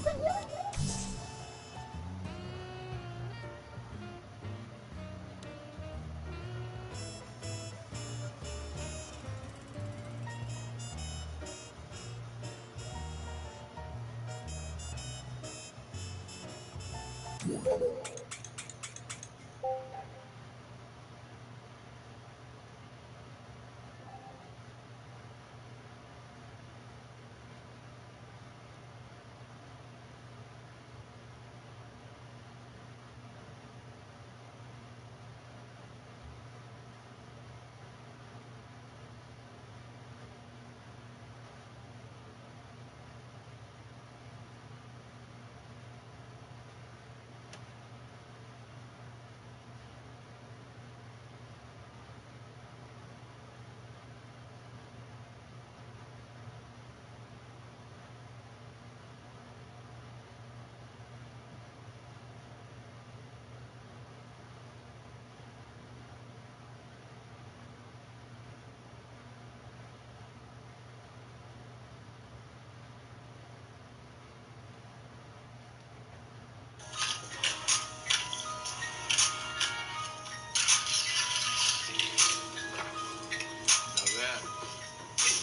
If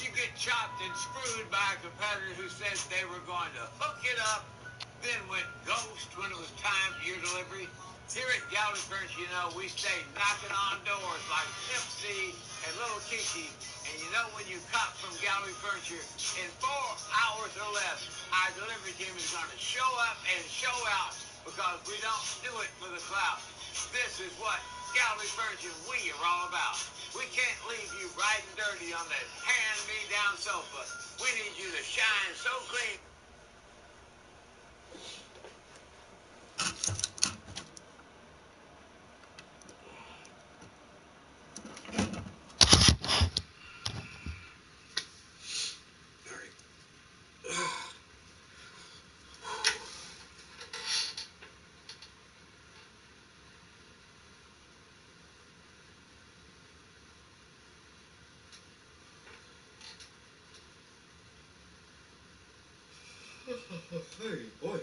you get chopped and screwed by a competitor who said they were going to hook it up, then went ghost when it was time for your delivery, here at Gallery Furniture, you know, we stay knocking on doors like Nipsey and Little Kiki. And you know when you cop from Gallery Furniture, in 4 hours or less, our delivery team is going to show up and show out because we don't do it for the clout. This is what Gallery Furniture we are all about. We can't leave you riding dirty on that hand-me-down sofa. We need you to shine so clean. Hey, boy.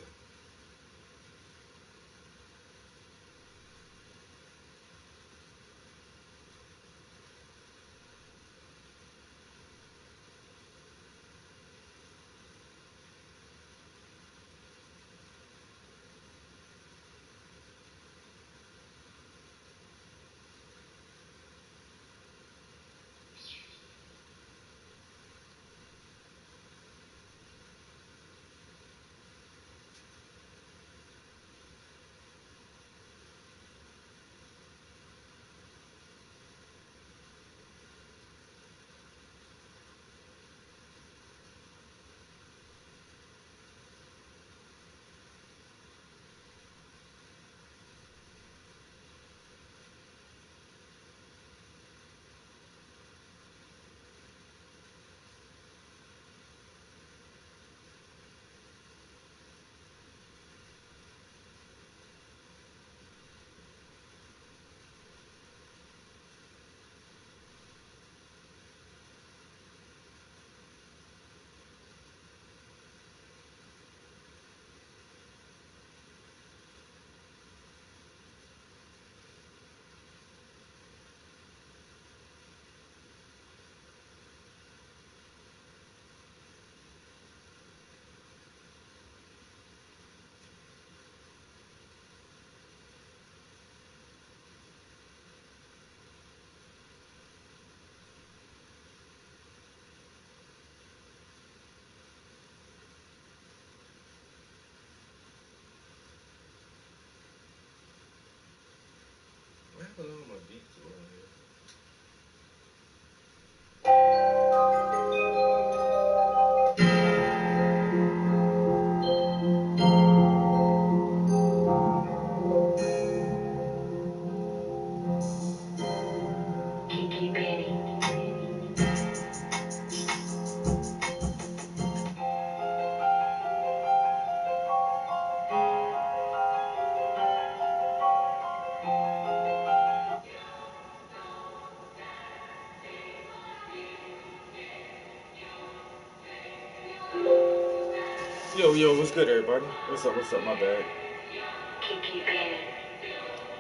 Yo, what's good, everybody? What's up, my bad.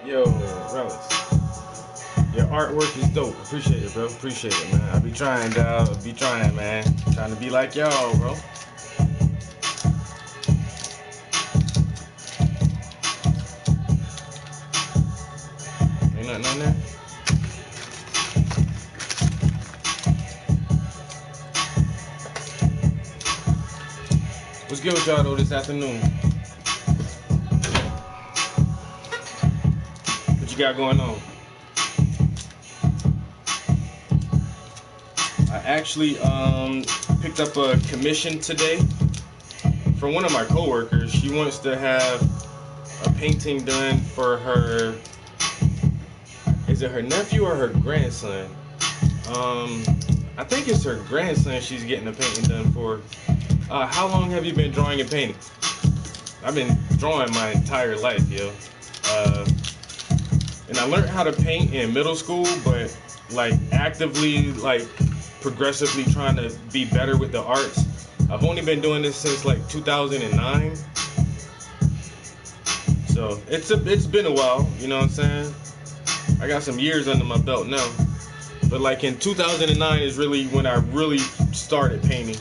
Yo, Relics. Your artwork is dope. Appreciate it, bro. Appreciate it, man. I be trying, dog. Be trying, man. Trying to be like y'all, bro. Ain't nothing on there? What's good with y'all, though, this afternoon? What you got going on? I actually picked up a commission today from one of my coworkers. She wants to have a painting done for her. Is it her nephew or her grandson? I think it's her grandson she's getting a painting done for. How long have you been drawing and painting? I've been drawing my entire life, yo. And I learned how to paint in middle school, but like actively, like progressively trying to be better with the arts. I've only been doing this since like 2009. So it's been a while, you know what I'm saying? I got some years under my belt now. But like in 2009 is really when I really started painting.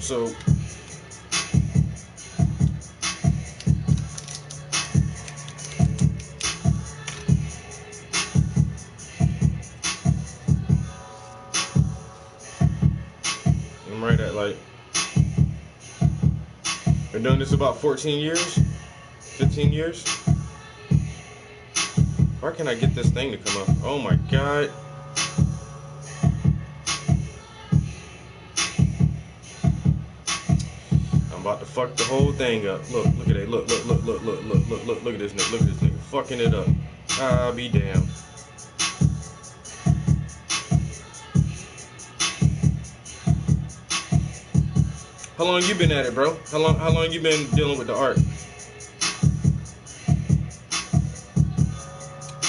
So I'm right at like, been doing this about 14 years, 15 years. Why can't I get this thing to come up? Oh my god. I'm about to fuck the whole thing up. Look at it. Look at this nigga. Look at this nigga. Fucking it up. I'll be damned. How long you been at it, bro? How long you been dealing with the art?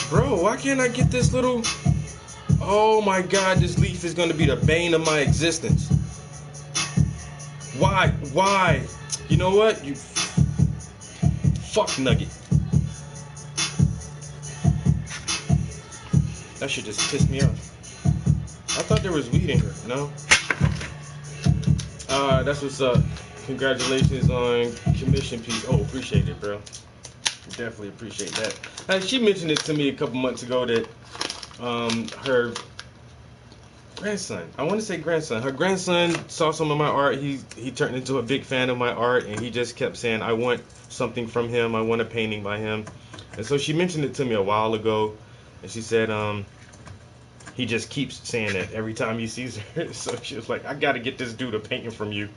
Bro, why can't I get this little... Oh my god, this leaf is gonna be the bane of my existence. Why? You know what? You fuck nugget. That shit just pissed me off. I thought there was weed in here, no? That's what's up. Congratulations on commission piece. Oh, appreciate it, bro. Definitely appreciate that. She mentioned it to me a couple months ago that her grandson, I want to say grandson, her grandson saw some of my art. He turned into a big fan of my art, and he just kept saying, I want something from him. I want a painting by him. And so she mentioned it to me a while ago, and she said he just keeps saying that every time he sees her. So she was like, I got to get this dude a painting from you.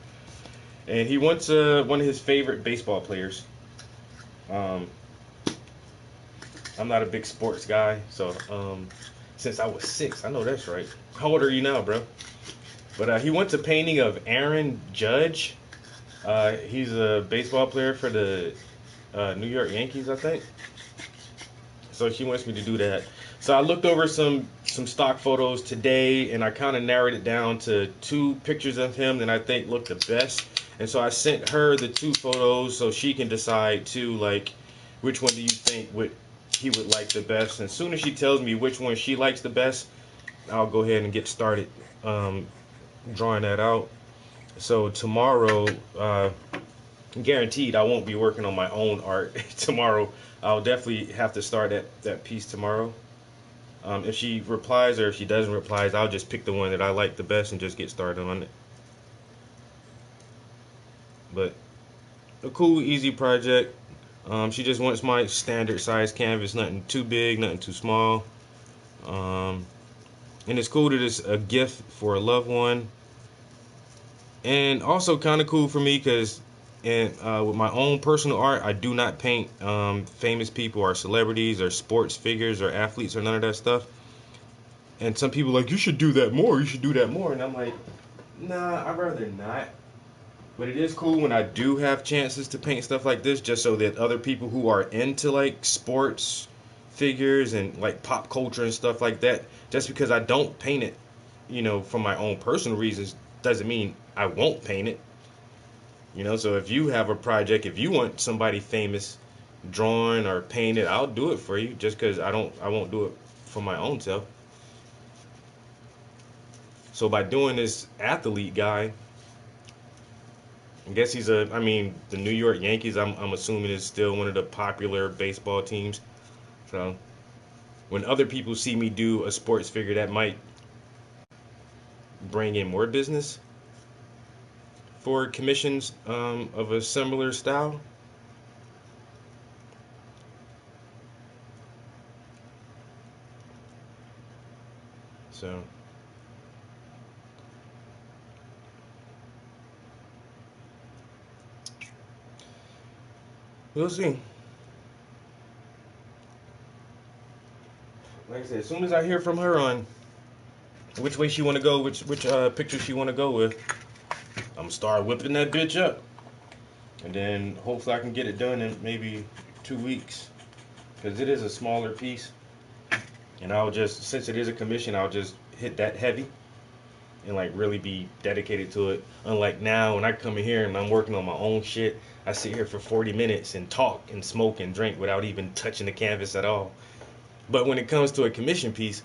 And he wants one of his favorite baseball players. I'm not a big sports guy, so since I was 6, I know that's right. How old are you now, bro? But he wants a painting of Aaron Judge. He's a baseball player for the New York Yankees, I think. So she wants me to do that. So I looked over some stock photos today, and I kind of narrowed it down to 2 pictures of him that I think look the best. And so I sent her the 2 photos so she can decide too, like, which one do you think he would like the best. And as soon as she tells me which one she likes the best, I'll go ahead and get started drawing that out. So tomorrow, guaranteed I won't be working on my own art tomorrow. I'll definitely have to start that piece tomorrow. If she replies or if she doesn't reply, I'll just pick the one that I like the best and just get started on it. But a cool, easy project. She just wants my standard size canvas, nothing too big, nothing too small. And it's cool that it's a gift for a loved one. And also kind of cool for me because with my own personal art, I do not paint famous people or celebrities or sports figures or athletes or none of that stuff. And some people are like, you should do that more. You should do that more. And I'm like, nah, I'd rather not. But it is cool when I do have chances to paint stuff like this, just so that other people who are into like sports figures and like pop culture and stuff like that, just because I don't paint it, for my own personal reasons, doesn't mean I won't paint it. So if you have a project, if you want somebody famous drawn or painted, I'll do it for you. Just because I won't do it for my own self. So by doing this athlete guy, I guess the New York Yankees, I'm assuming is still one of the popular baseball teams. So when other people see me do a sports figure, that might bring in more business for commissions of a similar style. So we'll see. Like I said, as soon as I hear from her on which way she want to go, which picture she want to go with, I'm gonna start whipping that bitch up, and then hopefully I can get it done in maybe 2 weeks, because it is a smaller piece, and since it is a commission, I'll just hit that heavy and like really be dedicated to it. Unlike now, when I come in here and I'm working on my own shit, I sit here for 40 minutes and talk and smoke and drink without even touching the canvas at all. But when it comes to a commission piece,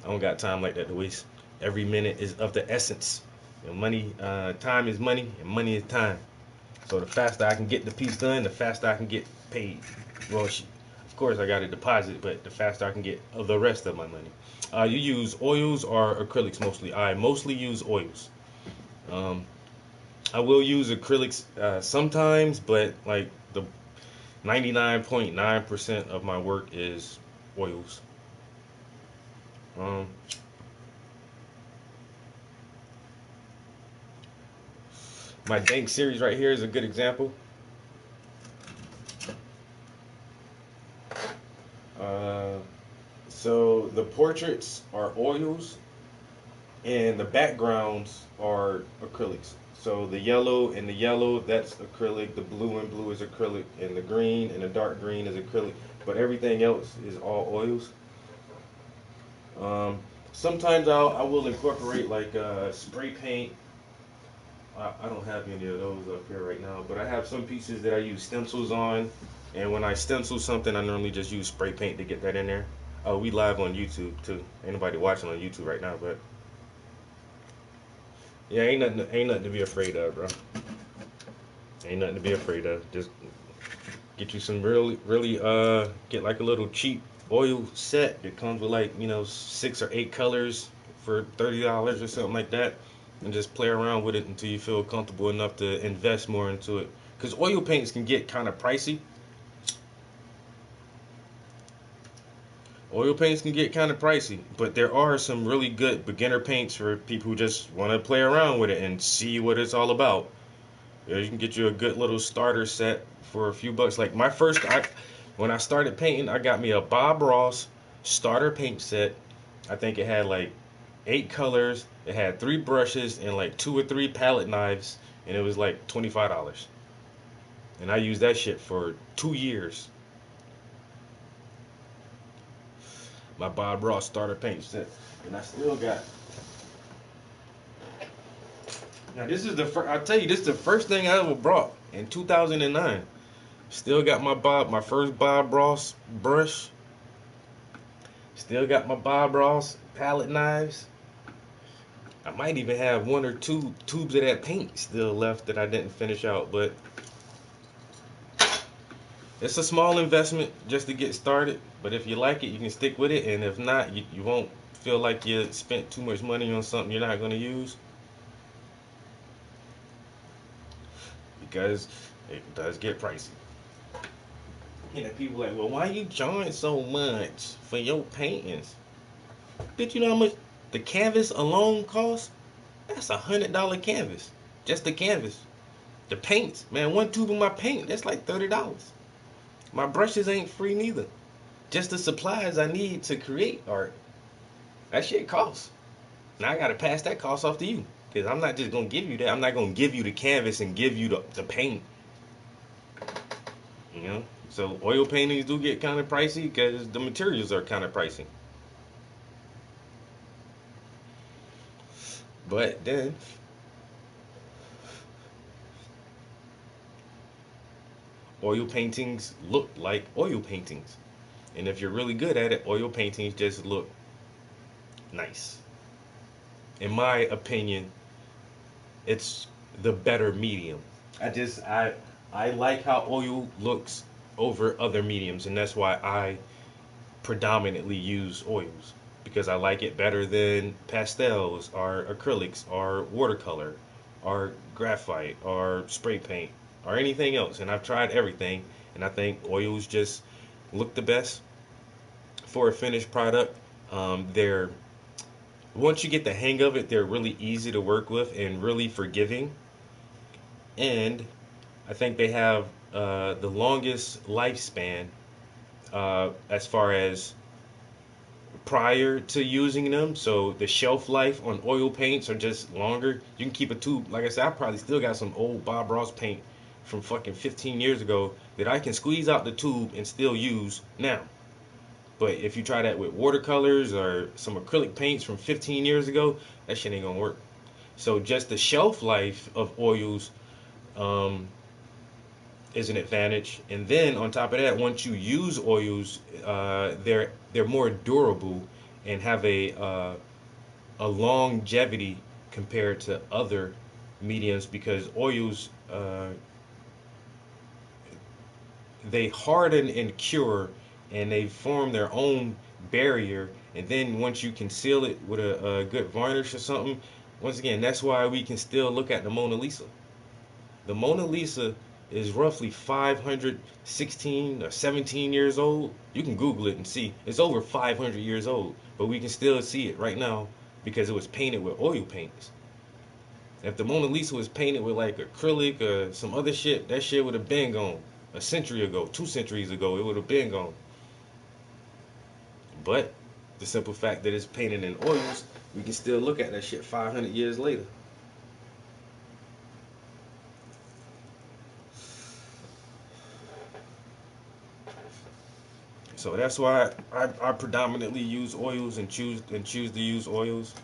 I don't got time like that to waste. Every minute is of the essence. Time is money, and money is time. So the faster I can get the piece done, the faster I can get paid. Well, of course I got a deposit, but the faster I can get the rest of my money. You use oils or acrylics mostly? I mostly use oils. I will use acrylics sometimes, but like the 99.9% of my work is oils. My Dank series right here is a good example. So the portraits are oils, and the backgrounds are acrylics. So the yellow and the yellow, that's acrylic. The blue and blue is acrylic, and the green and the dark green is acrylic. But everything else is all oils. Sometimes I will incorporate like spray paint. I don't have any of those up here right now, but I have some pieces that I use stencils on, and when I stencil something, I normally just use spray paint to get that in there. Oh, we live on YouTube too. Ain't nobody watching on YouTube right now, but yeah, ain't nothing to be afraid of, bro. Ain't nothing to be afraid of. Just get you some really get like a little cheap oil set that comes with like 6 or 8 colors for $30 or something like that, and just play around with it until you feel comfortable enough to invest more into it. Because oil paints can get kind of pricey. Oil paints can get kind of pricey, but there are some really good beginner paints for people who just want to play around with it and see what it's all about. You can get you a good little starter set for a few bucks. Like when I started painting, I got me a Bob Ross starter paint set. I think it had like 8 colors. It had 3 brushes and like 2 or 3 palette knives, and it was like $25. And I used that shit for 2 years. My Bob Ross starter paint set, and I still got. Now this is the first. I tell you, this is the first thing I ever brought in 2009. Still got my first Bob Ross brush. Still got my Bob Ross palette knives. I might even have 1 or 2 tubes of that paint still left that I didn't finish out, but it's a small investment just to get started. But if you like it, you can stick with it, and if not, you won't feel like you spent too much money on something you're not going to use, because it does get pricey. People like, well, why you charge so much for your paintings? Did you know how much the canvas alone costs? That's $100 canvas, just the canvas. The paints, man, 1 tube of my paint, that's like $30. My brushes ain't free neither. Just the supplies I need to create art. That shit costs. Now I gotta pass that cost off to you, because I'm not just gonna give you that. I'm not gonna give you the canvas and give you the paint. So oil paintings do get kind of pricey because the materials are kind of pricey. But then oil paintings look like oil paintings. And if you're really good at it, oil paintings just look nice. In my opinion, it's the better medium. I like how oil looks over other mediums, and that's why I predominantly use oils because I like it better than pastels or acrylics or watercolor or graphite or spray paint or anything else. And I've tried everything, and I think oils just look the best for a finished product. They're once you get the hang of it, they're really easy to work with and really forgiving. And I think they have the longest lifespan as far as prior to using them. So the shelf life on oil paints are just longer. You can keep a tube. Like I said, I probably still got some old Bob Ross paint from fucking 15 years ago that I can squeeze out the tube and still use now. But if you try that with watercolors or some acrylic paints from 15 years ago, that shit ain't gonna work. So just the shelf life of oils um, is an advantage. And then on top of that, once you use oils, they're more durable and have a longevity compared to other mediums because oils they harden and cure and they form their own barrier. And then once you can seal it with a good varnish or something, once again, that's why we can still look at the Mona Lisa. The Mona Lisa is roughly 516 or 17 years old. You can Google it and see. It's over 500 years old, but we can still see it right now because it was painted with oil paints. If the Mona Lisa was painted with like acrylic or some other shit, that shit would have been gone. A century ago, 2 centuries ago, it would have been gone. But the simple fact that it's painted in oils, we can still look at that shit 500 years later. So that's why I predominantly use oils and choose to use oils.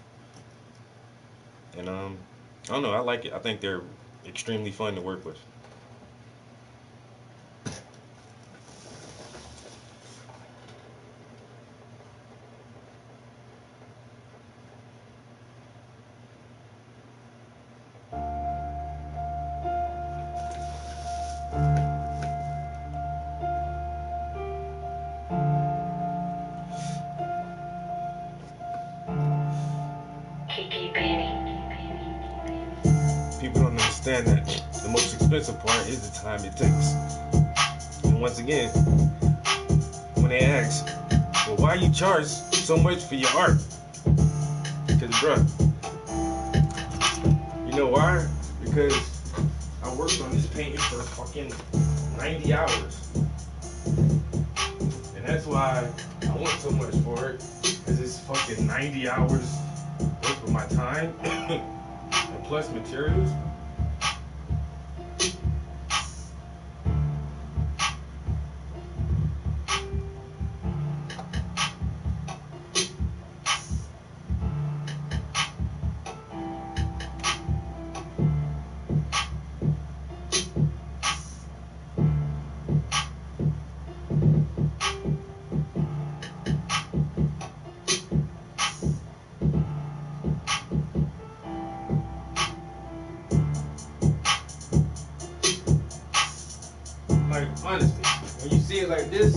And I don't know, I like it. I think they're extremely fun to work with. People don't understand that the most expensive part is the time it takes. And once again, when they ask, well, why you charge so much for your art? Because, bruh, you know why? Because I worked on this painting for fucking 90 hours. And that's why I want so much for it. Because it's fucking 90 hours worth of my time. And plus materials. Like, honestly, when you see it like this,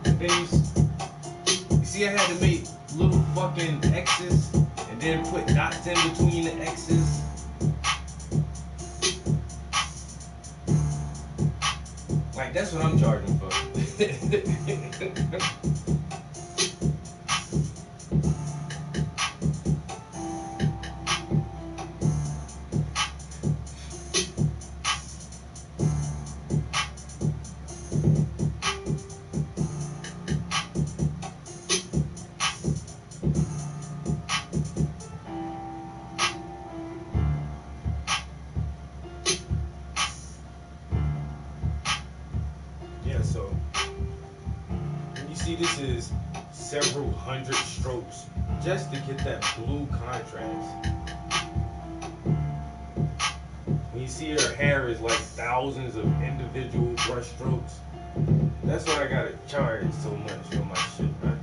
and then you see I had to make little fucking X's and then put dots in between the X's. Like, that's what I'm charging for. Yeah, so when you see this is several hundred strokes just to get that blue contrast. When you you see her hair is like thousands of individual brush strokes. That's why I gotta charge so much for my shit, man.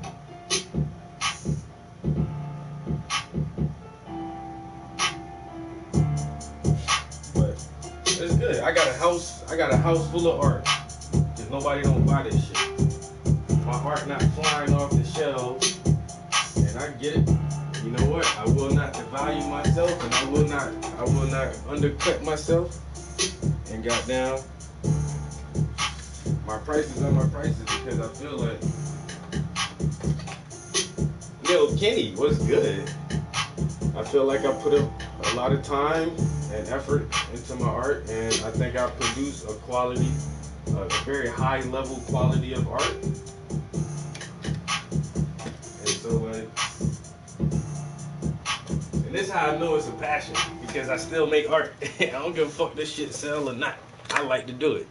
But it's good. I got a house full of art. Cause nobody don't buy this shit. My art not flying off the shelves, and I get it. You know what? I will not devalue myself, and I will not undercut myself. And goddamn, my prices are my prices because I feel like, yo, Kenny, what's good? I feel like I put a lot of time and effort into my art, and I think I produce a very high level quality of art. And so, like, and this is how I know it's a passion, because I still make art. I don't give a fuck this shit sell or not. I like to do it.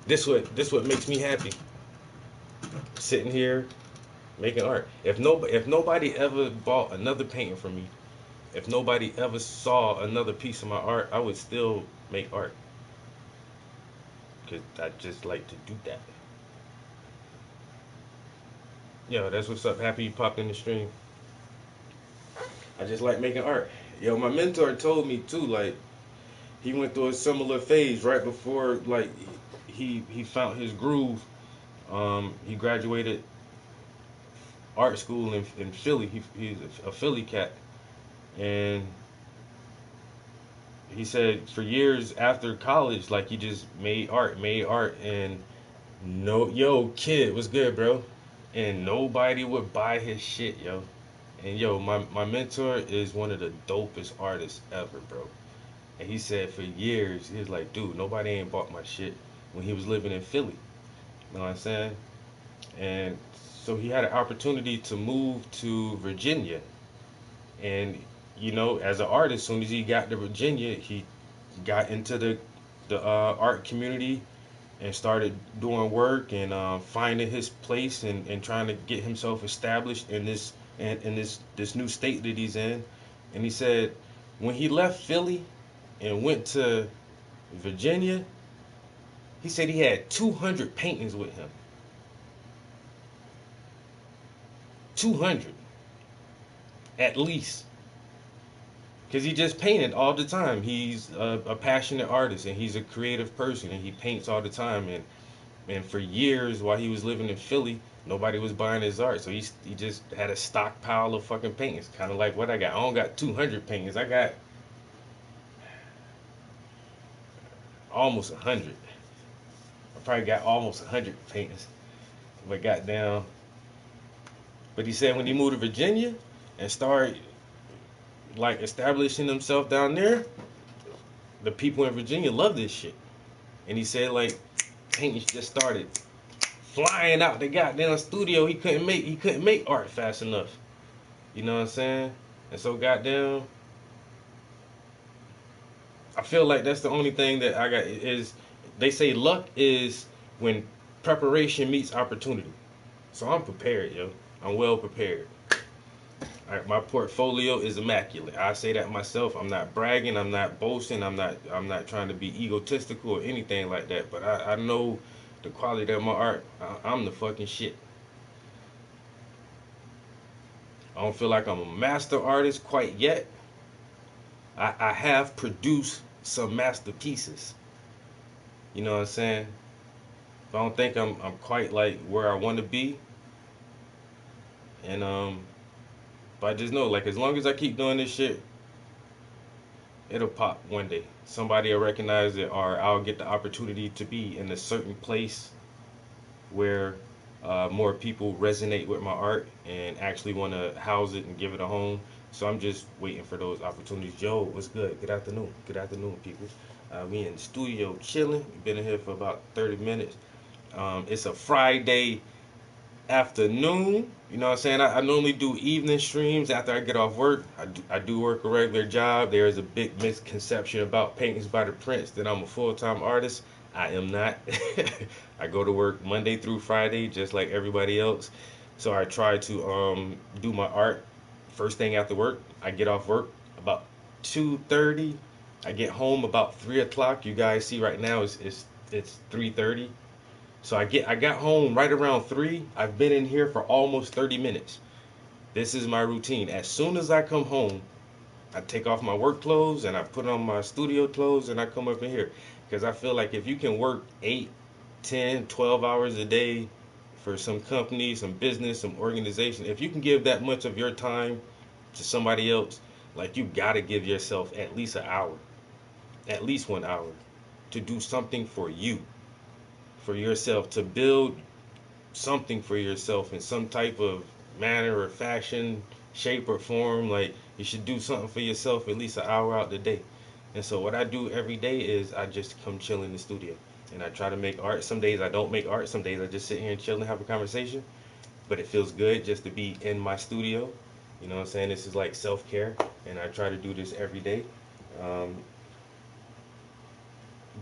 This what makes me happy. Sitting here making art. If nobody ever bought another painting from me, if nobody ever saw another piece of my art, I would still make art. Cause I just like to do that. Yo, that's what's up. Happy you popped in the stream. I just like making art. Yo, my mentor told me too, like, he went through a similar phase right before, like, he found his groove. He graduated art school in Philly. He's a Philly cat. And he said for years after college, like, he just made art, and kid, what's good, bro? And nobody would buy his shit, yo. And yo, my mentor is one of the dopest artists ever, bro. And he said for years, he was like, dude, nobody ain't bought my shit when he was living in Philly. You know what I'm saying? And so he had an opportunity to move to Virginia. And, you know, as an artist, as soon as he got to Virginia, he got into the art community and started doing work and finding his place and trying to get himself established in this new state that he's in. And he said when he left Philly and went to Virginia, he said he had 200 paintings with him. 200 at least. Because he just painted all the time. He's a passionate artist, and he's a creative person, and he paints all the time. And for years, while he was living in Philly, nobody was buying his art. So he just had a stockpile of fucking paintings. Kind of like what I got. I don't got 200 paintings. I got almost 100. I probably got almost 100 paintings. But goddamn. But he said when he moved to Virginia and started, like, establishing himself down there, the people in Virginia love this shit. And he said, like, paintings just started flying out the goddamn studio. He couldn't make art fast enough. You know what I'm saying? And so goddamn, I feel like that's the only thing that I got is, they say luck is when preparation meets opportunity. So I'm prepared, yo. I'm well prepared. My portfolio is immaculate. I say that myself. I'm not bragging. I'm not boasting. I'm not trying to be egotistical or anything like that. But I know the quality of my art. I'm the fucking shit. I don't feel like I'm a master artist quite yet. I have produced some masterpieces. You know what I'm saying? I don't think I'm quite like where I want to be. And but I just know, like, as long as I keep doing this shit, it'll pop one day. Somebody will recognize it, or I'll get the opportunity to be in a certain place where more people resonate with my art and actually want to house it and give it a home. So I'm just waiting for those opportunities. Yo, what's good? Good afternoon. Good afternoon, people. We in the studio chilling. We've been in here for about 30 minutes. It's a Friday afternoon. You know what I'm saying? I normally do evening streams after I get off work. I do work a regular job. There is a big misconception about Paintings by the Prince that I'm a full-time artist. I am not. I go to work Monday through Friday just like everybody else. So I try to do my art first thing after work. I get off work about 2:30, I get home about 3 o'clock. You guys see right now it's 3:30. So I got home right around 3. I've been in here for almost 30 minutes. This is my routine. As soon as I come home, I take off my work clothes and I put on my studio clothes and I come up in here. Because I feel like if you can work 8, 10, 12 hours a day for some company, some business, some organization, if you can give that much of your time to somebody else, like you gotta give yourself at least an hour, at least 1 hour to do something for you, for yourself, to build something for yourself in some type of manner or fashion, shape or form. Like you should do something for yourself at least an hour out the day. And so what I do every day is I just come chill in the studio and I try to make art. Some days I don't make art. Some days I just sit here and chill and have a conversation. But it feels good just to be in my studio. You know what I'm saying? This is like self-care, and I try to do this every day. Um,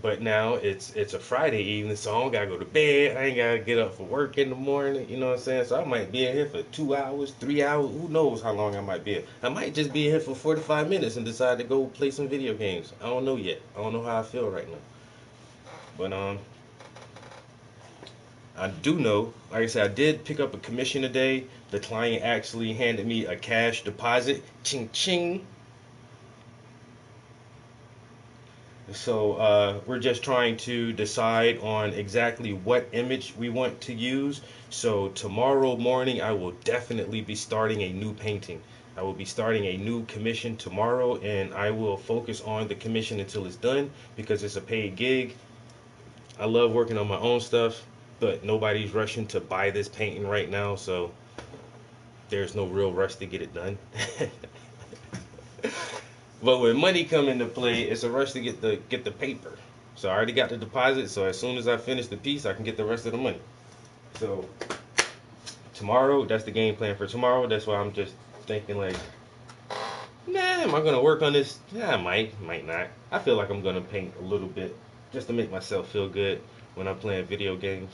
but now it's a Friday evening, so I don't gotta go to bed. I ain't gotta get up for work in the morning. You know what I'm saying? So I might be in here for 2 hours, 3 hours. Who knows how long I might be in? I might just be in here for 45 minutes and decide to go play some video games. I don't know yet. I don't know how I feel right now. But I do know, like I said, I did pick up a commission today. The client actually handed me a cash deposit. Ching ching. So we're just trying to decide on exactly what image we want to use. So tomorrow morning I will definitely be starting a new painting. I will be starting a new commission tomorrow, and I will focus on the commission until it's done because it's a paid gig. I love working on my own stuff, but nobody's rushing to buy this painting right now, so there's no real rush to get it done. But when money come into play, it's a rush to get the paper. So I already got the deposit, so as soon as I finish the piece, I can get the rest of the money. So tomorrow, that's the game plan for tomorrow. That's why I'm just thinking like, nah, am I gonna work on this? Yeah, I might not. I feel like I'm gonna paint a little bit just to make myself feel good when I'm playing video games.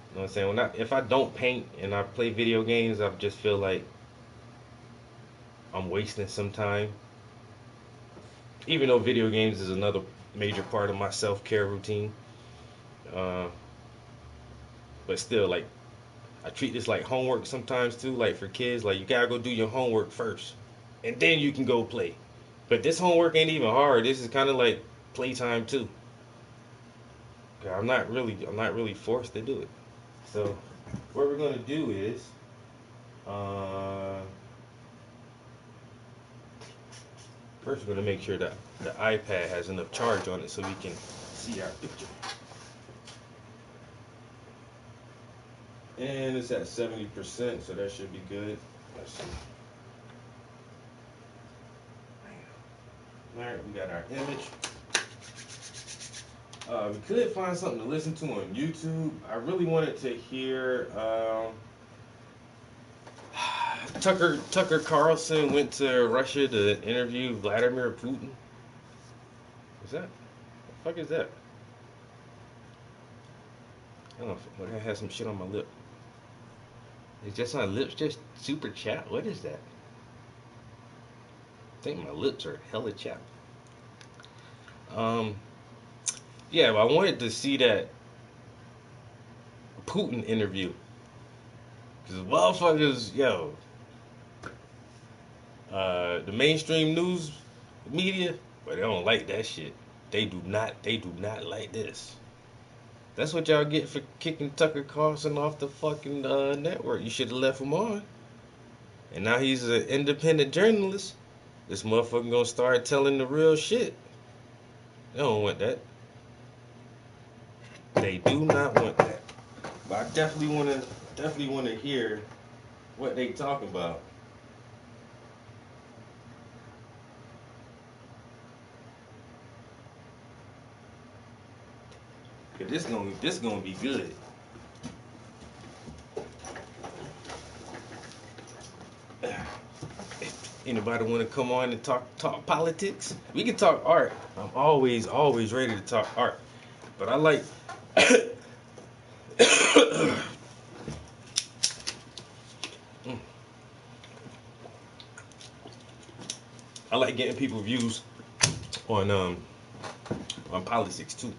You know what I'm saying? If I don't paint and I play video games, I just feel like I'm wasting some time. Even though video games is another major part of my self-care routine, uh, but still, like I treat this like homework sometimes too. Like for kids, like you gotta go do your homework first, and then you can go play. But this homework ain't even hard. This is kind of like playtime too. I'm not really forced to do it. So what we're gonna do is, uh, first we're gonna make sure that the iPad has enough charge on it so we can see our picture. And it's at 70%, so that should be good. Let's see. Alright, we got our image. We could find something to listen to on YouTube. I really wanted to hear Tucker Carlson went to Russia to interview Vladimir Putin. Is that? What the fuck is that? I don't know. What, I had some shit on my lip. Is just my lips just super chapped? What is that? I think my lips are hella chapped. Yeah, but I wanted to see that Putin interview. Because motherfuckers, yo, the mainstream news media, but they don't like that shit. They do not like this. That's what y'all get for kicking Tucker Carlson off the fucking network. You should have left him on. And now he's an independent journalist. This motherfucker gonna start telling the real shit. They don't want that. They do not want that. But I definitely wanna hear what they talk about. Cause this gonna be good. Anybody want to come on and talk politics? We can talk art. I'm always ready to talk art. But I like I like getting people views on politics too.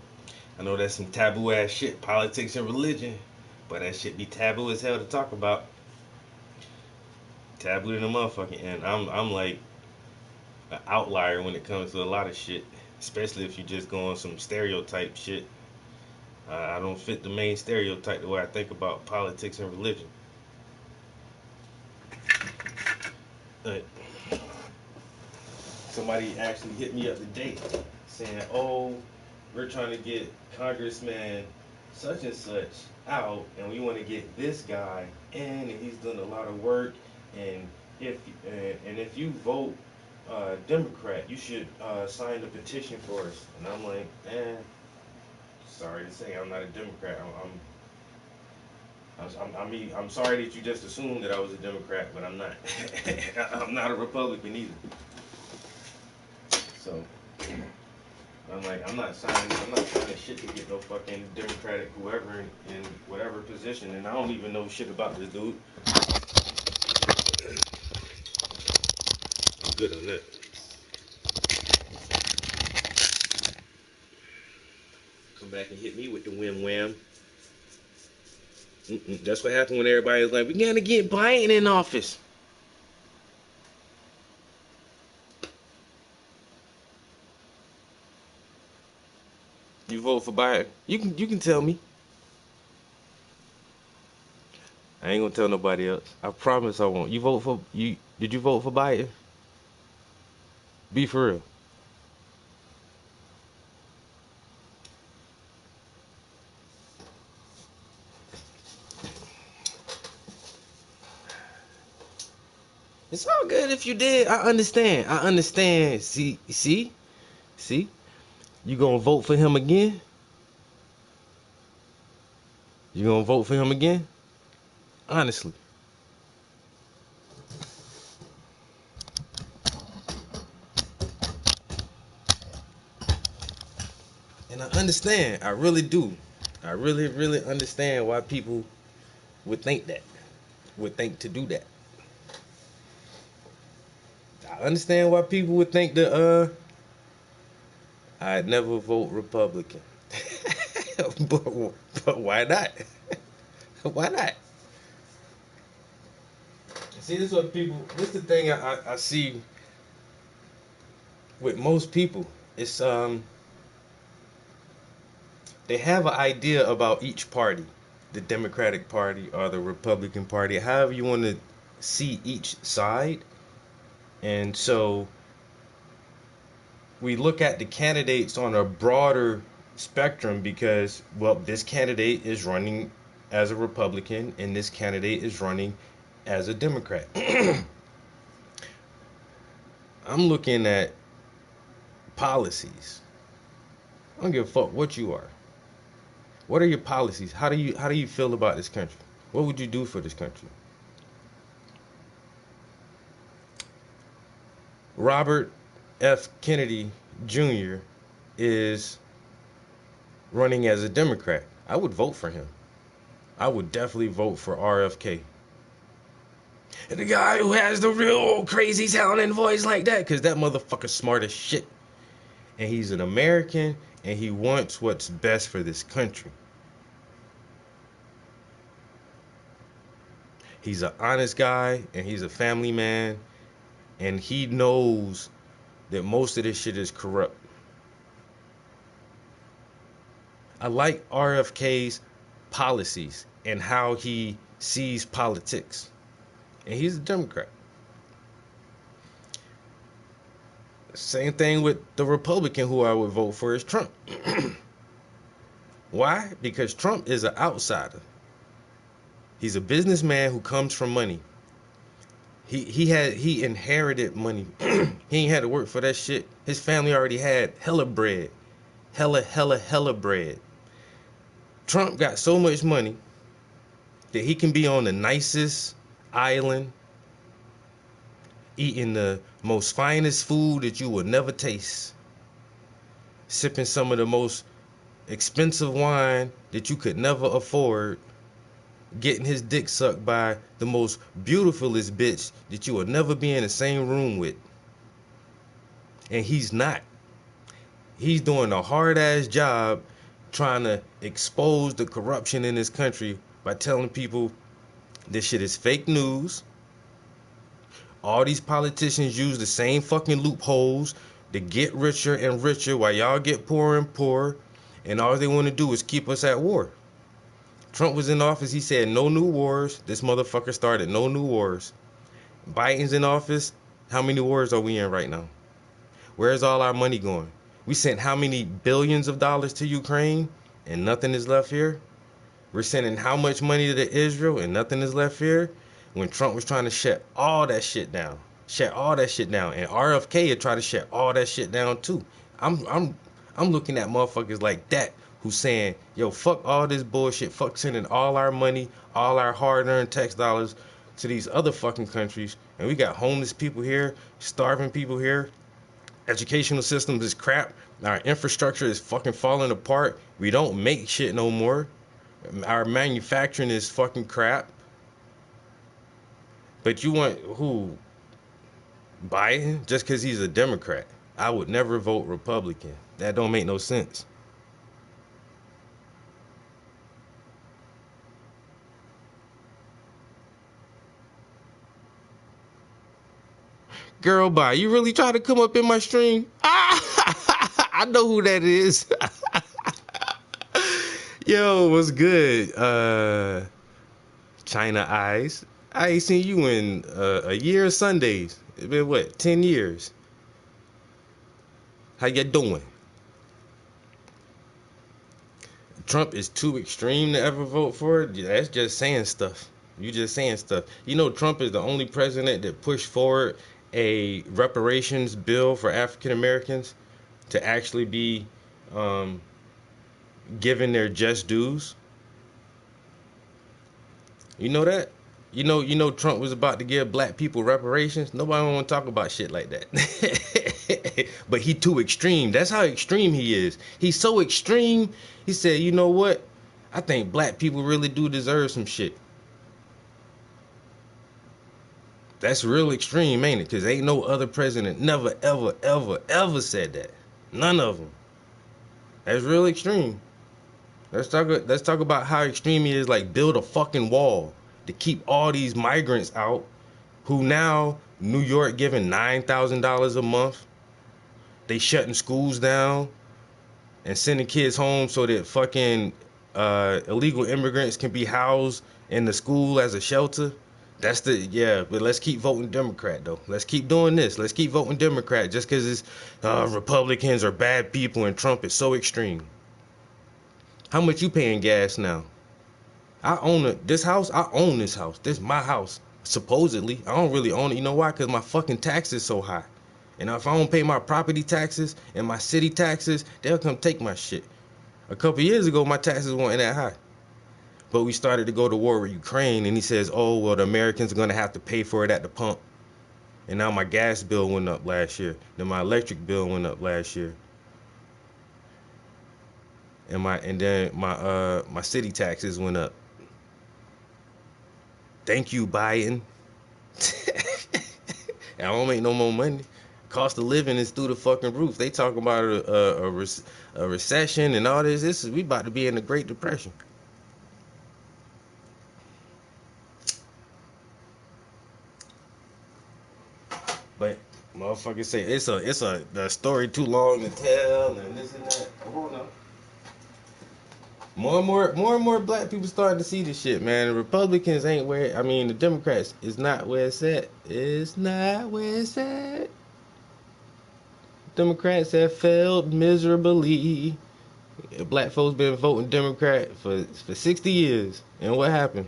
I know that's some taboo ass shit, politics and religion, but that shit be taboo as hell to talk about. Taboo in the motherfucking, and I'm like an outlier when it comes to a lot of shit, especially if you just go on some stereotype shit. I don't fit the main stereotype the way I think about politics and religion. Like, somebody actually hit me up today saying, "Oh, we're trying to get Congressman such and such out, and we want to get this guy in, and he's done a lot of work, and if you vote Democrat, you should sign the petition for us." And I'm like, sorry to say, I'm not a Democrat. I mean, I'm sorry that you just assumed that I was a Democrat, but I'm not. I'm not a Republican either. So I'm like, I'm not signing shit to get no fucking Democratic whoever in whatever position, and I don't even know shit about this dude. I'm good on that. Come back and hit me with the wham wham. That's what happened when everybody's like, we gotta get Biden in office. You vote for Biden? You can tell me. I ain't gonna tell nobody else. I promise I won't. You vote for you? Did you vote for Biden? Be for real. It's all good if you did. I understand. I understand. See. You gonna vote for him again? You gonna vote for him again? Honestly. And I understand. I really do. I really understand why people would think that. Would think to do that. I understand why people would think that I'd never vote Republican. but why not? Why not? See, this is what people. This is the thing I see with most people. It's they have an idea about each party, the Democratic Party or the Republican Party, however you want to see each side, and so we look at the candidates on a broader spectrum because, well, this candidate is running as a Republican and this candidate is running as a Democrat. I'm looking at policies. I don't give a fuck what you are. What are your policies? How do you feel about this country? What would you do for this country? Robert F. Kennedy Jr. is running as a Democrat. I would vote for him. I would definitely vote for RFK. And the guy who has the real old crazy sounding voice like that, because that motherfucker's smart as shit. And he's an American, and he wants what's best for this country. He's an honest guy, and he's a family man, and he knows that most of this shit is corrupt. I like RFK's policies and how he sees politics. And he's a Democrat. Same thing with the Republican who I would vote for is Trump. Why? Because Trump is an outsider. He's a businessman who comes from money. He inherited money. He ain't had to work for that shit. His family already had hella bread. Hella bread. Trump got so much money that he can be on the nicest island, eating the most finest food that you will never taste, sipping some of the most expensive wine that you could never afford, getting his dick sucked by the most beautifulest bitch that you will never be in the same room with. And he's not. he's doing a hard-ass job trying to expose the corruption in this country by telling people this shit is fake news. All these politicians use the same fucking loopholes to get richer and richer while y'all get poorer and poorer, and all they want to do is keep us at war. Trump was in office, he said no new wars. This motherfucker started no new wars. Biden's in office, how many wars are we in right now? Where's all our money going? We sent how many billions of dollars to Ukraine and nothing is left here? We're sending how much money to Israel and nothing is left here? When Trump was trying to shut all that shit down. Shut all that shit down. And RFK had tried to shut all that shit down too. I'm looking at motherfuckers like that who's saying, yo, fuck all this bullshit. Fuck sending all our money, all our hard-earned tax dollars to these other fucking countries. And we got homeless people here, starving people here. Educational systems is crap. Our infrastructure is fucking falling apart. We don't make shit no more. Our manufacturing is fucking crap. But you want who? Biden? Just because he's a Democrat. I would never vote Republican. That don't make no sense. Girl, bye. You really try to come up in my stream? I know who that is. Yo, what's good? China Eyes. I ain't seen you in a year of Sundays. It's been what, 10 years? How you doing? Trump is too extreme to ever vote for it. That's just saying stuff. You just saying stuff. You know, Trump is the only president that pushed forward a reparations bill for African Americans to actually be given their just dues. You know that? You know Trump was about to give black people reparations. Nobody want to talk about shit like that. But he too extreme. That's how extreme he is. He's so extreme. He said, you know what? I think black people really do deserve some shit. That's real extreme, ain't it? Because ain't no other president never, ever, ever, ever said that. None of them. That's real extreme. Let's talk about how extreme he is. Like, build a fucking wall to keep all these migrants out, who now New York giving $9,000 a month. They shutting schools down and sending kids home so that fucking illegal immigrants can be housed in the school as a shelter. That's but let's keep voting Democrat, though. Let's keep doing this. Let's keep voting Democrat just because it's Republicans are bad people and Trump is so extreme. How much you paying gas now? I own this house. I own this house. This is my house. Supposedly. I don't really own it. You know why? Because my fucking tax is so high. And if I don't pay my property taxes and my city taxes, they'll come take my shit. A couple years ago, my taxes weren't that high. But we started to go to war with Ukraine, and he says, oh, well, the Americans are going to have to pay for it at the pump. And now my gas bill went up last year. Then my electric bill went up last year. And then my city taxes went up. Thank you, Biden. I don't make no more money. Cost of living is through the fucking roof. They talk about a recession and all this. We about to be in the Great Depression. But motherfuckers say it's a story too long to tell and this and that. Hold on. More and more black people starting to see this shit, man. The Republicans ain't where, the Democrats is not where it's at. It's not where it's at. Democrats have failed miserably. Black folks been voting Democrat for 60 years. And what happened?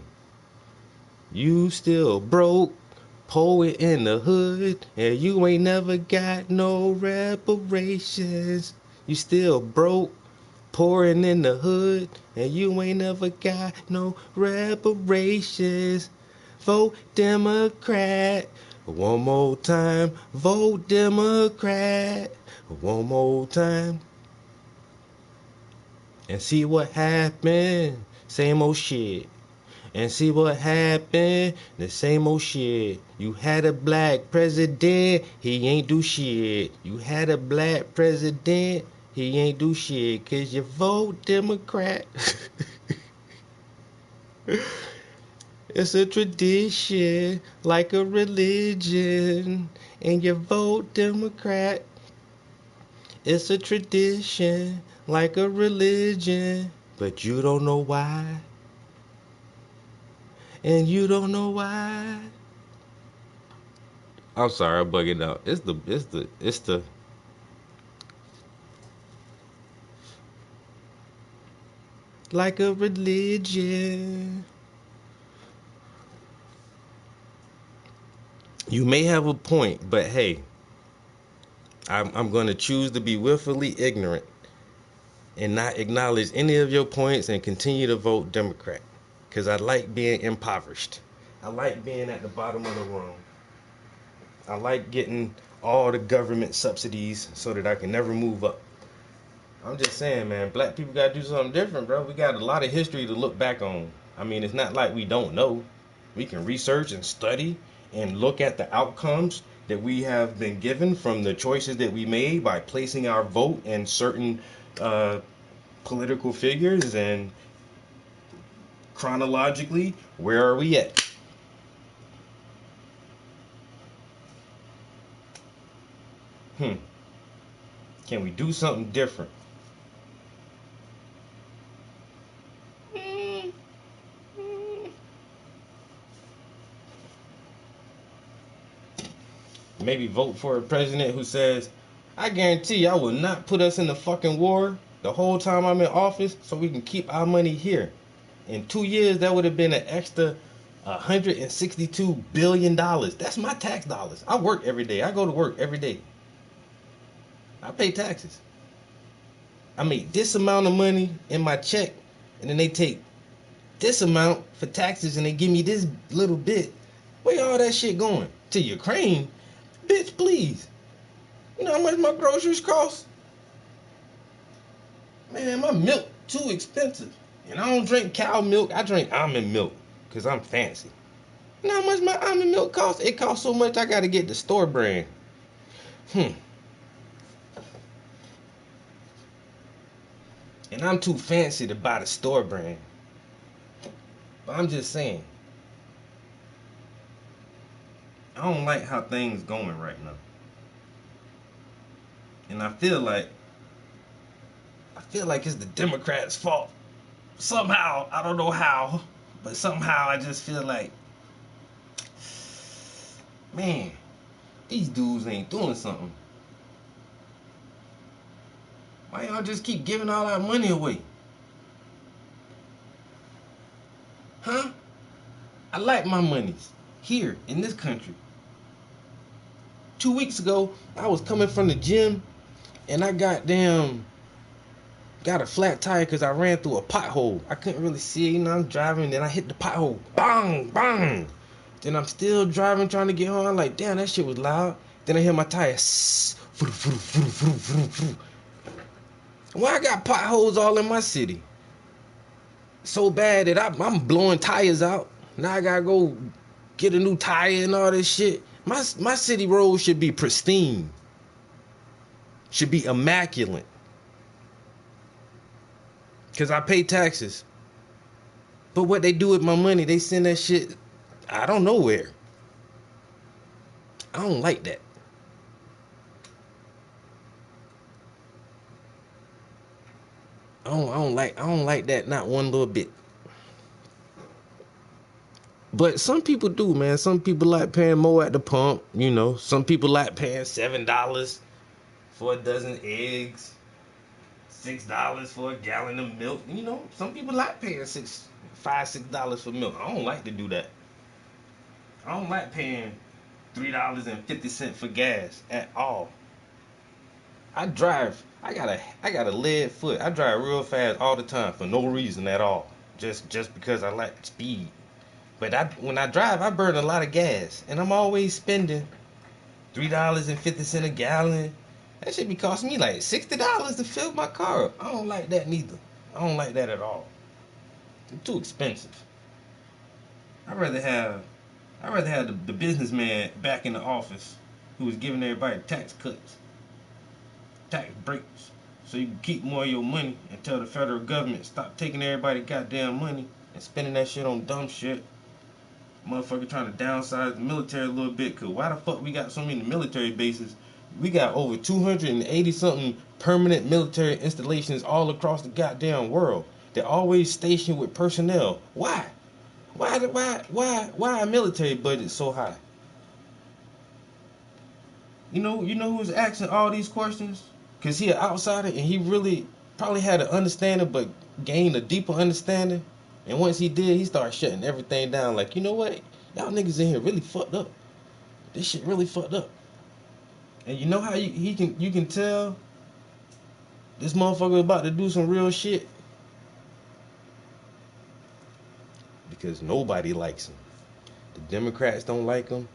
You still broke, poet in the hood, and you ain't never got no reparations. You still broke, pouring in the hood, and you ain't never got no reparations. Vote Democrat. One more time. Vote Democrat. One more time. And see what happened. Same old shit. And see what happened. The same old shit. You had a black president. He ain't do shit. You had a black president. He ain't do shit 'cause you vote Democrat. It's a tradition, like a religion, and you vote Democrat. It's a tradition, like a religion, but you don't know why, and you don't know why. I'm sorry, I'm bugging out. It's the like a religion. You may have a point, but hey, I'm going to choose to be willfully ignorant and not acknowledge any of your points and continue to vote Democrat. Because I like being impoverished. I like being at the bottom of the rung. I like getting all the government subsidies so that I can never move up. I'm just saying, man, black people got to do something different, bro. We got a lot of history to look back on. I mean, it's not like we don't know. We can research and study and look at the outcomes that we have been given from the choices that we made by placing our vote in certain political figures, and chronologically, where are we at? Can we do something different? Maybe vote for a president who says, I guarantee you I will not put us in the fucking war the whole time I'm in office so we can keep our money here. In 2 years, that would have been an extra $162 billion. That's my tax dollars. I work every day. I go to work every day. I pay taxes. I make this amount of money in my check, and then they take this amount for taxes, and they give me this little bit. Where all that shit going? To Ukraine? Bitch, please. You know how much my groceries cost? Man, my milk too expensive. And I don't drink cow milk. I drink almond milk because I'm fancy. You know how much my almond milk costs? It costs so much I got to get the store brand. And I'm too fancy to buy the store brand. But I'm just saying, I don't like how things going right now. And I feel like it's the Democrats' fault. Somehow, I don't know how, but somehow I just feel like, man, these dudes ain't doing something. Why y'all just keep giving all our money away? Huh? I like my monies here in this country. 2 weeks ago, I was coming from the gym and I got a flat tire because I ran through a pothole. I couldn't really see it, I'm driving, then I hit the pothole. Bang, bang. Then I'm still driving, trying to get home. I'm like, damn, that shit was loud. Then I hear my tire. Why I got potholes all in my city? So bad that I'm blowing tires out. Now I gotta go get a new tire and all this shit. My city roads should be pristine. Should be immaculate. Because I pay taxes. But what they do with my money, they send that shit, I don't know where. I don't like that. I don't like that, not one little bit. But some people do, man. Some people like paying more at the pump, you know. Some people like paying $7 for a dozen eggs, $6 for a gallon of milk. You know, some people like paying $6 for milk. I don't like to do that. I don't like paying $3.50 for gas at all. I drive. I got a lead foot. I drive real fast all the time for no reason at all. Just because I like speed. But when I drive, I burn a lot of gas, and I'm always spending $3.50 a gallon. That should be costing me like $60 to fill my car up. I don't like that neither. I don't like that at all. It's too expensive. I'd rather have the businessman back in the office who was giving everybody tax cuts, tax breaks, so you can keep more of your money and tell the federal government stop taking everybody's goddamn money and spending that shit on dumb shit. Motherfucker trying to downsize the military a little bit, cause why the fuck we got so many military bases? We got over 280 something permanent military installations all across the goddamn world. They're always stationed with personnel. Why? Why a military budget so high? You know who's asking all these questions? Cause he an outsider and he really probably had an understanding, but gained a deeper understanding. And once he did, he started shutting everything down. Like, you know what? Y'all niggas in here really fucked up. This shit really fucked up. And you know how you can tell this motherfucker about to do some real shit? Because nobody likes him. The Democrats don't like him,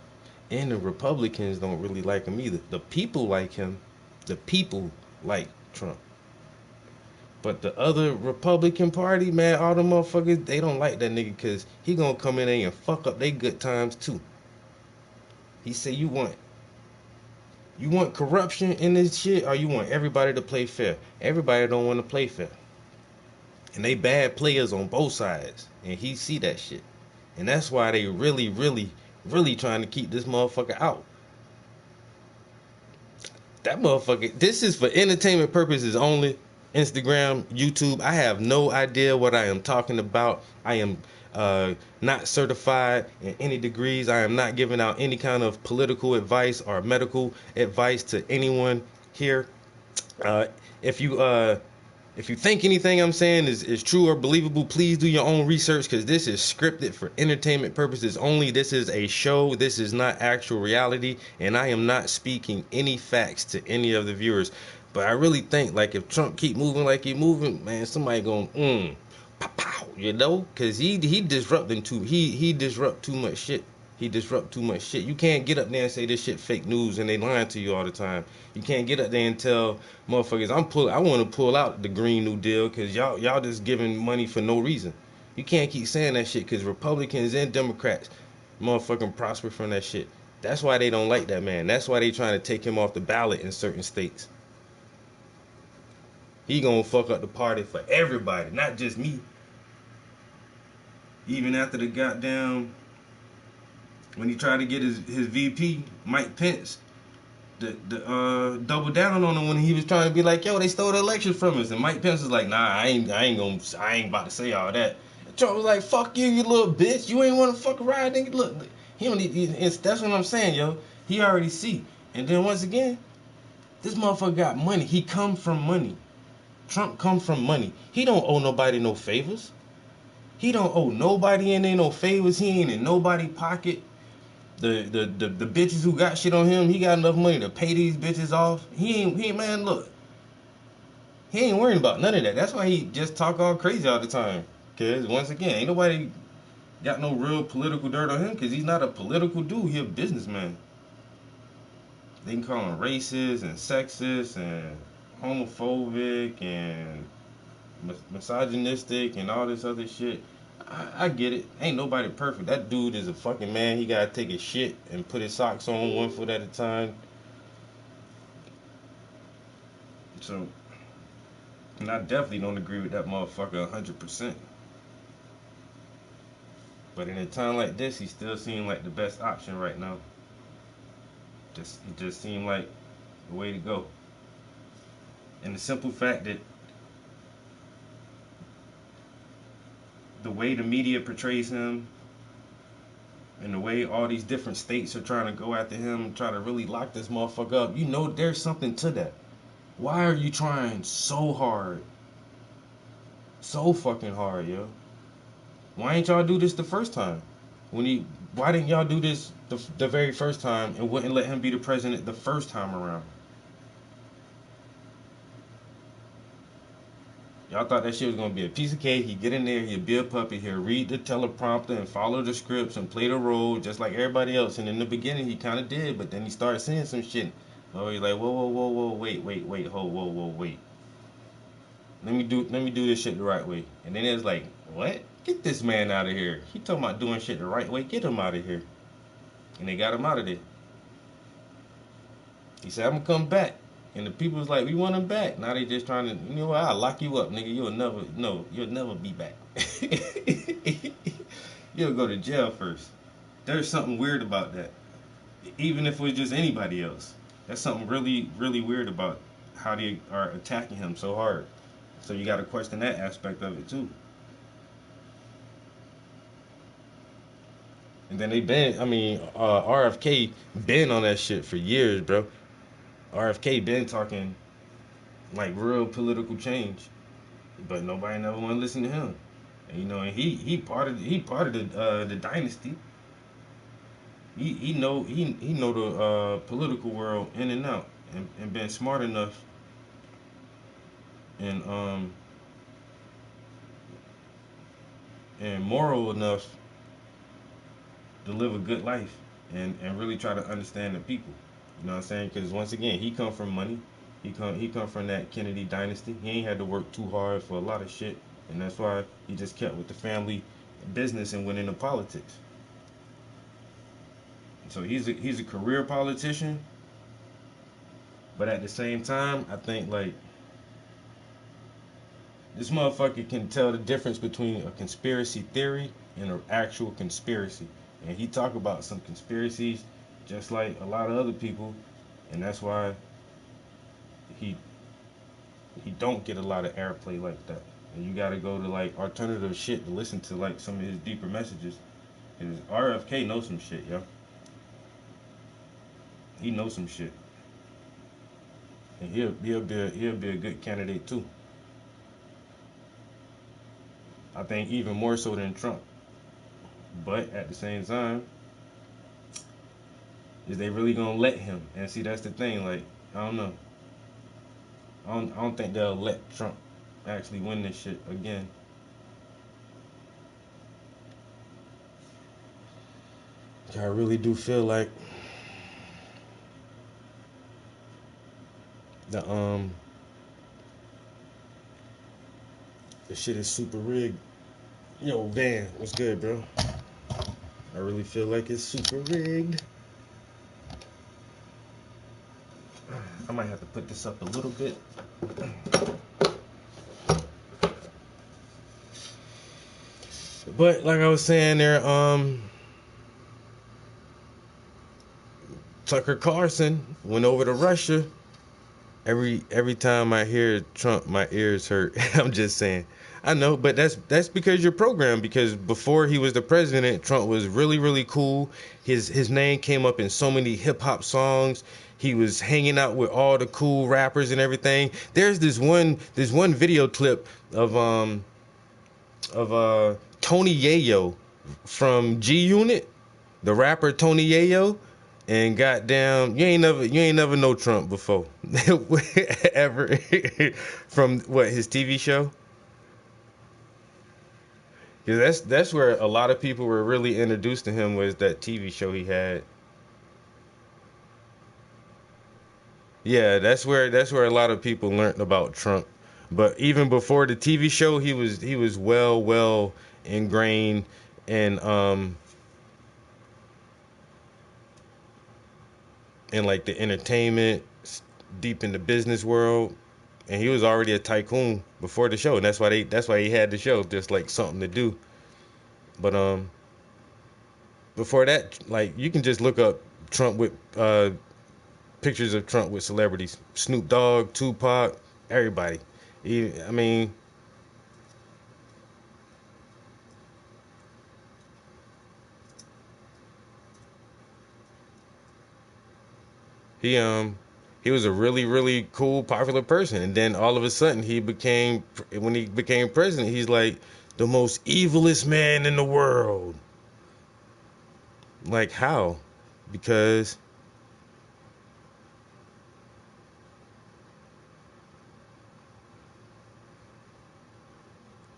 and the Republicans don't really like him either. The people like him. The people like Trump. But the other Republican Party, man, all the motherfuckers, they don't like that nigga because he gonna come in there and fuck up their good times too. He said, you want corruption in this shit, or you want everybody to play fair? Everybody don't want to play fair. And they bad players on both sides. And he see that shit. And that's why they really, really, really trying to keep this motherfucker out. That motherfucker, this is for entertainment purposes only. Instagram, YouTube, I have no idea what I am talking about. I am not certified in any degrees. I am not giving out any kind of political advice or medical advice to anyone here. If you think anything I'm saying is true or believable, please do your own research, because this is scripted for entertainment purposes only. This is a show. This is not actual reality, and I am not speaking any facts to any of the viewers. But I really think, like, if Trump keep moving like he moving, man, somebody going, pow, pow, you know? Because he disrupting he disrupt too much shit. He disrupt too much shit. You can't get up there and say this shit fake news and they lying to you all the time. You can't get up there and tell motherfuckers, I want to pull out the Green New Deal because y'all just giving money for no reason. You can't keep saying that shit because Republicans and Democrats motherfucking prosper from that shit. That's why they don't like that man. That's why they trying to take him off the ballot in certain states. He gonna fuck up the party for everybody, not just me. Even after the goddamn, when he tried to get his VP, Mike Pence, the double down on him when he was trying to be like, yo, they stole the election from us. And Mike Pence was like, nah, I ain't about to say all that. And Trump was like, fuck you, you little bitch. You ain't want to fuck around, nigga. Look, he don't need, that's what I'm saying, yo. He already see. And then once again, this motherfucker got money. He come from money. Trump come from money. He don't owe nobody no favors. He don't owe nobody in there no favors. He ain't in nobody pocket. The bitches who got shit on him, he got enough money to pay these bitches off. He ain't man, look. He ain't worrying about none of that. That's why he just talk all crazy all the time. Cause once again, ain't nobody got no real political dirt on him, cause he's not a political dude. He a businessman. They can call him racist and sexist and homophobic and misogynistic and all this other shit. I get it. Ain't nobody perfect. That dude is a fucking man. He gotta take his shit and put his socks on one foot at a time. So, and I definitely don't agree with that motherfucker 100%. But in a time like this, he still seemed like the best option right now. It just seemed like the way to go. And the simple fact that the way the media portrays him and the way all these different states are trying to go after him and try to really lock this motherfucker up, you know there's something to that. Why are you trying so hard? So fucking hard, yo. Why ain't y'all do this the first time? Why didn't y'all do this the very first time and wouldn't let him be the president the first time around? Y'all thought that shit was gonna be a piece of cake. He'd get in there, he'd be a puppet, he'd read the teleprompter and follow the scripts and play the role just like everybody else. And in the beginning he kinda did, but then he started saying some shit. Oh, he's like, whoa, wait, wait. Let me do this shit the right way. And then it's like, what? Get this man out of here. He talking about doing shit the right way. Get him out of here. And they got him out of there. He said, I'm gonna come back. And the people was like, we want him back. Now they just trying to, you know what, I'll lock you up, nigga. You'll never be back. You'll go to jail first. There's something weird about that. Even if it was just anybody else. That's something really, really weird about how they are attacking him so hard. So you got to question that aspect of it too. And then RFK been on that shit for years, bro. RFK been talking like real political change, but nobody never want to listen to him. And and he part of the dynasty. He know the political world in and out, and been smart enough and and moral enough to live a good life and really try to understand the people. You know what I'm saying? Because once again, he come from money. He come from that Kennedy dynasty. He ain't had to work too hard for a lot of shit, and that's why he just kept with the family business and went into politics. So he's a career politician, but at the same time, I think like this motherfucker can tell the difference between a conspiracy theory and an actual conspiracy. And he talk about some conspiracies just like a lot of other people, and that's why he don't get a lot of airplay like that. And you gotta go to like alternative shit to listen to like some of his deeper messages. Cause RFK knows some shit, yo. He knows some shit, and he'll be a good candidate too. I think even more so than Trump. But at the same time, is they really gonna let him? And see, that's the thing. Like, I don't know. I don't think they'll let Trump actually win this shit again. I really do feel like the shit is super rigged. Yo, Van, what's good, bro? I really feel like it's super rigged. I might have to put this up a little bit. But like I was saying there, Tucker Carlson went over to Russia. Every time I hear Trump, my ears hurt. I'm just saying. I know, but that's because you're programmed. Because before he was the president, Trump was really, really cool. His name came up in so many hip hop songs. He was hanging out with all the cool rappers and everything. There's this one video clip of Tony Yayo from G Unit, the rapper Tony Yayo. And goddamn, you ain't never know Trump before, ever, from what, his TV show. Cause that's where a lot of people were really introduced to him, was that TV show he had. Yeah, that's where a lot of people learned about Trump. But even before the TV show, he was well ingrained in like the entertainment, deep in the business world, and he was already a tycoon before the show, and that's why he had the show, just like something to do. But before that, like, you can just look up Trump with pictures of Trump with celebrities, Snoop Dogg, Tupac, everybody. I mean, he was a really, really cool, popular person, and then all of a sudden when he became president, he's like the most evilest man in the world. Like, how? Because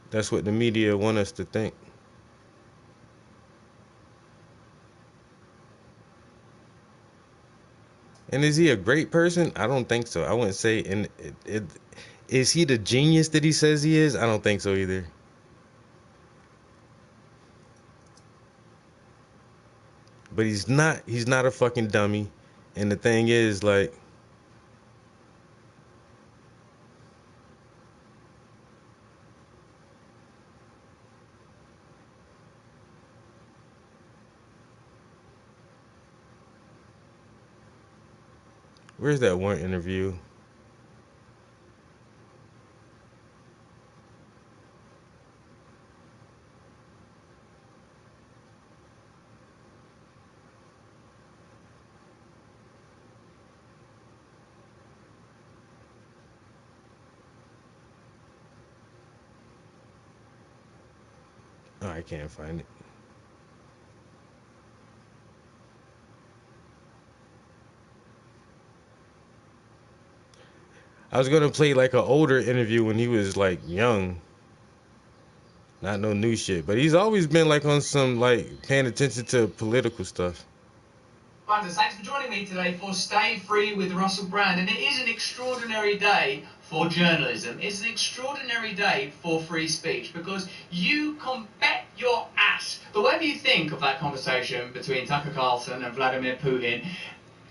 that's what the media want us to think. And is he a great person? I don't think so. I wouldn't say. And is he the genius that he says he is? I don't think so either. But he's not a fucking dummy. And the thing is, like, Where's that one interview? Oh, I can't find it. I was gonna play like an older interview when he was like young, not no new shit. But he's always been like on some like paying attention to political stuff. Thanks for joining me today for Stay Free with Russell Brand. And it is an extraordinary day for journalism. It's an extraordinary day for free speech because you can bet your ass that whatever you think of that conversation between Tucker Carlson and Vladimir Putin,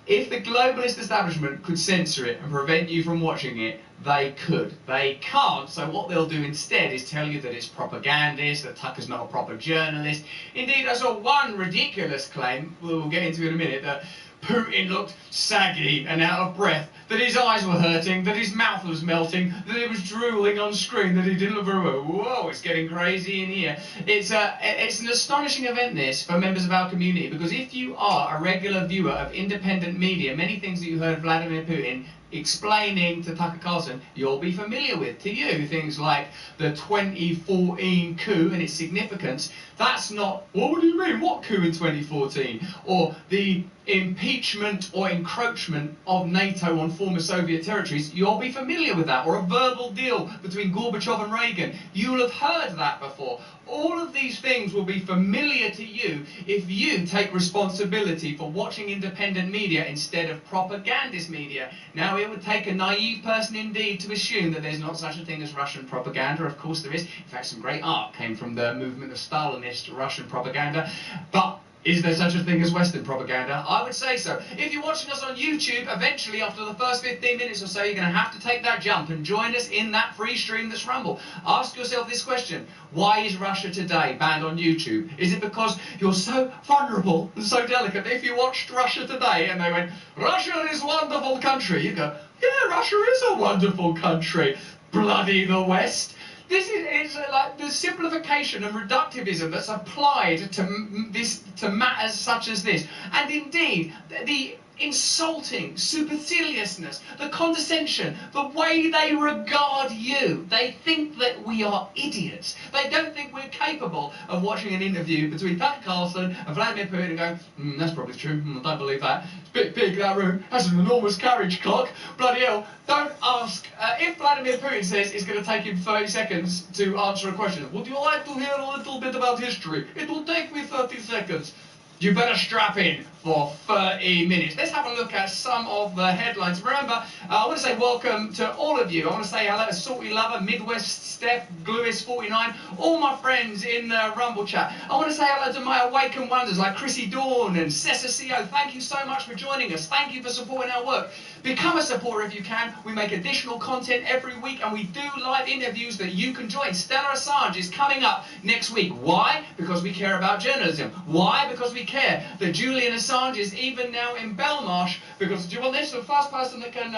if the globalist establishment could censor it and prevent you from watching it, they could. They can't, so what they'll do instead is tell you that it's propagandist, that Tucker's not a proper journalist. Indeed, I saw one ridiculous claim, we'll get into in a minute, that Putin looked saggy and out of breath, that his eyes were hurting, that his mouth was melting, that he was drooling on screen, that he didn't look very well. Whoa, it's getting crazy in here. It's an astonishing event, this, for members of our community, because if you are a regular viewer of independent media, many things that you heard Vladimir Putin explaining to Tucker Carlson, you'll be familiar with. To you, things like the 2014 coup and its significance, that's not, what do you mean, what coup in 2014? Or the impeachment or encroachment of NATO on former Soviet territories, you'll be familiar with that. Or a verbal deal between Gorbachev and Reagan, you'll have heard that before. All of these things will be familiar to you if you take responsibility for watching independent media instead of propagandist media. Now, it would take a naive person indeed to assume that there's not such a thing as Russian propaganda. Of course there is. In fact, some great art came from the movement of Stalinist Russian propaganda. But is there such a thing as Western propaganda? I would say so. If you're watching us on YouTube, eventually after the first 15 minutes or so, you're going to have to take that jump and join us in that free stream that's Rumble. Ask yourself this question. Why is Russia Today banned on YouTube? Is it because you're so vulnerable and so delicate that if you watched Russia Today and they went, Russia is a wonderful country, you go, yeah, Russia is a wonderful country. Bloody the West. This is like the simplification and reductivism that's applied to matters such as this. And indeed, the insulting superciliousness, the condescension, the way they regard you. They think that we are idiots. They don't think we're capable of watching an interview between Tucker Carlson and Vladimir Putin and going, that's probably true, I don't believe that. It's a bit big, that room, has an enormous carriage clock, bloody hell. Don't ask, if Vladimir Putin says it's going to take him 30 seconds to answer a question, would you like to hear a little bit about history? It will take me 30 seconds. You better strap in for 30 minutes. Let's have a look at some of the headlines. Remember, I want to say welcome to all of you. I want to say hello to Salty Lover, Midwest Steph, Gluis49, all my friends in the Rumble chat. I want to say hello to my Awakened Wonders like Chrissy Dawn and Cessa CO. Thank you so much for joining us. Thank you for supporting our work. Become a supporter if you can. We make additional content every week and we do live interviews that you can join. Stella Assange is coming up next week. Why? Because we care about journalism. Why? Because we care that Julian Assange is even now in Belmarsh. Because, do you want this? The first person that can,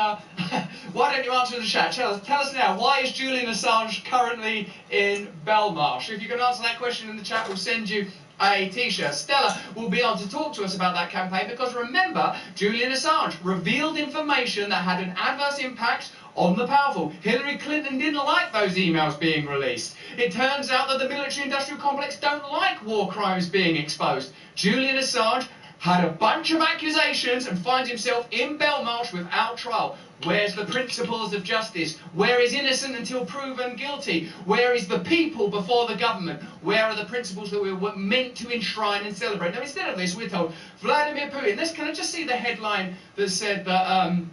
why don't you answer the chat? Tell us now, why is Julian Assange currently in Belmarsh? If you can answer that question in the chat, we'll send you a t-shirt. Stella will be on to talk to us about that campaign because remember, Julian Assange revealed information that had an adverse impact on the powerful. Hillary Clinton didn't like those emails being released. It turns out that the military-industrial complex don't like war crimes being exposed. Julian Assange had a bunch of accusations and finds himself in Belmarsh without trial. Where's the principles of justice? Where is innocent until proven guilty? Where is the people before the government? Where are the principles that we were meant to enshrine and celebrate? Now, instead of this, we're told Vladimir Putin. Can I just see the headline that said that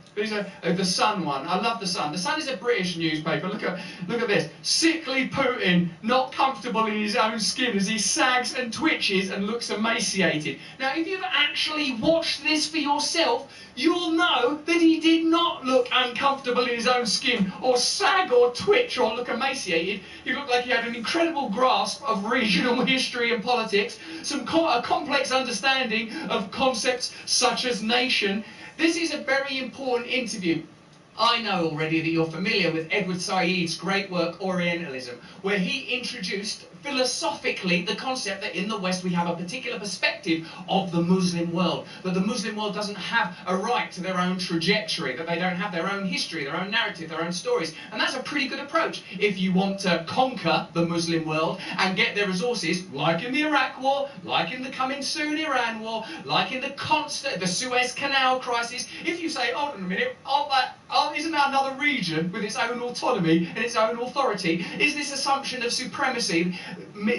the Sun one? I love the Sun. The Sun is a British newspaper. Look at this. Sickly Putin, not comfortable in his own skin as he sags and twitches and looks emaciated. Now, if you've actually watch this for yourself, you'll know that he did not look uncomfortable in his own skin, or sag or twitch or look emaciated. He looked like he had an incredible grasp of regional history and politics, a complex understanding of concepts such as nation. This is a very important interview. I know already that you're familiar with Edward Said's great work Orientalism, where he introduced philosophically the concept that in the West we have a particular perspective of the Muslim world, that the Muslim world doesn't have a right to their own trajectory, that they don't have their own history, their own narrative, their own stories. And that's a pretty good approach if you want to conquer the Muslim world and get their resources, like in the Iraq War, like in the coming soon Iran War, like in the Suez Canal crisis. If you say, hold on a minute, isn't that another region with its own autonomy and its own authority? Is this assumption of supremacy,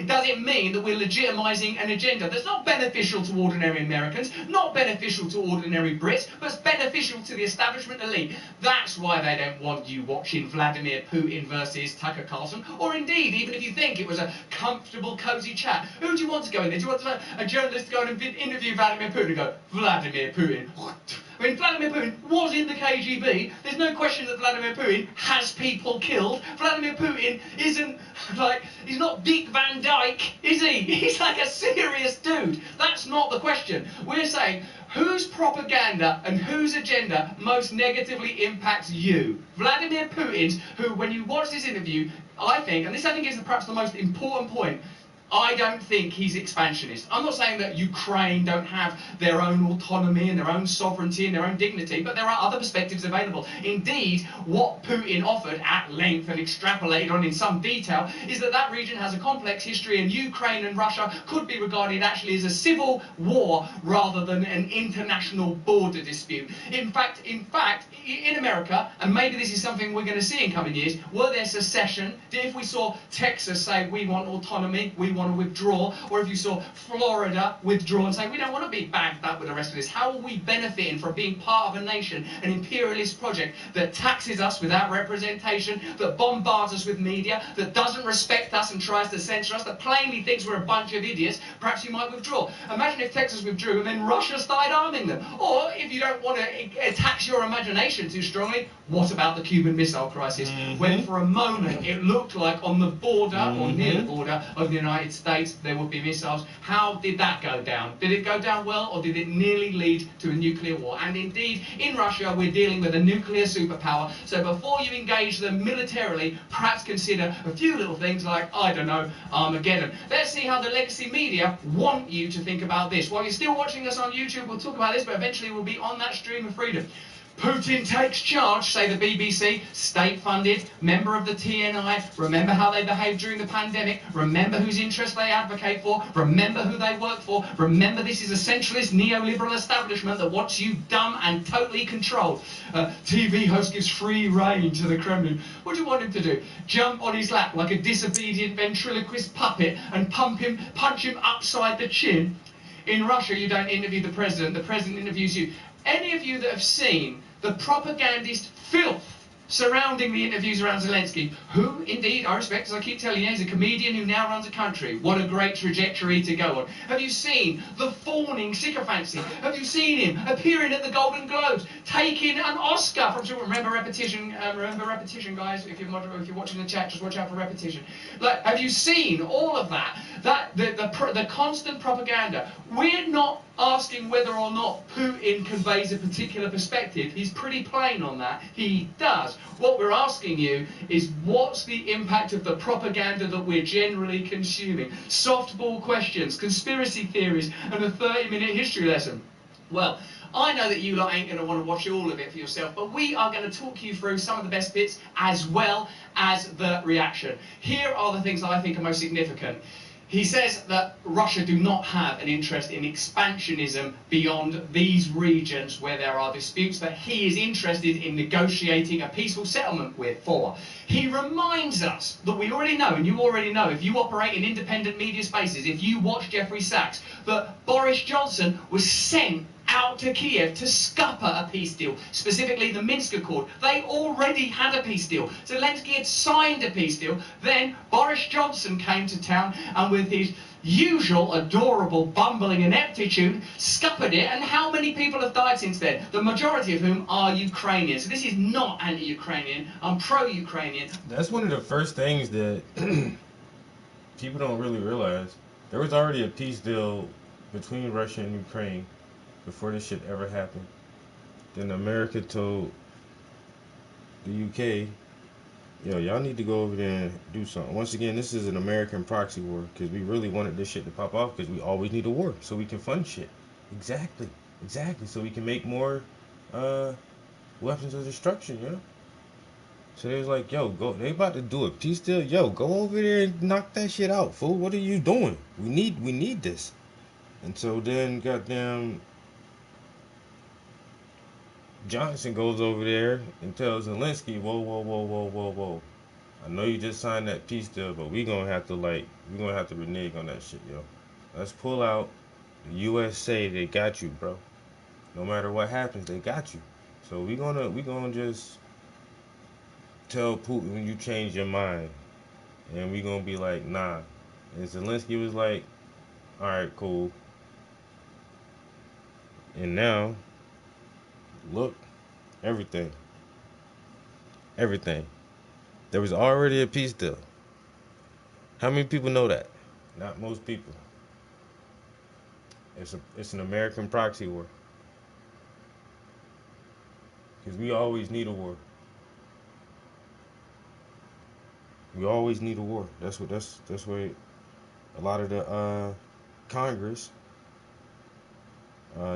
does it mean that we're legitimising an agenda that's not beneficial to ordinary Americans, not beneficial to ordinary Brits, but it's beneficial to the establishment elite? That's why they don't want you watching Vladimir Putin versus Tucker Carlson, or indeed, even if you think it was a comfortable, cosy chat, who do you want to go in there? Do you want a journalist to go and interview Vladimir Putin and go, Vladimir Putin? I mean, Vladimir Putin was in the KGB. There's no question that Vladimir Putin has people killed. Vladimir Putin isn't like, he's not Dick Van Dyke, is he? He's like a serious dude. That's not the question. We're saying, whose propaganda and whose agenda most negatively impacts you? Vladimir Putin's, who, when you watch this interview, I think is perhaps the most important point, I don't think he's expansionist. I'm not saying that Ukraine don't have their own autonomy and their own sovereignty and their own dignity, but there are other perspectives available. Indeed, what Putin offered at length and extrapolated on in some detail is that that region has a complex history, and Ukraine and Russia could be regarded actually as a civil war rather than an international border dispute. In fact, in America, and maybe this is something we're going to see in coming years, were there secession, if we saw Texas say we want autonomy, we want to withdraw, or if you saw Florida withdraw and say we don't want to be bagged up with the rest of this, how are we benefiting from being part of a nation, an imperialist project that taxes us without representation, that bombards us with media, that doesn't respect us and tries to censor us, that plainly thinks we're a bunch of idiots? Perhaps you might withdraw. Imagine if Texas withdrew and then Russia started arming them. Or if you don't want to tax your imagination too strongly, what about the Cuban Missile Crisis, when for a moment it looked like on the border or near the border of the United States there would be missiles? How did that go down? Did it go down well, or did it nearly lead to a nuclear war? And indeed, in Russia we're dealing with a nuclear superpower, so before you engage them militarily, perhaps consider a few little things like, I don't know, Armageddon. Let's see how the legacy media want you to think about this. While you're still watching us on YouTube, we'll talk about this, but eventually we'll be on that stream of freedom. Putin takes charge, say the BBC, state-funded, member of the TNI, remember how they behaved during the pandemic, remember whose interests they advocate for, remember who they work for, remember this is a centralist neoliberal establishment that wants you dumb and totally controlled. TV host gives free rein to the Kremlin. What do you want him to do? Jump on his lap like a disobedient ventriloquist puppet and punch him upside the chin? In Russia, you don't interview the president interviews you. Any of you that have seen the propagandist filth surrounding the interviews around Zelensky, who indeed I respect, as I keep telling you, is a comedian who now runs a country. What a great trajectory to go on. Have you seen the fawning sycophancy? Have you seen him appearing at the Golden Globes, taking an Oscar from, remember repetition, guys, if you're watching the chat, just watch out for repetition. Like, have you seen all of that? The constant propaganda. We're not asking whether or not Putin conveys a particular perspective. He's pretty plain on that. He does. What we're asking you is, what's the impact of the propaganda that we're generally consuming? Softball questions, conspiracy theories, and a 30-minute history lesson. Well, I know that you lot ain't going to want to watch all of it for yourself, but we are going to talk you through some of the best bits as well as the reaction. Here are the things that I think are most significant. He says that Russia do not have an interest in expansionism beyond these regions where there are disputes that he is interested in negotiating a peaceful settlement for. He reminds us that we already know, and you already know, if you operate in independent media spaces, if you watch Jeffrey Sachs, that Boris Johnson was sent out to Kiev to scupper a peace deal, specifically the Minsk Accord. They already had a peace deal. Zelensky had signed a peace deal. Then Boris Johnson came to town, and with his usual, adorable, bumbling ineptitude, scuppered it, and how many people have died since then? The majority of whom are Ukrainian. So this is not anti-Ukrainian. I'm pro-Ukrainian. That's one of the first things that people don't really realize. There was already a peace deal between Russia and Ukraine before this shit ever happened. Then America told the UK, yo, y'all need to go over there and do something. Once again, this is an American proxy war because we really wanted this shit to pop off because we always need a war so we can fund shit. Exactly. So we can make more weapons of destruction, yo. So they was like, yo, go. They about to do a peace deal. Yo, go over there and knock that shit out, fool. What are you doing? We need this. And so then, goddamn, Johnson goes over there and tells Zelensky, whoa. I know you just signed that peace deal, but we're gonna have to renege on that shit, yo. Let's pull out. The USA, they got you, bro. No matter what happens, they got you. So we gonna just tell Putin when you change your mind, and we gonna be like, nah. And Zelensky was like, all right, cool. And now, look, everything. There was already a peace deal. How many people know that? Not most people. It's an American proxy war. Because we always need a war. We always need a war. That's where a lot of the Congress,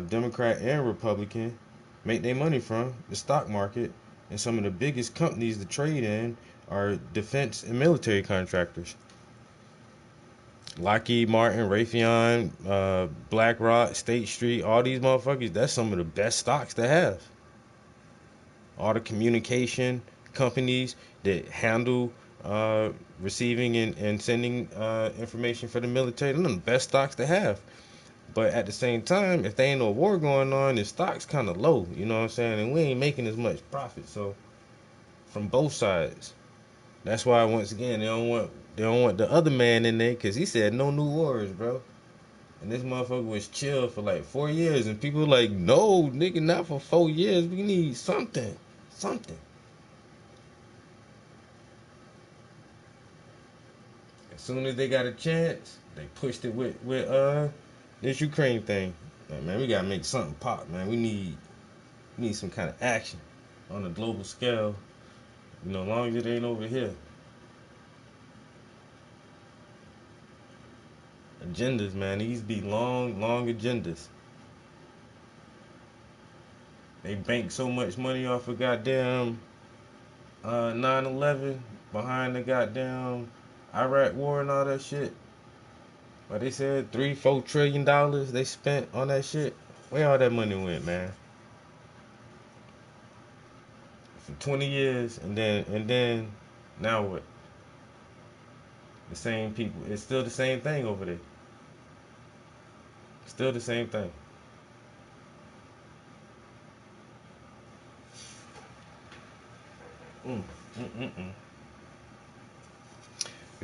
Democrat and Republican, make their money from the stock market, and some of the biggest companies to trade in are defense and military contractors. Lockheed Martin, Raytheon, BlackRock, State Street, all these motherfuckers, that's some of the best stocks to have. All the communication companies that handle receiving and sending information for the military, they're the best stocks to have. But at the same time, if there ain't no war going on, the stock's kind of low, you know what I'm saying? And we ain't making as much profit. So from both sides, that's why once again they don't want the other man in there, because he said no new wars, bro. And this motherfucker was chill for like 4 years, and people like, no, nigga, not for 4 years. We need something. As soon as they got a chance, they pushed it with this Ukraine thing. Like, man, we gotta make something pop, man. We need some kind of action on a global scale. You know, as long as it ain't over here. Agendas, man. These be long agendas. They bank so much money off of goddamn 9/11 behind the goddamn Iraq war and all that shit. But they said $3-4 trillion they spent on that shit. Where all that money went, man? For 20 years, and then now what? The same people. It's still the same thing over there. Still the same thing. We're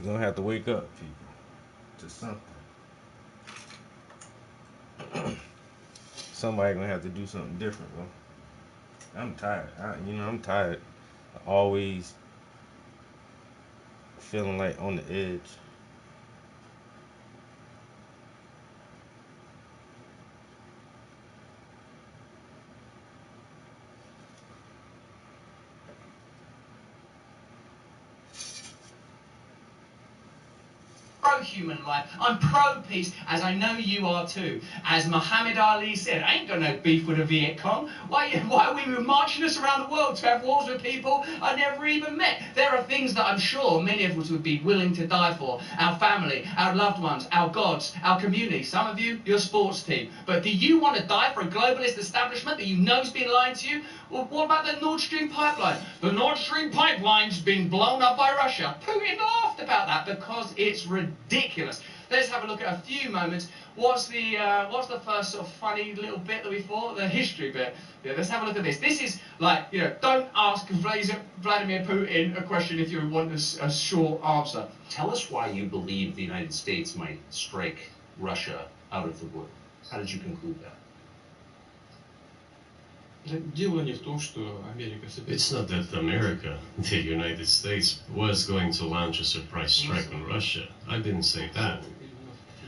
gonna have to wake up, people, to something. Somebody gonna have to do something different, bro. I'm tired. I'm tired of always feeling like on the edge. Pro-human life. I'm pro-peace, as I know you are too. As Muhammad Ali said, I ain't got no beef with the Viet Cong. Why are we marching us around the world to have wars with people I never even met? There are things that I'm sure many of us would be willing to die for. Our family, our loved ones, our gods, our community. Some of you, your sports team. But do you want to die for a globalist establishment that you know has been lying to you? Well, what about the Nord Stream pipeline? The Nord Stream pipeline's been blown up by Russia. Putin laughed about that because it's ridiculous. let's have a look at a few moments. What's the first sort of funny little bit that we thought? The history bit. Yeah, let's have a look at this. This is like, you know, don't ask Vladimir Putin a question if you want a short answer. Tell us why you believe the United States might strike Russia out of the wood. How did you conclude that? Дело не в том, что Америка It's not that America, the United States, was going to launch a surprise strike on Russia. I didn't say that.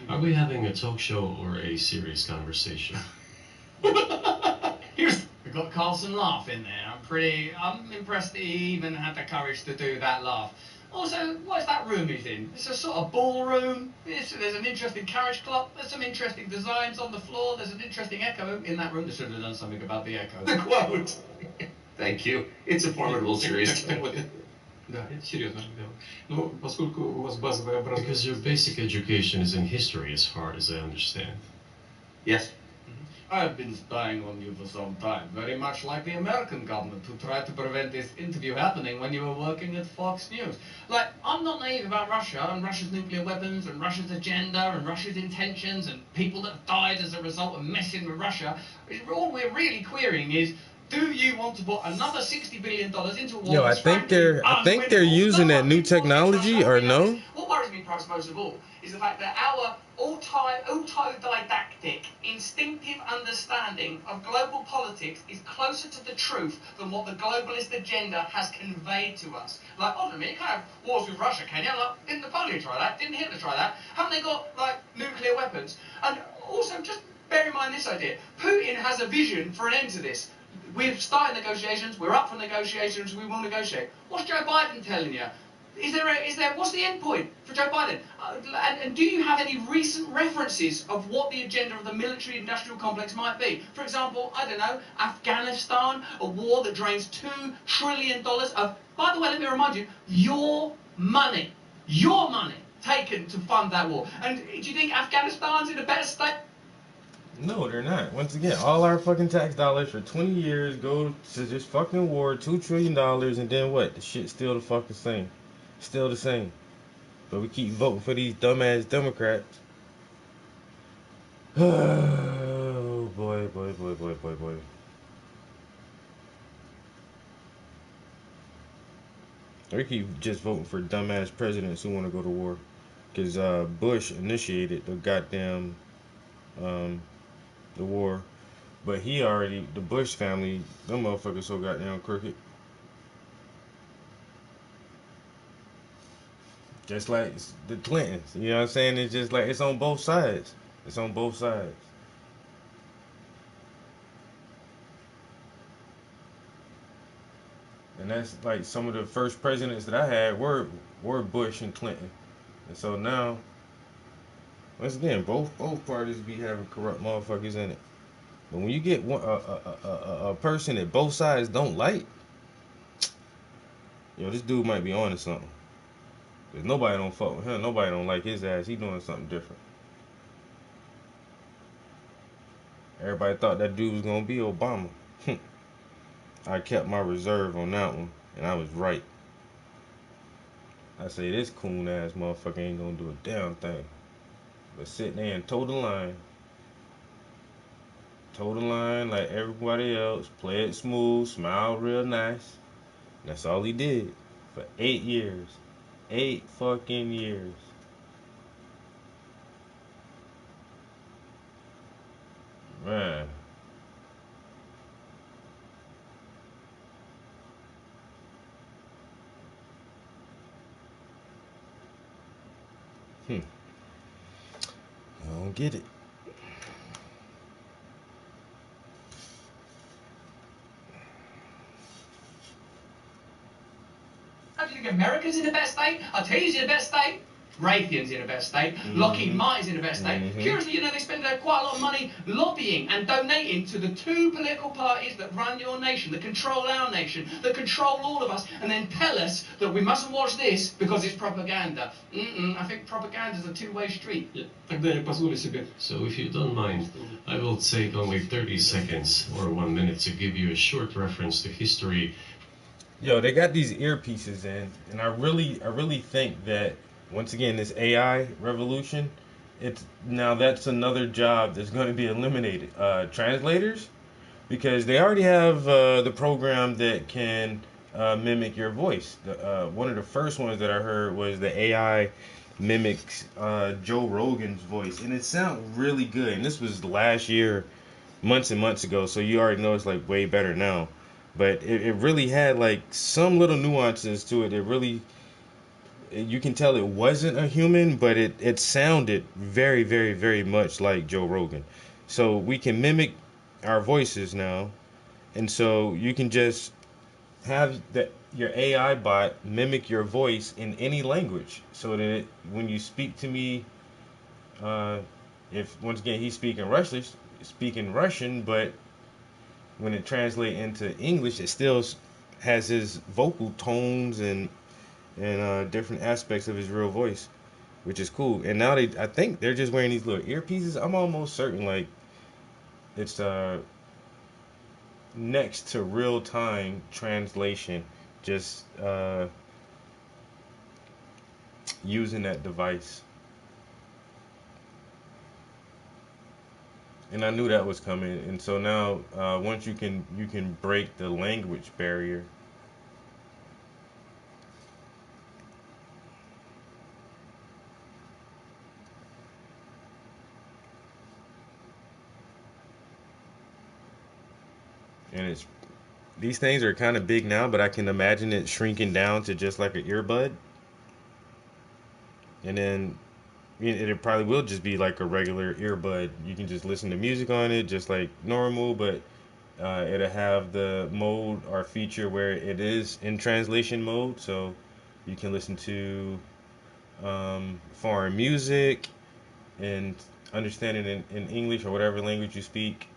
Are we having a talk show or a serious conversation? We've got Carlson laughing there. I'm impressed that he even had the courage to do that laugh. Also, what is that room he's in? It's a sort of ballroom. There's an interesting carriage clock. There's some interesting designs on the floor. There's an interesting echo in that room. They should have done something about the echo. The quote. Thank you. It's a formidable series. Да, это серьезно. Но поскольку у вас базовое образование... Because your basic education is in history, as far as I understand. Yes. I've been spying on you for some time, very much like the American government who tried to prevent this interview happening when you were working at Fox News. Like, I'm not naive about Russia and Russia's nuclear weapons and Russia's agenda and Russia's intentions and people that have died as a result of messing with Russia. All we're really querying is, do you want to put another $60 billion into a war? Yo, I think they're using that new technology, or no? What worries me, perhaps most of all, is the fact that our autodidactic, instinctive understanding of global politics is closer to the truth than what the globalist agenda has conveyed to us. Like, hold on a minute, you can't have wars with Russia, can you? Like, didn't Napoleon try that? Didn't Hitler try that? Haven't they got, like, nuclear weapons? And also, just bear in mind this idea. Putin has a vision for an end to this. We've started negotiations, we're up for negotiations, we will negotiate. What's Joe Biden telling you? What's the end point for Joe Biden? And do you have any recent references of what the agenda of the military-industrial complex might be? For example, I don't know, Afghanistan, a war that drains $2 trillion of, by the way, let me remind you, your money taken to fund that war. And do you think Afghanistan's in a better state? No, they're not. Once again, all our fucking tax dollars for 20 years go to this fucking war, $2 trillion, and then what? The shit's still the fucking same. Still the same. But we keep voting for these dumbass Democrats. Oh, boy. We keep just voting for dumbass presidents who want to go to war. Because Bush initiated the goddamn... the war, but the Bush family, them motherfuckers so goddamn crooked. Just like the Clintons, you know what I'm saying? It's just like, it's on both sides. It's on both sides. And that's like some of the first presidents that I had were Bush and Clinton. And so now, once again, both parties be having corrupt motherfuckers in it. But when you get a person that both sides don't like, yo, this dude might be on to something. Cause nobody don't fuck with him. Nobody don't like his ass. He doing something different. Everybody thought that dude was gonna be Obama. I kept my reserve on that one, and I was right. I say this coon ass motherfucker ain't gonna do a damn thing. But sit there and toe the line. Toe the line like everybody else. Play it smooth, smile real nice. That's all he did for 8 years. 8 fucking years. Man. I don't get it. How do you think America's in a better state? I'll tell you who's in a better state. Raytheon's in a better state. Lockheed Martin's in a better state. Curiously, you know, they spend quite a lot of money lobbying and donating to the 2 political parties that run your nation, that control our nation, that control all of us, and then tell us that we mustn't watch this because it's propaganda. I think propaganda's a two-way street. Тогда я позволю себе. So if you don't mind, I will take only 30 seconds or 1 minute to give you a short reference to history. Yo, they got these earpieces in, and I really think that, once again, this AI revolution, it's now that's another job that's going to be eliminated. Translators, because they already have the program that can mimic your voice. One of the first ones that I heard was the AI mimics Joe Rogan's voice, and it sounded really good. And this was last year, months and months ago, so you already know it's like way better now. But it really had like some little nuances to it. It really, you can tell it wasn't a human, but it sounded very, very, very much like Joe Rogan. So we can mimic our voices now, and so you can just have your AI bot mimic your voice in any language, so that when you speak to me, uh, if once again he's speaking Russian, but when it translates into English, it still has his vocal tones and different aspects of his real voice, which is cool. And now I think they're just wearing these little earpieces. I'm almost certain like it's next to real time translation, just using that device. And I knew that was coming. And so now, once you can break the language barrier. And these things are kind of big now, but I can imagine it shrinking down to just like an earbud. And then it probably will just be like a regular earbud. You can just listen to music on it just like normal, but it'll have the mode or feature where it is in translation mode, so you can listen to foreign music and understand it in English or whatever language you speak,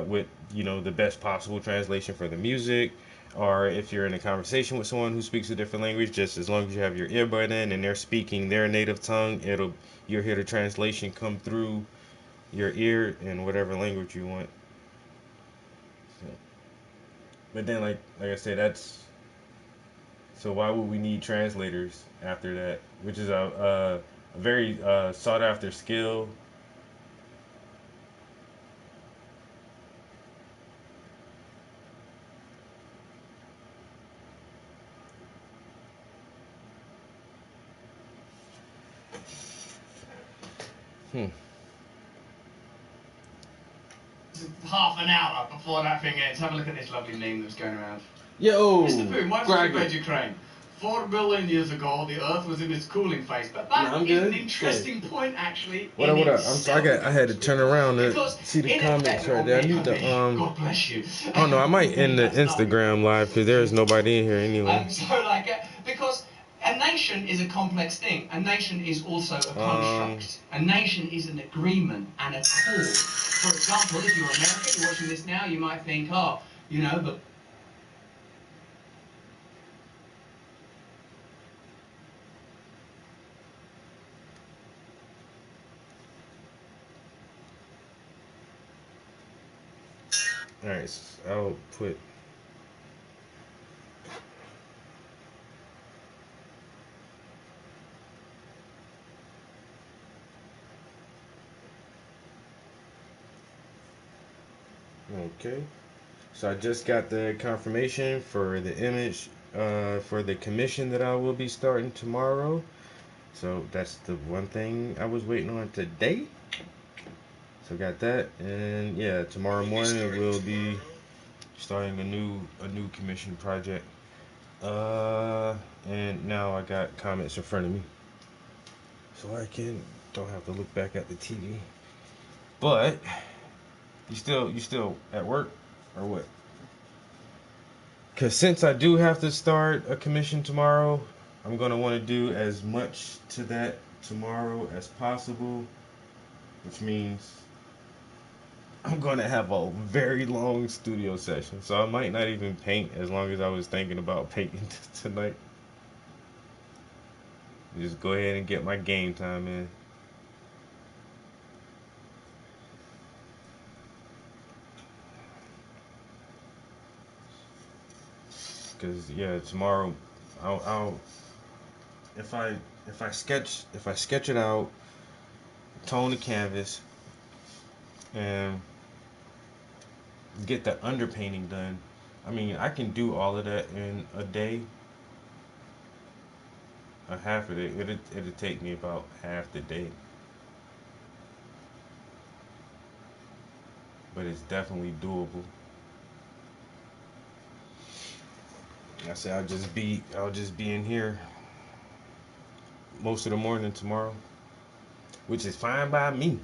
with the best possible translation for the music. Or if you're in a conversation with someone who speaks a different language, just as long as you have your earbud in and they're speaking their native tongue, you'll hear the translation come through your ear in whatever language you want. So, but then, like I said, so why would we need translators after that? Which is a very sought after skill. Half an hour before that thing ends. Have a look at this lovely meme that's going around. Yo, Mr. Boone, why did you invade Ukraine? 4 billion years ago, the Earth was in its cooling phase. But that is an interesting point, actually. What up? I had to turn around to see the comments right there. I need to God bless you. Oh no, I might end the Instagram live because there is nobody in here anyway. Because a nation is a complex thing. A nation is also a construct. A nation is an agreement and a cause. For example, if you're American, you're watching this now, you might think, but Alright, so I'll put okay. So I just got the confirmation for the image for the commission that I will be starting tomorrow. So that's the one thing I was waiting on today. So got that, and yeah, tomorrow morning we'll be starting a new commission project. And now I got comments in front of me, so I don't have to look back at the TV. But you still at work or what? Cause since I do have to start a commission tomorrow, I'm gonna want to do as much to that tomorrow as possible, which means I'm gonna have a very long studio session, so I might not even paint as long as I was thinking about painting tonight. Just go ahead and get my game time in. Cause yeah, tomorrow, I'll if I sketch it out, tone the canvas, and get the underpainting done. I mean, I can do all of that in a day. A half of it. It'll take me about half the day. But it's definitely doable. I say I'll just be in here most of the morning tomorrow, which is fine by me.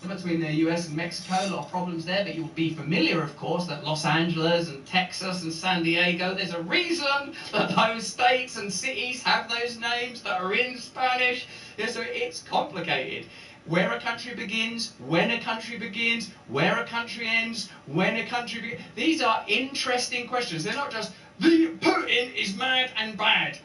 Between the US and Mexico, a lot of problems there, but you'll be familiar, of course, that Los Angeles and Texas and San Diego, there's a reason that those states and cities have those names that are in Spanish. Yeah, so it's complicated. Where a country begins, when a country begins, where a country ends, when a country begins. These are interesting questions. They're not just, Putin is mad and bad.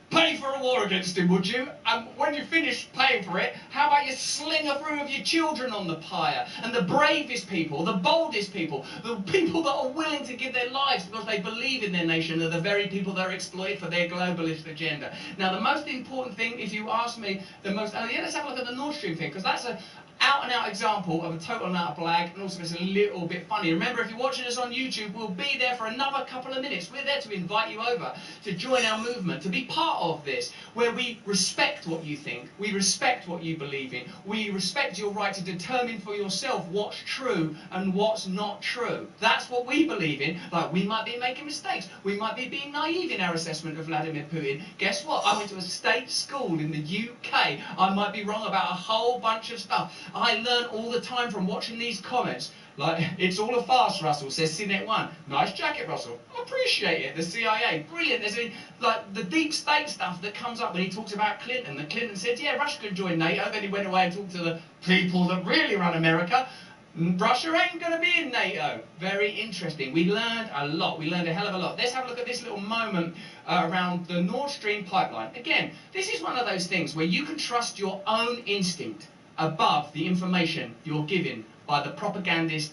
Pay for a war against him, would you? And when you finish paying for it, how about you sling a few of your children on the pyre? And the bravest people, the boldest people, the people that are willing to give their lives because they believe in their nation are the very people that are exploited for their globalist agenda. Now, the most important thing, if you ask me, let's have a look at the Nord Stream thing, because that's a out-and-out example of a total and utter blag, and also it's a little bit funny. Remember, if you're watching us on YouTube, we'll be there for another couple of minutes. We're there to invite you over to join our movement, to be part of this, where we respect what you think, we respect what you believe in, we respect your right to determine for yourself what's true and what's not true. That's what we believe in. Like, we might be making mistakes, we might be being naive in our assessment of Vladimir Putin. Guess what? I went to a state school in the UK. I might be wrong about a whole bunch of stuff. I learn all the time from watching these comments. Like, it's all a farce, Russell, says CNET1. Nice jacket, Russell. I appreciate it. The CIA, brilliant. There's like the deep state stuff that comes up when he talks about Clinton. That Clinton said, yeah, Russia could join NATO. Then he went away and talked to the people that really run America. Russia ain't going to be in NATO. Very interesting. We learned a lot. We learned a hell of a lot. Let's have a look at this little moment around the Nord Stream pipeline. Again, this is one of those things where you can trust your own instinct above the information you're given by the propagandist,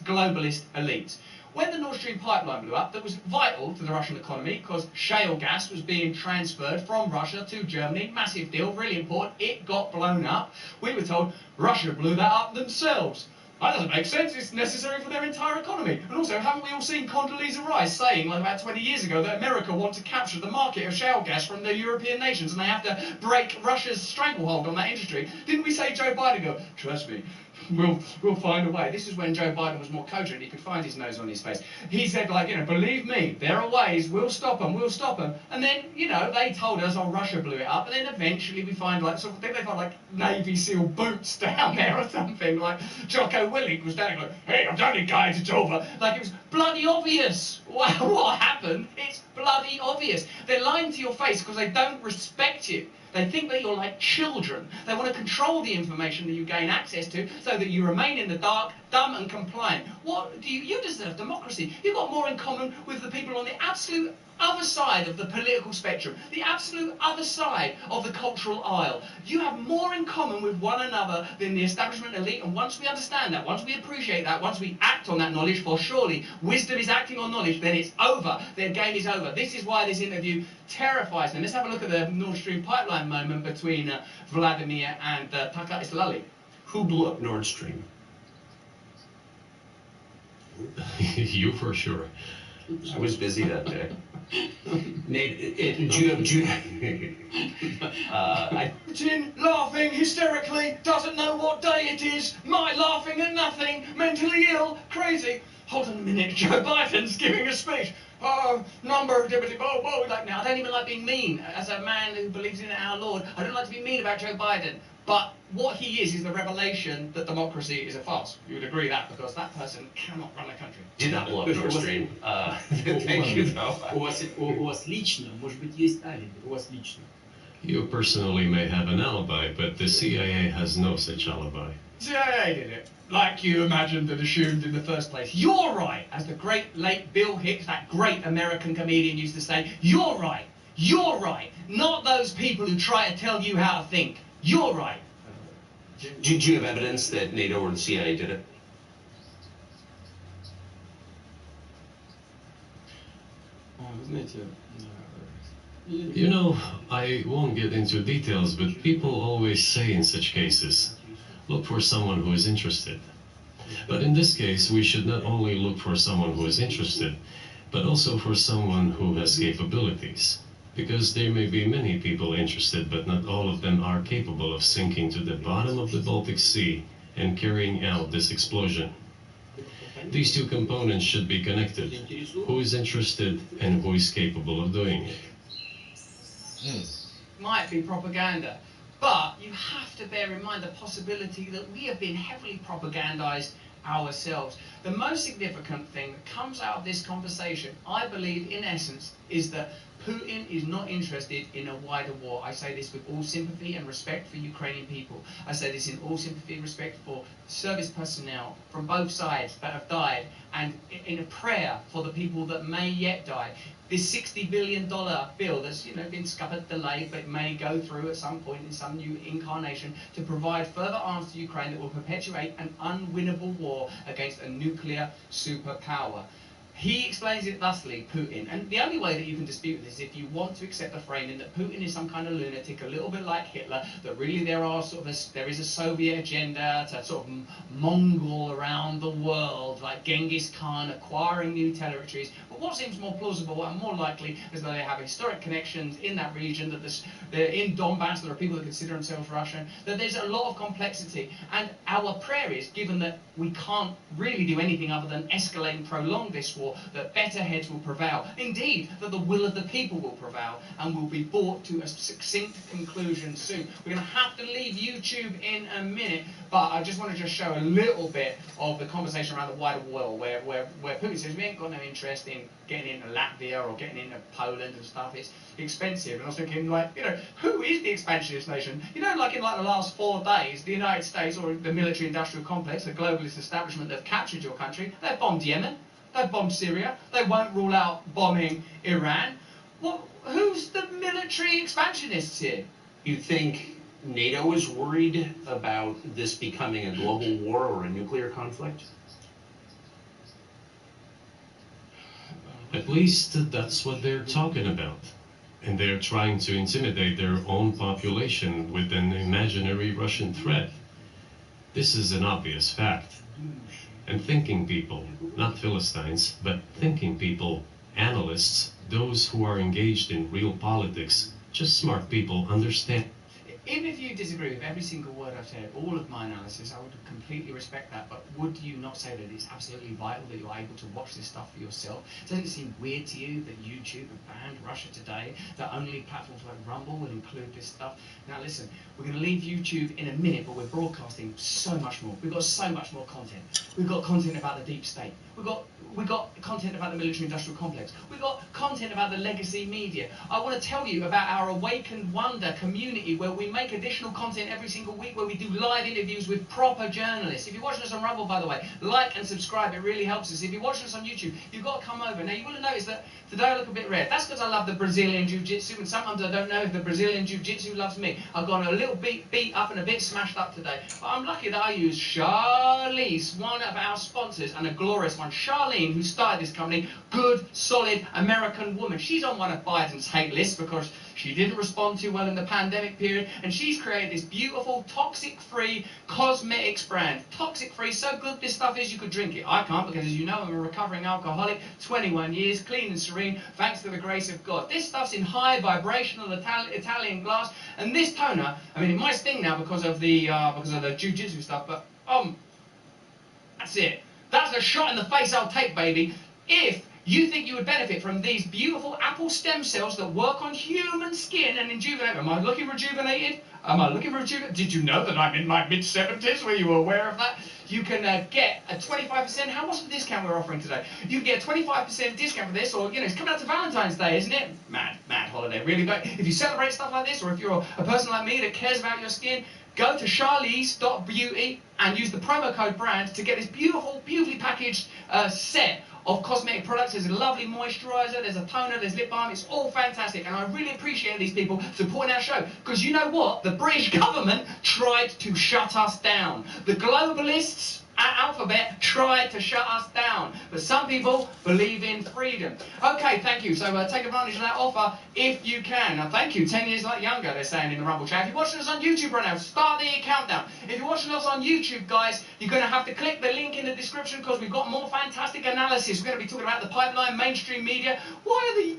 globalist elites. When the Nord Stream pipeline blew up, that was vital to the Russian economy because shale gas was being transferred from Russia to Germany. Massive deal, really important. It got blown up. We were told Russia blew that up themselves. That doesn't make sense. It's necessary for their entire economy. And also, haven't we all seen Condoleezza Rice saying, like about 20 years ago, that America wants to capture the market of shale gas from the European nations and they have to break Russia's stranglehold on that industry? Didn't we say Joe Biden go, trust me, we'll find a way. This is when Joe Biden was more cogent. He could find his nose on his face. He said, like, you know, believe me, there are ways. We'll stop them. We'll stop them. And then, you know, they told us, oh, Russia blew it up. And then eventually we find, like, sort of, they find, like, Navy SEAL boots down there or something. Like, Jocko Willink was down there going, hey, I'm only guys, it's over. Like, it was bloody obvious. What happened? It's bloody obvious. They're lying to your face because they don't respect you. They think that you're like children. They want to control the information that you gain access to so that you remain in the dark, dumb and compliant. What do you deserve democracy. You've got more in common with the people on the absolute other side of the political spectrum, the absolute other side of the cultural aisle. You have more in common with one another than the establishment elite, and once we understand that, once we appreciate that, once we act on that knowledge, for surely wisdom is acting on knowledge, then it's over. Their game is over. This is why this interview terrifies them. Let's have a look at the Nord Stream pipeline moment between Vladimir and Taka Islali. Who blew up Nord Stream? You for sure. I was busy that day. Nate, do you Putin laughing hysterically, doesn't know what day it is, laughing at nothing, mentally ill, crazy. Hold on a minute, Joe Biden's giving a speech. Oh, number, like, now I don't even like being mean. As a man who believes in our Lord, I don't like to be mean about Joe Biden. But what he is the revelation that democracy is a farce. You would agree that, because that person cannot run a country. Did not blow up Nord Stream. Thank you, though. У вас лично, может быть, есть алиби, у вас лично. You personally may have an alibi, but the CIA has no such alibi. CIA did it, like you imagined and assumed in the first place. You're right, as the great late Bill Hicks, that great American comedian, used to say. You're right. You're right. Not those people who try to tell you how to think. You're right. Do you have evidence that NATO or the CIA did it? Вы знаете, You know, I won't get into details, but people always say in such cases, look for someone who is interested. But in this case, we should not only look for someone who is interested, but also for someone who has capabilities. Because there may be many people interested, but not all of them are capable of sinking to the bottom of the Baltic Sea and carrying out this explosion. These two components should be connected. Who is interested and who is capable of doing it? Might be propaganda, but you have to bear in mind the possibility that we have been heavily propagandized ourselves. The most significant thing that comes out of this conversation, I believe, in essence, is that Putin is not interested in a wider war. I say this with all sympathy and respect for Ukrainian people. I say this in all sympathy and respect for service personnel from both sides that have died, and in a prayer for the people that may yet die. This $60 billion bill that's been scuppered, delayed, but may go through at some point in some new incarnation to provide further arms to Ukraine that will perpetuate an unwinnable war against a nuclear superpower. He explains it thusly, Putin, and the only way that you can dispute this is if you want to accept the framing that Putin is some kind of lunatic, a little bit like Hitler, that really there is a Soviet agenda to sort of Mongol around the world, like Genghis Khan acquiring new territories. But what seems more plausible and more likely is that they have historic connections in that region, that they're in Donbass, there are people that consider themselves Russian, that there's a lot of complexity. And our prayer is, given that we can't really do anything other than escalate and prolong this war, that better heads will prevail. Indeed, that the will of the people will prevail and will be brought to a succinct conclusion soon. We're going to have to leave YouTube in a minute, but I just want to show a little bit of the conversation around the wider world, where Putin says we ain't got no interest in getting into Latvia or getting into Poland and stuff. It's expensive. And I was thinking, who is the expansionist nation? Like in the last 4 days, the United States or the military-industrial complex, the globalist establishment that have captured your country, they've bombed Yemen. They bombed Syria. They won't rule out bombing Iran. Who's the military expansionists here? You think NATO is worried about this becoming a global war or a nuclear conflict? At least that's what they're talking about. And they're trying to intimidate their own population with an imaginary Russian threat. This is an obvious fact. And thinking people, not Philistines, but thinking people, analysts, those who are engaged in real politics, just smart people understand. Even if you disagree with every single word I've said, all of my analysis, I would completely respect that, but would you not say that it's absolutely vital that you're able to watch this stuff for yourself? Doesn't it seem weird to you that YouTube have banned Russia Today, that only platforms like Rumble will include this stuff? Now listen, we're going to leave YouTube in a minute, but we're broadcasting so much more. We've got so much more content. We've got content about the deep state. We've got content about the military-industrial complex. We've got content about the legacy media. I want to tell you about our Awakened Wonder community, where we make additional content every single week, where we do live interviews with proper journalists. If you're watching us on Rumble, by the way, like and subscribe. It really helps us. If you're watching us on YouTube, you've got to come over. Now, you will have noticed that today I look a bit red. That's because I love the Brazilian Jiu-Jitsu, and sometimes I don't know if the Brazilian Jiu-Jitsu loves me. I've gone a little bit beat up and a bit smashed up today. But I'm lucky that I use Charlize, one of our sponsors, and a glorious one. Charlene, who started this company, good, solid American woman. She's on one of Biden's hate lists because she didn't respond too well in the pandemic period, and she's created this beautiful, toxic-free cosmetics brand. Toxic-free, so good this stuff is you could drink it. I can't because, as you know, I'm a recovering alcoholic, 21 years, clean and serene, thanks to the grace of God. This stuff's in high vibrational Italian glass, and this toner, I mean, it might sting now because of the jiu-jitsu stuff, but that's it. That's a shot in the face I'll take, baby. If you think you would benefit from these beautiful apple stem cells that work on human skin and rejuvenate. Am I looking rejuvenated? Am I looking rejuvenated? Did you know that I'm in my mid-70s? Were you aware of that? You can get a 25%. How much of a discount we're offering today? You can get a 25% discount for this, or, it's coming up to Valentine's Day, isn't it? Mad holiday, really. But if you celebrate stuff like this, or if you're a person like me that cares about your skin, go to charlize.beauty and use the promo code BRAND to get this beautifully packaged set of cosmetic products. There's a lovely moisturizer, there's a toner, there's lip balm. It's all fantastic, and I really appreciate these people supporting our show, because you know what? The British government tried to shut us down. The globalists at Alphabet tried to shut us down, but some people believe in freedom. Okay, thank you. So take advantage of that offer if you can. Now, thank you. 10 years younger, they're saying in the Rumble chat. If you're watching us on YouTube right now, start the countdown. If you're watching us on YouTube, guys, you're going to have to click the link in the description, because we've got more fantastic analysis. We're going to be talking about the pipeline, mainstream media. Why are the...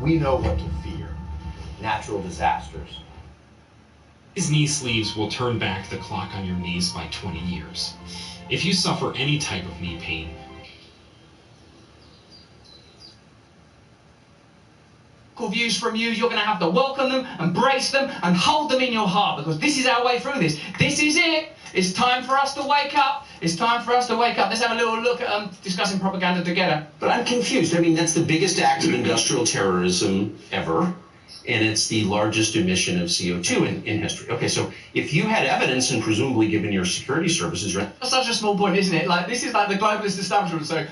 We know what to fear. Natural disasters. These knee sleeves will turn back the clock on your knees by 20 years. If you suffer any type of knee pain, views from you, you're going to have to welcome them, embrace them, and hold them in your heart, because this is our way through this. This is it. It's time for us to wake up. It's time for us to wake up. Let's have a little look at discussing propaganda together. But I'm confused. I mean, that's the biggest act of industrial terrorism ever, and it's the largest emission of CO2 in history. Okay, so if you had evidence, and presumably given your security services... That's such a small point, isn't it? Like, this is like the globalist establishment saying,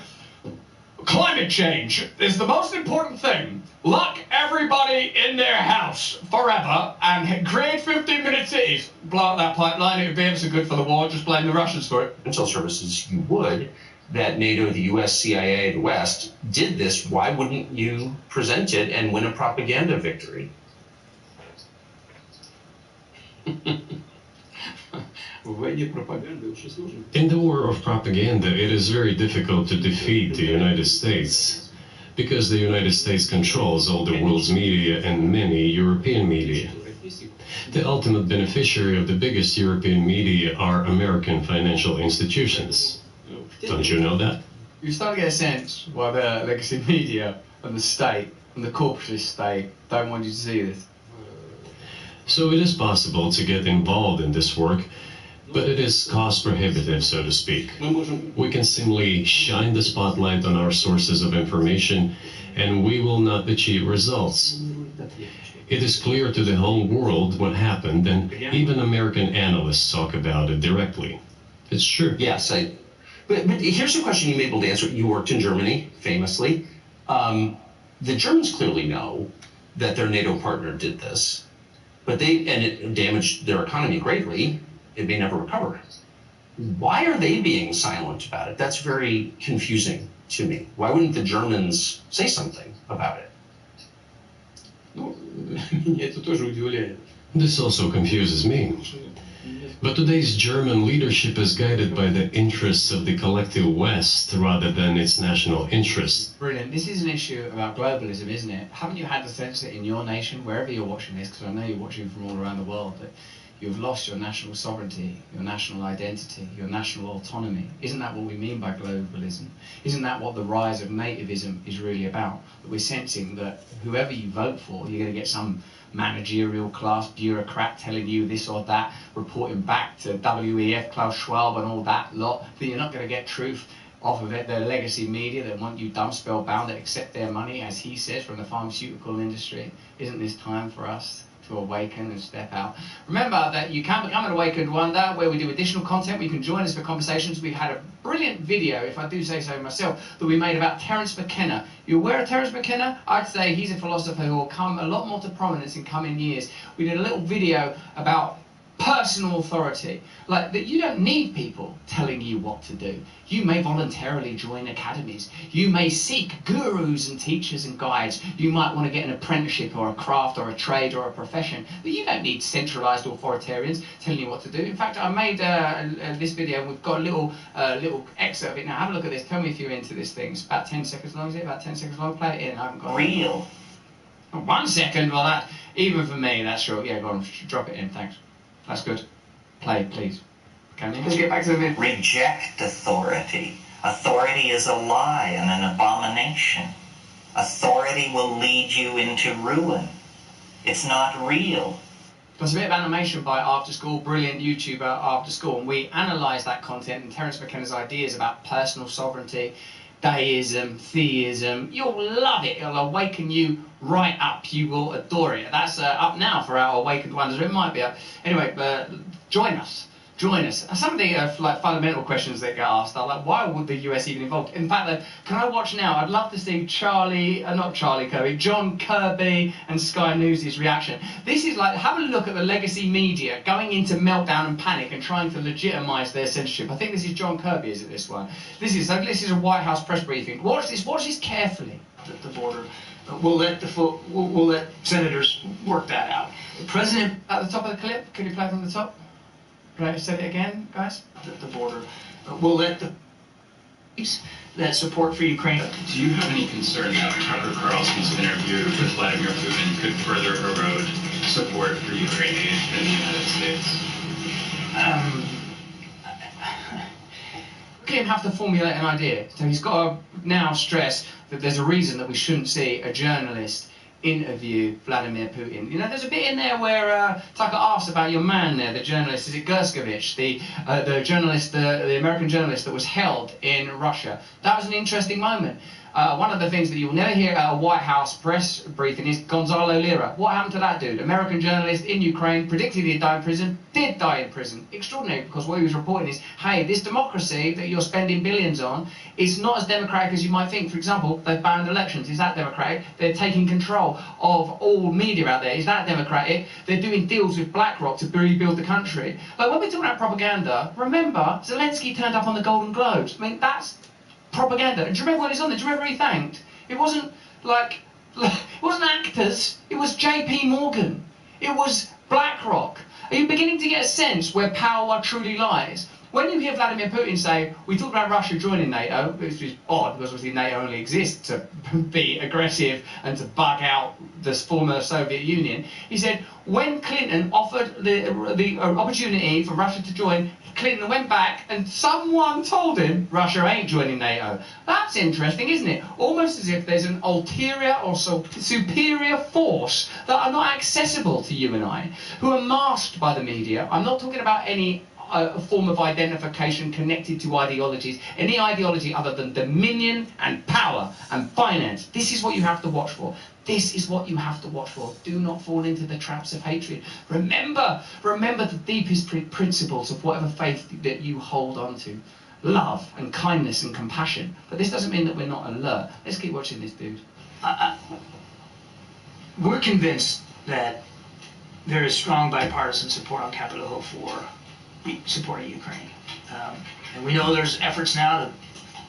climate change is the most important thing. Lock everybody in their house forever and create 15-minute cities. Blow up that pipeline, it would be ever so good for the war, just blame the Russians for it. Intel services, you would, that NATO, the US, CIA, the West, did this. Why wouldn't you present it and win a propaganda victory? In the war of propaganda, it is very difficult to defeat the United States, because the United States controls all the world's media and many European media. The ultimate beneficiary of the biggest European media are American financial institutions. Don't you know that? You start to get a sense why the legacy media and the state and the corporatist state don't want you to see this. So it is possible to get involved in this work, but it is cost prohibitive, so to speak. We can simply shine the spotlight on our sources of information, and we will not achieve results. It is clear to the whole world what happened, and even American analysts talk about it directly. It's true. Yes, but here's a question you may be able to answer. You worked in Germany, famously. The Germans clearly know that their NATO partner did this, and it damaged their economy greatly. It may never recover. Why are they being silent about it? That's very confusing to me. Why wouldn't the Germans say something about it? This also confuses me. But today's German leadership is guided by the interests of the collective West rather than its national interests. Brilliant. This is an issue about globalism, isn't it? Haven't you had the sense that in your nation, wherever you're watching this, because I know you're watching from all around the world, that you've lost your national sovereignty, your national identity, your national autonomy? Isn't that what we mean by globalism? Isn't that what the rise of nativism is really about? That we're sensing that whoever you vote for, you're going to get some managerial class bureaucrat telling you this or that, reporting back to WEF, Klaus Schwab and all that lot, that you're not going to get truth off of it. The legacy media that want you dumb, spellbound, that accept their money, as he says, from the pharmaceutical industry. Isn't this time for us to awaken and step out? Remember that you can become an Awakened Wonder, where we do additional content. We can join us for conversations. We had a brilliant video, if I do say so myself, that we made about Terence McKenna. You aware of Terence McKenna? I'd say he's a philosopher who will come a lot more to prominence in coming years. We did a little video about personal authority, like that you don't need people telling you what to do. You may voluntarily join academies. You may seek gurus and teachers and guides. You might want to get an apprenticeship or a craft or a trade or a profession, but you don't need centralized authoritarians telling you what to do. In fact, I made this video, and we've got a little excerpt of it now. Have a look at this. Tell me if you're into this thing. It's about 10 seconds long. Is it about 10 seconds long? Play it in. I haven't got real. 1 second. Well, that even for me, that's short. Yeah, go on. Drop it in. Thanks. That's good. Play, please. Can you? Let's get back to the minute. Reject authority. Authority is a lie and an abomination. Authority will lead you into ruin. It's not real. There's a bit of animation by After School, brilliant YouTuber After School, and we analysed that content and Terence McKenna's ideas about personal sovereignty, deism, theism. You'll love it. It'll awaken you right up. You will adore it. That's up now for our awakened wonders. It might be up. Anyway, join us. Join us. Some of the like fundamental questions that get asked are like, why would the US even involved? In fact, can I watch now? I'd love to see John Kirby and Sky News' reaction. This is like, have a look at the legacy media going into meltdown and panic and trying to legitimise their censorship. I think this is John Kirby, is it, this one? This is a White House press briefing. Watch this carefully. The border. We'll let senators work that out. The president, at the top of the clip, can you play from the top? Right, say it again, guys. The border. We'll let the that support for Ukraine. Do you have any concern that Tucker Carlson's interview with Vladimir Putin could further erode support for Ukraine in the United States? Look at him have to formulate an idea. So he's got to now stress that there's a reason that we shouldn't see a journalist interview Vladimir Putin. You know, there's a bit in there where Tucker asks about your man there, the journalist, is it Gerskovich, the journalist, the American journalist that was held in Russia. That was an interesting moment. One of the things that you'll never hear at a White House press briefing is Gonzalo Lira. What happened to that dude? American journalist in Ukraine, predicted he'd die in prison, did die in prison. Extraordinary, because what he was reporting is, hey, this democracy that you're spending billions on is not as democratic as you might think. For example, they've banned elections. Is that democratic? They're taking control of all media out there. Is that democratic? They're doing deals with BlackRock to rebuild the country. Like, when we're talking about propaganda, remember, Zelensky turned up on the Golden Globes. I mean, that's propaganda. And do you remember when he was on there? Do you remember who he thanked? It wasn't like it wasn't actors. It was J.P. Morgan. It was BlackRock. Are you beginning to get a sense where power truly lies? When you hear Vladimir Putin say, we talked about Russia joining NATO, which is odd because obviously NATO only exists to be aggressive and to bug out the former Soviet Union, he said, when Clinton offered the opportunity for Russia to join, Clinton went back and someone told him Russia ain't joining NATO. That's interesting, isn't it? Almost as if there's an ulterior or superior force that are not accessible to you and I, who are masked by the media. I'm not talking about any a form of identification connected to ideologies, any ideology other than dominion and power and finance. This is what you have to watch for. This is what you have to watch for. Do not fall into the traps of hatred. Remember the deepest principles of whatever faith that you hold on to. Love and kindness and compassion. But this doesn't mean that we're not alert. Let's keep watching this dude. We're convinced that there is strong bipartisan support on Capitol Hill for supporting Ukraine. And we know there's efforts now to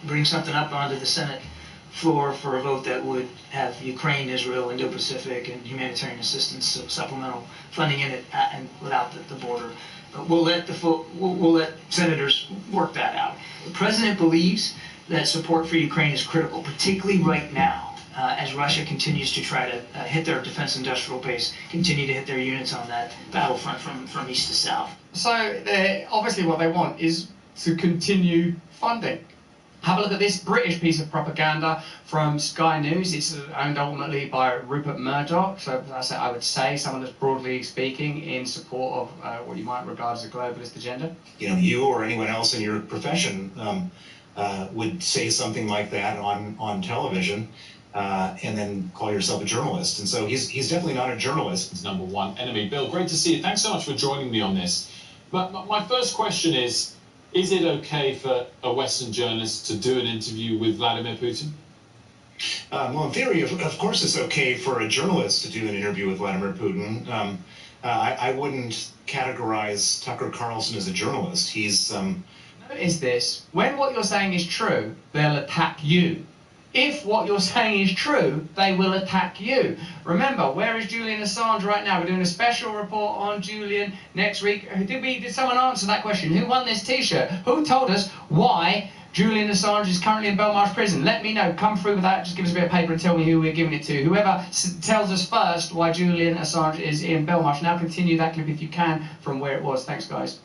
bring something up onto the Senate floor for a vote that would have Ukraine, Israel, Indo-Pacific, and humanitarian assistance, supplemental funding in it, and without the border. But we'll let senators work that out. The president believes that support for Ukraine is critical, particularly right now, as Russia continues to try to hit their defense industrial base, continue to hit their units on that battlefront from east to south. So obviously what they want is to continue funding. Have a look at this British piece of propaganda from Sky News. It's owned ultimately by Rupert Murdoch, so I would say someone that's broadly speaking in support of what you might regard as a globalist agenda. You know, you or anyone else in your profession would say something like that on television. And then call yourself a journalist. And so he's definitely not a journalist. His number one enemy. Bill, great to see you. Thanks so much for joining me on this. But my first question is it okay for a Western journalist to do an interview with Vladimir Putin? Well, in theory, of course it's okay for a journalist to do an interview with Vladimir Putin. I wouldn't categorize Tucker Carlson as a journalist. He's... Notice this. When what you're saying is true, they'll attack you. If what you're saying is true, they will attack you. Remember, where is Julian Assange right now? We're doing a special report on Julian next week. Did someone answer that question? Who won this T-shirt? Who told us why Julian Assange is currently in Belmarsh prison? Let me know. Come through with that. Just give us a bit of paper and tell me who we're giving it to. Whoever tells us first why Julian Assange is in Belmarsh. Now continue that clip if you can from where it was. Thanks, guys.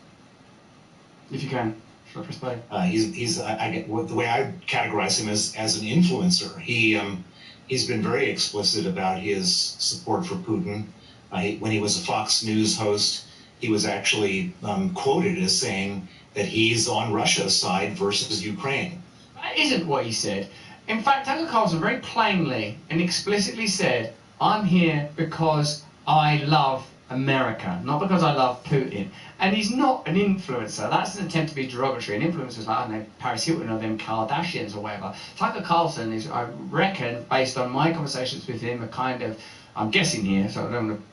If you can. Shall I press play? The way I categorize him as an influencer. He's been very explicit about his support for Putin. When he was a Fox News host, he was actually quoted as saying that he's on Russia's side versus Ukraine. That isn't what he said. In fact, Tucker Carlson very plainly and explicitly said, I'm here because I love America, not because I love Putin. And he's not an influencer. That's an attempt to be derogatory. An influencer is like, I don't know, Paris Hilton or them Kardashians or whatever. Tucker Carlson is, I reckon, based on my conversations with him, a kind of, I'm guessing here, so I don't want to,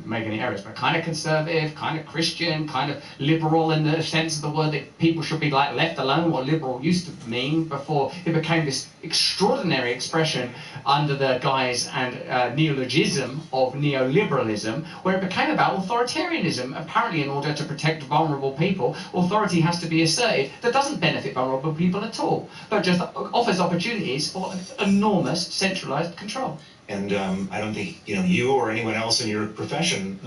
make any errors, but kind of conservative, kind of Christian, kind of liberal in the sense of the word that people should be like left alone, what liberal used to mean before it became this extraordinary expression under the guise and neologism of neoliberalism, where it became about authoritarianism. Apparently, in order to protect vulnerable people, authority has to be asserted that doesn't benefit vulnerable people at all, but just offers opportunities for enormous centralized control. And I don't think you or anyone else in your profession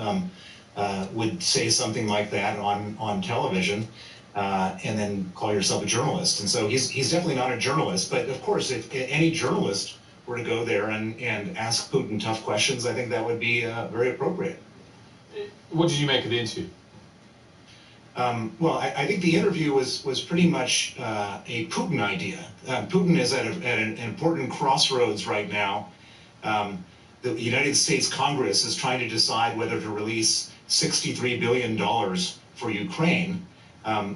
would say something like that on television and then call yourself a journalist. And so he's definitely not a journalist. But of course, if any journalist were to go there and ask Putin tough questions, I think that would be very appropriate. What did you make of the interview? Well, I think the interview was pretty much a Putin idea. Putin is at an important crossroads right now. The United States Congress is trying to decide whether to release $63 billion for Ukraine.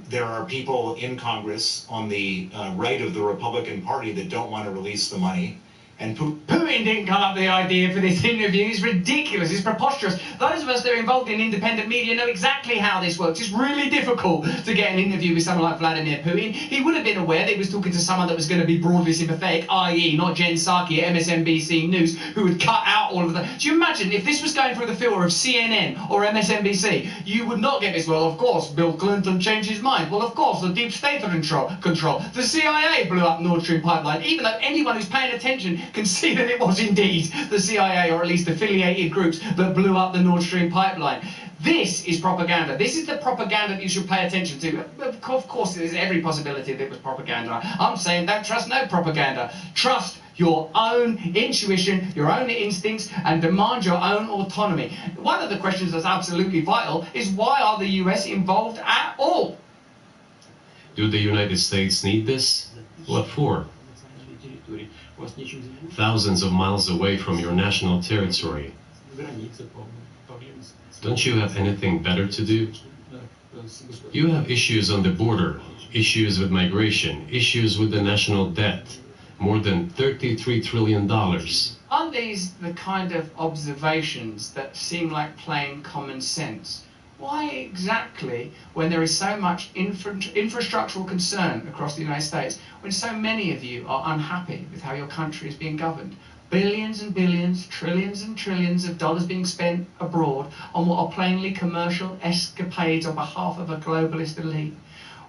There are people in Congress on the right of the Republican Party that don't want to release the money. And Putin didn't come up with the idea for this interview. It's ridiculous. It's preposterous. Those of us that are involved in independent media know exactly how this works. It's really difficult to get an interview with someone like Vladimir Putin. He would have been aware that he was talking to someone that was going to be broadly sympathetic, i.e. not Jen Psaki at MSNBC News, who would cut out all of that. Do you imagine if this was going through the filter of CNN or MSNBC, you would not get this. Well, of course, Bill Clinton changed his mind. Well, of course, the deep state control. The CIA blew up Nord Stream pipeline, even though anyone who's paying attention can see that it was indeed the CIA, or at least affiliated groups, that blew up the Nord Stream pipeline. This is propaganda. This is the propaganda that you should pay attention to. Of course, there's every possibility that it was propaganda. I'm saying don't trust no propaganda. Trust your own intuition, your own instincts, and demand your own autonomy. One of the questions that's absolutely vital is, why are the US involved at all? Do the United States need this? What for? Thousands of miles away from your national territory. Don't you have anything better to do? You have issues on the border, issues with migration, issues with the national debt. More than $33 trillion. Aren't these the kind of observations that seem like plain common sense? Why exactly, when there is so much infrastructural concern across the United States, when so many of you are unhappy with how your country is being governed, billions and billions, trillions and trillions of dollars being spent abroad on what are plainly commercial escapades on behalf of a globalist elite,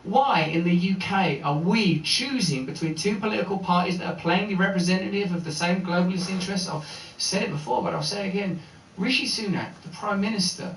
why in the UK are we choosing between two political parties that are plainly representative of the same globalist interests? I've said it before, but I'll say it again. Rishi Sunak, the Prime Minister,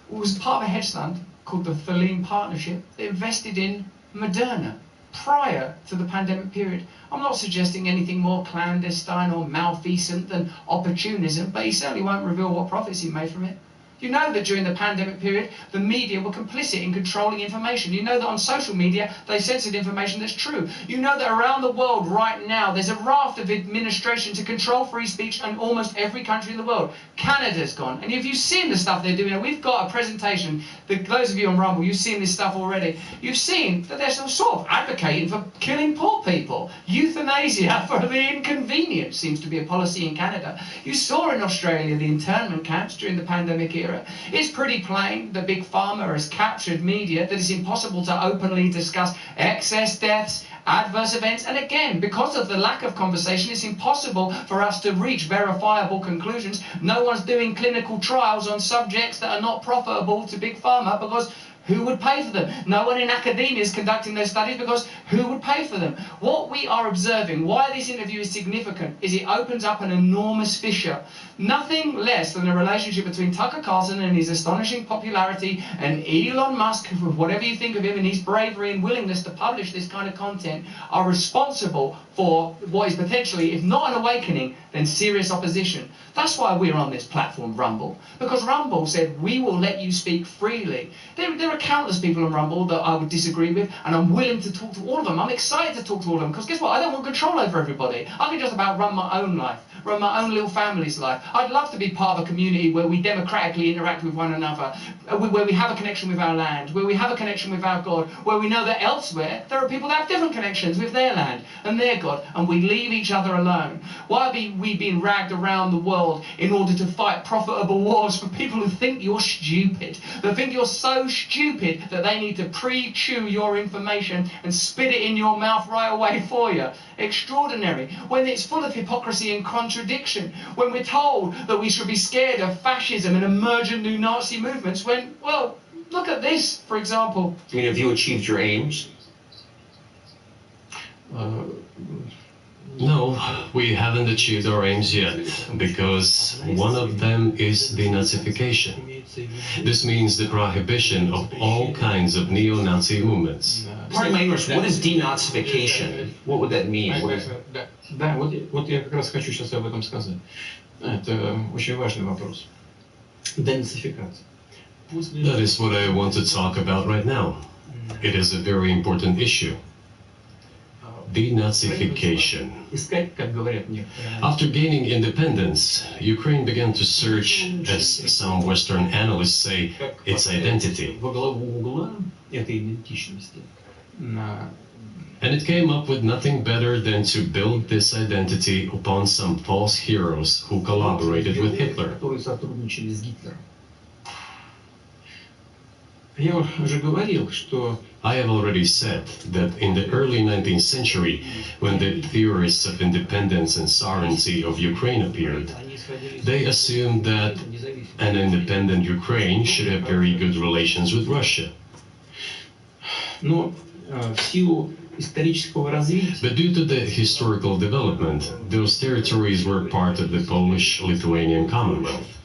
was part of a hedge fund called the Theleme Partnership that invested in Moderna prior to the pandemic period. I'm not suggesting anything more clandestine or malfeasant than opportunism, but he certainly won't reveal what profits he made from it. You know that during the pandemic period, the media were complicit in controlling information. You know that on social media, they censored information that's true. You know that around the world right now, there's a raft of administration to control free speech in almost every country in the world. Canada's gone. And if you've seen the stuff they're doing, we've got a presentation, those of you on Rumble, you've seen this stuff already. You've seen that they're sort of advocating for killing poor people. Euthanasia for the inconvenience seems to be a policy in Canada. You saw in Australia the internment camps during the pandemic era. It's pretty plain that Big Pharma has captured media that it's impossible to openly discuss excess deaths, adverse events, and again, because of the lack of conversation, it's impossible for us to reach verifiable conclusions. No one's doing clinical trials on subjects that are not profitable to Big Pharma because Who would pay for them? No one in academia is conducting those studies because who would pay for them? What we are observing, why this interview is significant, is it opens up an enormous fissure. Nothing less than the relationship between Tucker Carlson and his astonishing popularity and Elon Musk, whatever you think of him, and his bravery and willingness to publish this kind of content, are responsible for what is potentially, if not an awakening, then serious opposition. That's why we're on this platform, Rumble, because Rumble said we will let you speak freely. There are countless people on Rumble that I would disagree with, and I'm willing to talk to all of them. I'm excited to talk to all of them, because guess what? I don't want control over everybody. I can just about run my own life, run my own little family's life. I'd love to be part of a community where we democratically interact with one another, where we have a connection with our land, where we have a connection with our God, where we know that elsewhere there are people that have different connections with their land and their God, and we leave each other alone. Why are we being ragged around the world in order to fight profitable wars for people who think you're stupid, that think you're so stupid that they need to pre-chew your information and spit it in your mouth right away for you? Extraordinary. When it's full of hypocrisy and contradiction, when we're told that we should be scared of fascism and emergent new Nazi movements, when, well, look at this, for example. I mean, have you achieved your aims? No, we haven't achieved our aims yet, because one of them is denazification. This means the prohibition of all kinds of neo-Nazi movements. Pardon my English, what is denazification? What would that mean? Да, вот я как раз хочу сейчас об этом сказать. Это очень важный вопрос. Денацификация. That is what I want to talk about right now. It is a very important issue. Denazification. After gaining independence, Ukraine began to search, as some Western analysts say, its identity. And it came up with nothing better than to build this identity upon some false heroes who collaborated with Hitler. I have already said that in the early 19th century, when the theorists of independence and sovereignty of Ukraine appeared, they assumed that an independent Ukraine should have very good relations with Russia. But due to the historical development, those territories were part of the Polish-Lithuanian Commonwealth.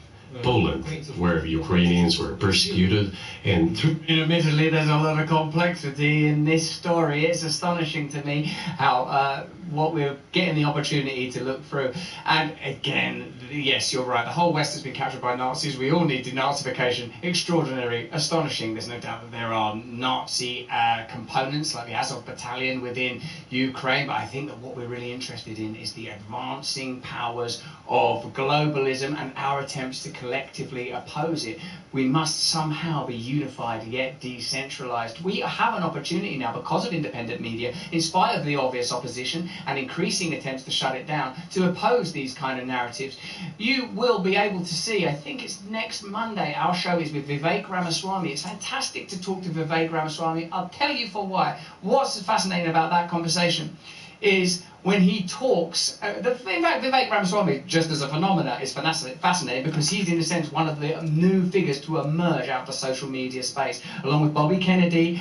Poland, where Ukrainians were persecuted, and admittedly, there's a lot of complexity in this story. It's astonishing to me how what we're getting the opportunity to look through. And again, yes, you're right. The whole West has been captured by Nazis. We all need denazification. Extraordinary, astonishing. There's no doubt that there are Nazi components, like the Azov Battalion within Ukraine. But I think that what we're really interested in is the advancing powers of globalism and our attempts to collectively oppose it. We must somehow be unified yet decentralized. We have an opportunity now, because of independent media, in spite of the obvious opposition and increasing attempts to shut it down, to oppose these kind of narratives. You will be able to see, I think it's next Monday, our show is with Vivek Ramaswamy. It's fantastic to talk to Vivek Ramaswamy. I'll tell you for why. What's fascinating about that conversation is when he talks, in fact, Vivek Ramaswamy, just as a phenomena, is fascinating because he's, in a sense, one of the new figures to emerge out of the social media space. Along with Bobby Kennedy,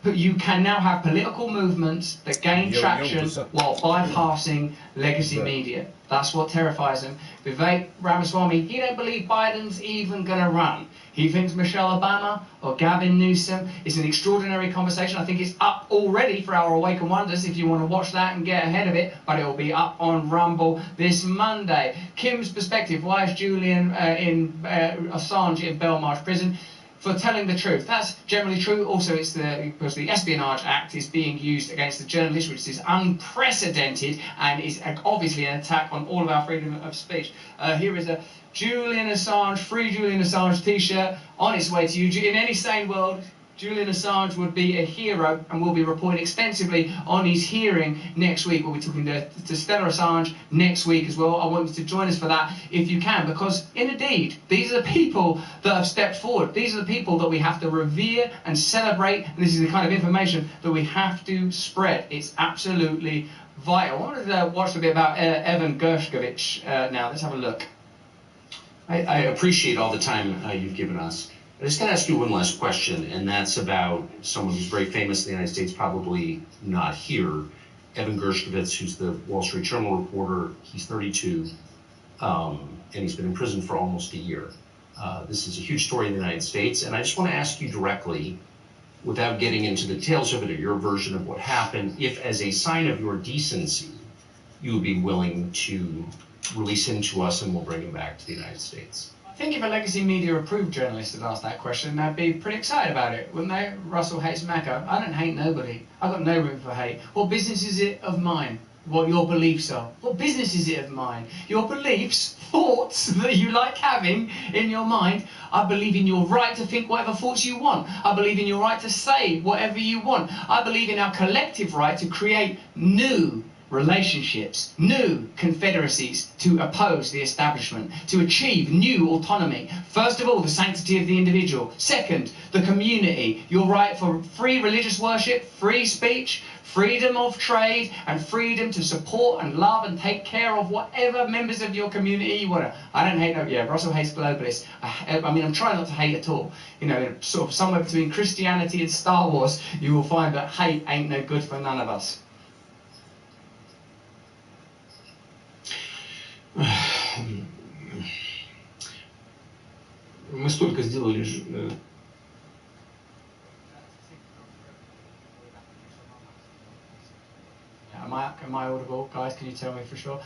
you can now have political movements that gain traction while bypassing legacy media. That's what terrifies him. Vivek Ramaswamy, he don't believe Biden's even going to run. He thinks Michelle Obama or Gavin Newsom is an extraordinary conversation. I think it's up already for our Awaken Wonders if you want to watch that and get ahead of it, but it will be up on Rumble this Monday. Kim's perspective, why is Julian Assange in Belmarsh prison? For telling the truth. That's generally true. Also, it's because the Espionage Act is being used against the journalist, which is unprecedented and is obviously an attack on all of our freedom of speech. Here is a Julian Assange, Free Julian Assange t-shirt on its way to you. In any sane world, Julian Assange would be a hero, and we'll be reporting extensively on his hearing next week. We'll be talking to Stella Assange next week as well. I want you to join us for that if you can, because indeed, these are the people that have stepped forward. These are the people that we have to revere and celebrate, and this is the kind of information that we have to spread. It's absolutely vital. I wanted to watch a bit about Evan Gershkovich now. Let's have a look. I appreciate all the time you've given us. I just gotta ask you one last question, and that's about someone who's very famous in the United States, probably not here, Evan Gershkovich, who's the Wall Street Journal reporter. He's 32, and he's been in prison for almost a year. This is a huge story in the United States, and I just want to ask you directly, without getting into the details of it or your version of what happened, if as a sign of your decency, you would be willing to release him to us and we'll bring him back to the United States. I think if a legacy media approved journalist had asked that question, they'd be pretty excited about it, wouldn't they? Russell hates Macca. I don't hate nobody. I've got no room for hate. What business is it of mine? What your beliefs are? What business is it of mine? Your beliefs, thoughts that you like having in your mind. I believe in your right to think whatever thoughts you want. I believe in your right to say whatever you want. I believe in our collective right to create new relationships, new confederacies to oppose the establishment, to achieve new autonomy. First of all, the sanctity of the individual. Second, the community, your right for free religious worship, free speech, freedom of trade, and freedom to support and love and take care of whatever members of your community you want to. I don't hate no, yeah, Russell hates globalists. I mean, I'm trying not to hate at all. You know, sort of somewhere between Christianity and Star Wars, you will find that hate ain't no good for none of us. Мы столько сделали. Am I audible, guys? Can you tell me for sure?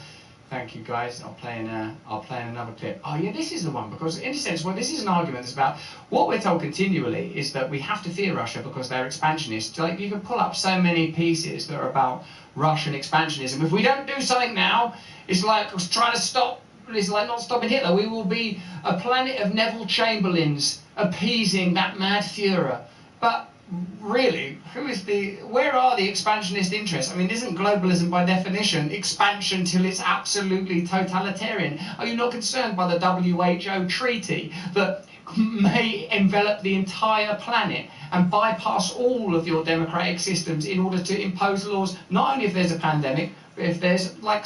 Thank you, guys. I'll play in another clip. Oh yeah, this is the one, because in a sense, well, this is an argument that's about what we're told continually is that we have to fear Russia because they're expansionists. Like, you can pull up so many pieces that are about Russian expansionism. If we don't do something now, it's like trying to stop. It's like not stopping Hitler. We will be a planet of Neville Chamberlains appeasing that mad Führer. But really, where are the expansionist interests? I mean, isn't globalism by definition expansion till it's absolutely totalitarian? Are you not concerned by the WHO treaty that may envelop the entire planet and bypass all of your democratic systems in order to impose laws, not only if there's a pandemic, but if there's like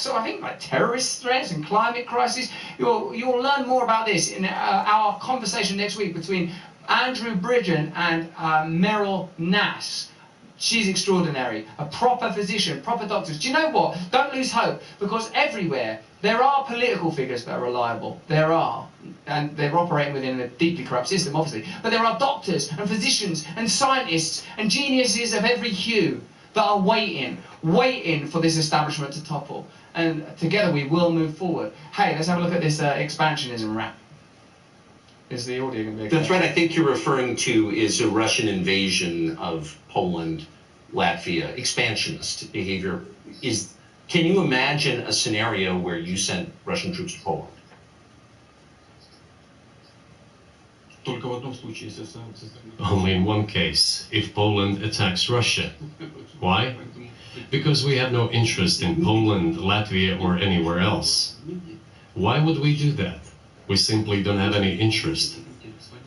terrorist threats and climate crisis? You'll learn more about this in our conversation next week between Andrew Bridgen and Meryl Nass. She's extraordinary. A proper physician, proper doctors. Do you know what? Don't lose hope, because everywhere there are political figures that are reliable. There are. And they're operating within a deeply corrupt system, obviously. But there are doctors and physicians and scientists and geniuses of every hue that are waiting for this establishment to topple. And together we will move forward. Hey, let's have a look at this expansionism rap. Is the audio going to be okay? The threat I think you're referring to is a Russian invasion of Poland, Latvia, expansionist behavior. Can you imagine a scenario where you sent Russian troops to Poland? Only in one case, if Poland attacks Russia. Why? Because we have no interest in Poland, Latvia, or anywhere else. Why would we do that? We simply don't have any interest.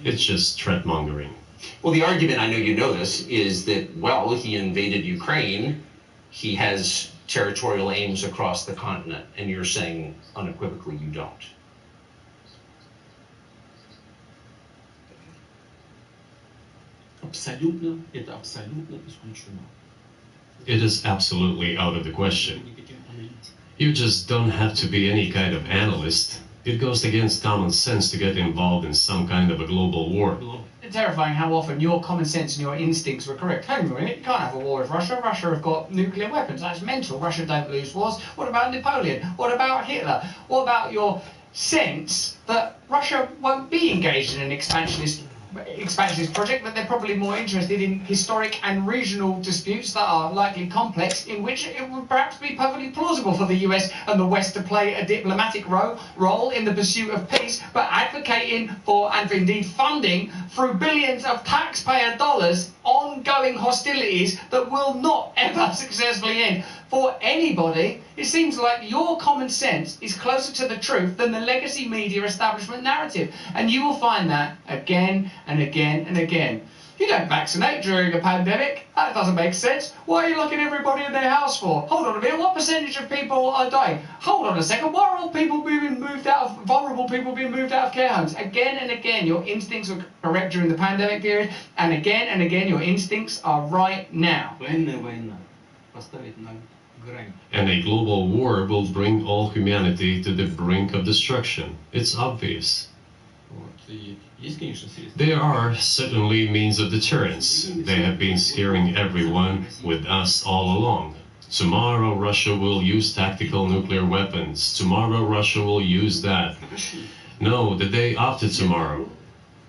It's just threat mongering. Well, the argument, I know you know this, is that, well, he invaded Ukraine, he has territorial aims across the continent, and you're saying unequivocally you don't. It is absolutely out of the question. You just don't have to be any kind of analyst. It goes against common sense to get involved in some kind of a global war. It's terrifying how often your common sense and your instincts were correct. Hang on a minute, you can't have a war with Russia. Russia have got nuclear weapons. That's mental. Russia don't lose wars. What about Napoleon? What about Hitler? What about your sense that Russia won't be engaged in an expansionist project, but they're probably more interested in historic and regional disputes that are likely complex, in which it would perhaps be perfectly plausible for the US and the West to play a diplomatic role in the pursuit of peace, but advocating for and indeed funding through billions of taxpayer dollars ongoing hostilities that will not ever successfully end. For anybody, it seems like your common sense is closer to the truth than the legacy media establishment narrative. And you will find that again and again and again. You don't vaccinate during a pandemic. That doesn't make sense. Why are you locking everybody in their house for? Hold on a minute. What percentage of people are dying? Hold on a second. Why are all people being moved out of vulnerable people being moved out of care homes? Again and again, your instincts were correct during the pandemic period, and again, your instincts are right now. And a global war will bring all humanity to the brink of destruction. It's obvious. There are certainly means of deterrence. They have been scaring everyone with us all along. Tomorrow Russia will use tactical nuclear weapons. Tomorrow Russia will use that. No, the day after tomorrow.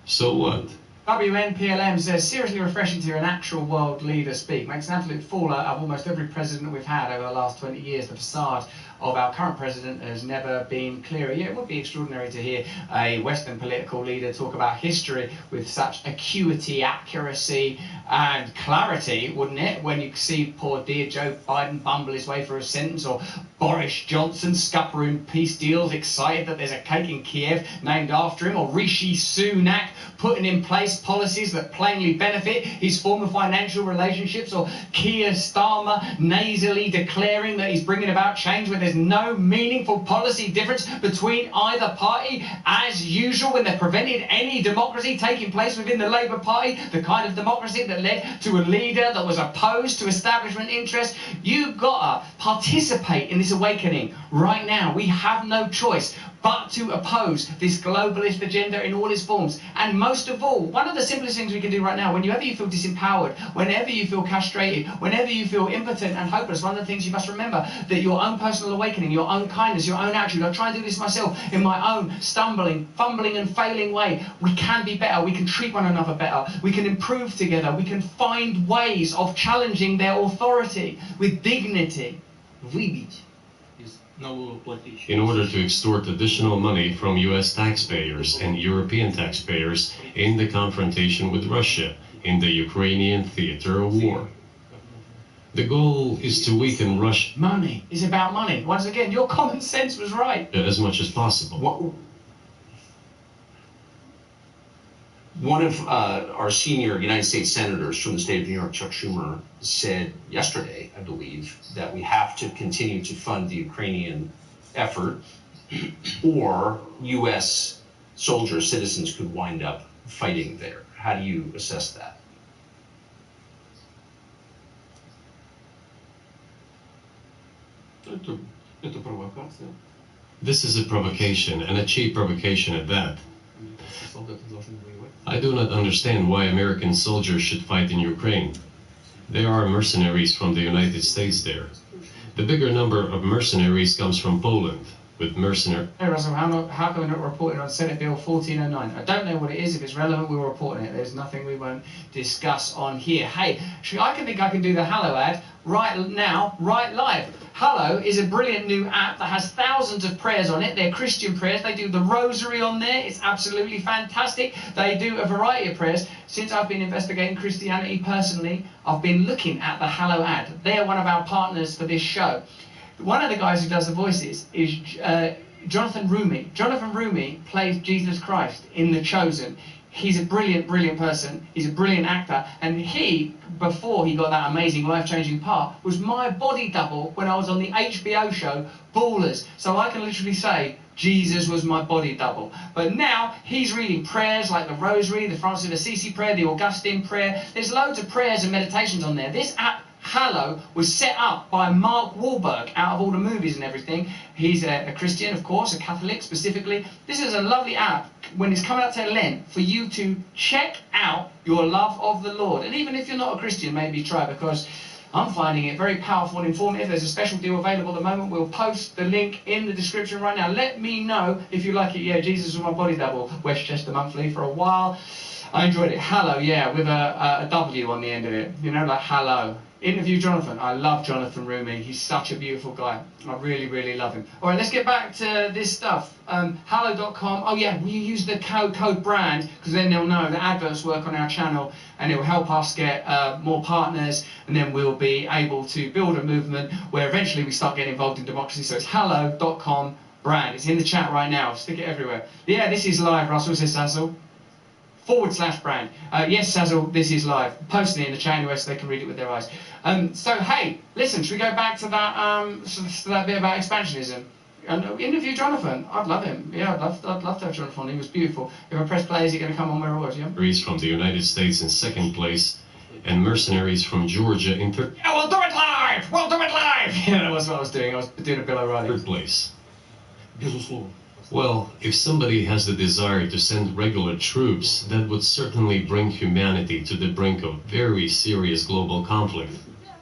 So what? WNPLM says, seriously refreshing to hear an actual world leader speak. Makes an absolute fool out of almost every president we've had over the last 20 years. The facade of our current president has never been clearer. Yeah, it would be extraordinary to hear a Western political leader talk about history with such acuity, accuracy and clarity, wouldn't it? When you see poor dear Joe Biden bumble his way through a sentence, or Boris Johnson scuppering peace deals, excited that there's a cake in Kiev named after him, or Rishi Sunak putting in place policies that plainly benefit his former financial relationships, or Keir Starmer nasally declaring that he's bringing about change when there's no meaningful policy difference between either party, as usual, when they've prevented any democracy taking place within the Labour Party, the kind of democracy that led to a leader that was opposed to establishment interests. You've got to participate in this awakening right now. We have no choice but to oppose this globalist agenda in all its forms. And most of all, one of the simplest things we can do right now, whenever you feel disempowered, whenever you feel castrated, whenever you feel impotent and hopeless, one of the things you must remember, that your own personal awakening, your own kindness, your own attitude, I try and do this myself in my own stumbling, fumbling and failing way. We can be better, we can treat one another better, we can improve together, we can find ways of challenging their authority with dignity. In order to extort additional money from US taxpayers and European taxpayers in the confrontation with Russia in the Ukrainian theater of war. The goal is to weaken Russia. Money is about money. Once again, your common sense was right. As much as possible. One of our senior United States senators from the state of New York, Chuck Schumer, said yesterday, I believe, that we have to continue to fund the Ukrainian effort, or U.S. soldiers, citizens could wind up fighting there. How do you assess that? This is a provocation, and a cheap provocation at that. I do not understand why American soldiers should fight in Ukraine. There are mercenaries from the United States there. The bigger number of mercenaries comes from Poland, with mercenaries. Hey Russell, how come we're not reporting on Senate Bill 1409? I don't know what it is. If it's relevant, we'll report on it. There's nothing we won't discuss on here. Hey, I can do the Hallow ad right now, right live. Hallow is a brilliant new app that has thousands of prayers on it. They're Christian prayers. They do the rosary on there. It's absolutely fantastic. They do a variety of prayers. Since I've been investigating Christianity personally, I've been looking at the Hallow ad. They're one of our partners for this show. One of the guys who does the voices is Jonathan Rumi. Jonathan Rumi plays Jesus Christ in The Chosen. He's a brilliant, brilliant person. He's a brilliant actor. And he, before he got that amazing, life-changing part, was my body double when I was on the HBO show Ballers. So I can literally say, Jesus was my body double. But now he's reading prayers like the Rosary, the Francis of Assisi prayer, the Augustine prayer. There's loads of prayers and meditations on there. This app, Hallow, was set up by Mark Wahlberg out of all the movies and everything. He's a Christian, of course, a Catholic specifically. This is a lovely app when it's coming up to Lent for you to check out your love of the Lord. And even if you're not a Christian, maybe try, because I'm finding it very powerful and informative. There's a special deal available at the moment. We'll post the link in the description right now. Let me know if you like it. Yeah, Jesus was my body double. Westchester Monthly for a while. I enjoyed it. Hallow, yeah, with a W on the end of it. You know, like Hallow. Interview Jonathan. I love Jonathan Rumi. He's such a beautiful guy. I really, really love him. All right, let's get back to this stuff. Hallow.com. Oh, yeah, we use the code brand, because then they'll know the adverts work on our channel, and it will help us get more partners, and then we'll be able to build a movement where eventually we start getting involved in democracy. So it's Hallow.com brand. It's in the chat right now. Stick it everywhere. Yeah, this is live, Russell, says Sassel. /brand. Yes, Sazzle, this is live. Posting it in the chain where so they can read it with their eyes. So hey, listen, should we go back to that to that bit about expansionism? And interview Jonathan. I'd love him. Yeah, I'd love to have Jonathan on. He was beautiful. If I press play, is he going to come on where it was? Yeah. Mercenaries from the United States in second place, and mercenaries from Georgia in third. Yeah, we'll do it live. We'll do it live. Yeah, that was what I was doing. I was doing a Bill O'Reilly. Third place. Well, if somebody has the desire to send regular troops, that would certainly bring humanity to the brink of very serious global conflict.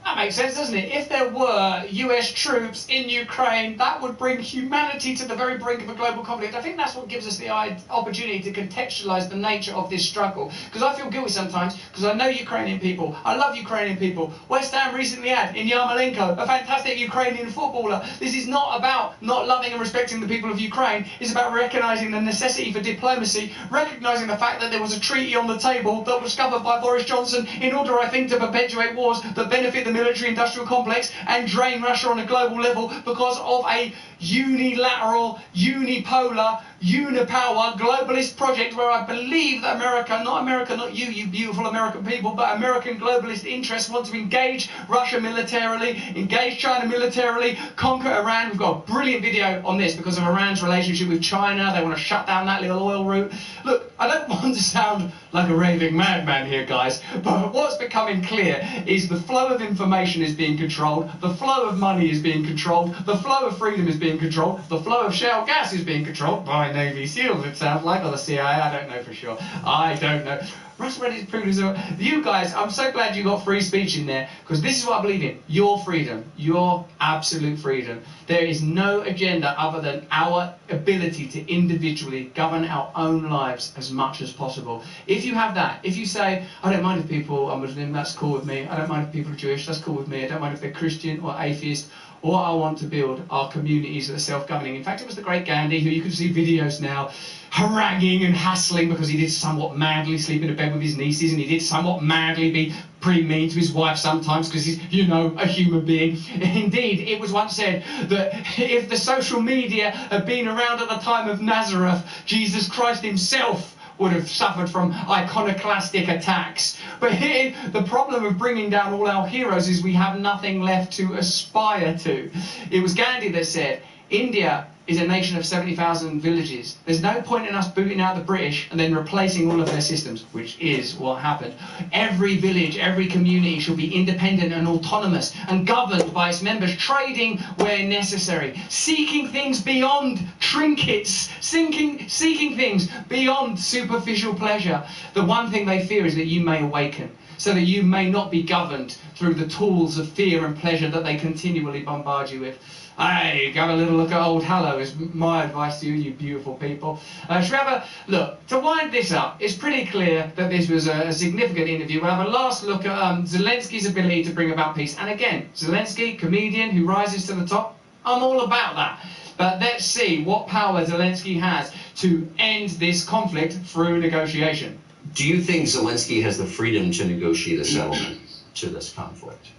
That makes sense, doesn't it? If there were US troops in Ukraine, that would bring humanity to the very brink of a global conflict. I think that's what gives us the opportunity to contextualize the nature of this struggle. Because I feel guilty sometimes, because I know Ukrainian people. I love Ukrainian people. West Ham recently had in Yarmolenko, a fantastic Ukrainian footballer. This is not about not loving and respecting the people of Ukraine. It's about recognizing the necessity for diplomacy, recognizing the fact that there was a treaty on the table that was covered by Boris Johnson in order, I think, to perpetuate wars that benefit the military-industrial complex and drain Russia on a global level because of a unilateral, unipolar, unipower globalist project where I believe that America, not you, you beautiful American people, but American globalist interests want to engage Russia militarily, engage China militarily, conquer Iran. We've got a brilliant video on this because of Iran's relationship with China. They want to shut down that little oil route. Look, I don't want to sound like a raving madman here, guys, but what's becoming clear is the flow of information is being controlled, the flow of money is being controlled, the flow of freedom is being controlled, the flow of shale gas is being controlled by Navy SEALs, it sounds like, or the CIA, I don't know for sure. I don't know. Russell Reddit's proved you guys, I'm so glad you got free speech in there, because this is what I believe in. Your freedom. Your absolute freedom. There is no agenda other than our ability to individually govern our own lives as much as possible. If you have that, if you say, I don't mind if people are Muslim, that's cool with me. I don't mind if people are Jewish, that's cool with me. I don't mind if they're Christian or atheist. What I want to build are communities that are self-governing. In fact, it was the great Gandhi, who you can see videos now, haranguing and hassling because he did somewhat madly sleep in a bed with his nieces, and he did somewhat madly be pretty mean to his wife sometimes because he's, you know, a human being. Indeed, it was once said that if the social media had been around at the time of Nazareth, Jesus Christ himself would have suffered from iconoclastic attacks. But here, the problem of bringing down all our heroes is we have nothing left to aspire to. It was Gandhi that said, India is a nation of 70,000 villages. There's no point in us booting out the British and then replacing all of their systems, which is what happened. Every village, every community should be independent and autonomous and governed by its members, trading where necessary, seeking things beyond trinkets, seeking things beyond superficial pleasure. The one thing they fear is that you may awaken, so that you may not be governed through the tools of fear and pleasure that they continually bombard you with. Hey, have a little look at Old Hallow is my advice to you, you beautiful people. Should we have a look? To wind this up, it's pretty clear that this was a significant interview. We'll have a last look at Zelensky's ability to bring about peace. And again, Zelensky, comedian who rises to the top, I'm all about that. But let's see what power Zelensky has to end this conflict through negotiation. Do you think Zelensky has the freedom to negotiate a settlement to this conflict?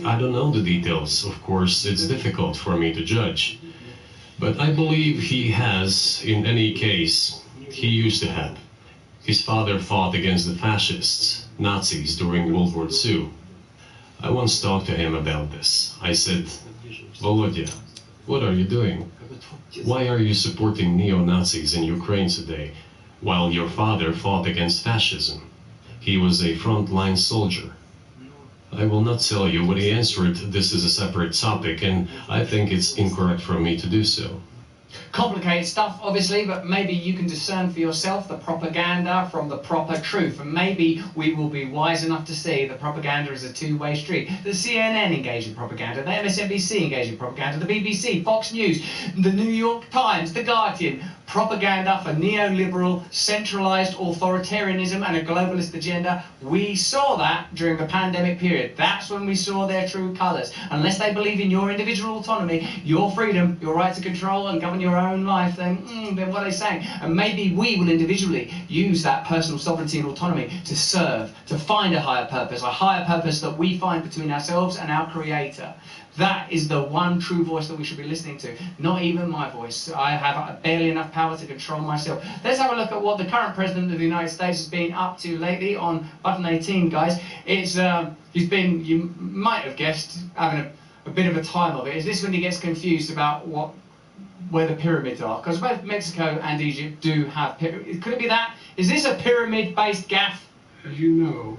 I don't know the details. Of course, it's difficult for me to judge. But I believe he has, in any case, he used to have. His father fought against the fascists, Nazis, during World War II. I once talked to him about this. I said, Volodya, what are you doing? Why are you supporting neo-Nazis in Ukraine today, while your father fought against fascism? He was a frontline soldier. I will not tell you what he answered. This is a separate topic, and I think it's incorrect for me to do so. Complicated stuff, obviously, but maybe you can discern for yourself the propaganda from the proper truth. And maybe we will be wise enough to see that propaganda is a two-way street. The CNN engage in propaganda, the MSNBC engage in propaganda, the BBC, Fox News, the New York Times, the Guardian. Propaganda for neoliberal, centralized authoritarianism and a globalist agenda. We saw that during the pandemic period. That's when we saw their true colours. Unless they believe in your individual autonomy, your freedom, your right to control and govern your own life, then what are they saying? And maybe we will individually use that personal sovereignty and autonomy to serve, to find a higher purpose that we find between ourselves and our Creator. That is the one true voice that we should be listening to. Not even my voice. I have barely enough power to control myself. Let's have a look at what the current president of the United States has been up to lately on button 18, guys. It's he's been, you might have guessed, having a bit of a time of it. Is this when he gets confused about where the pyramids are? Because both Mexico and Egypt do have pyramids. Could it be that? Is this a pyramid-based gaffe? As you know,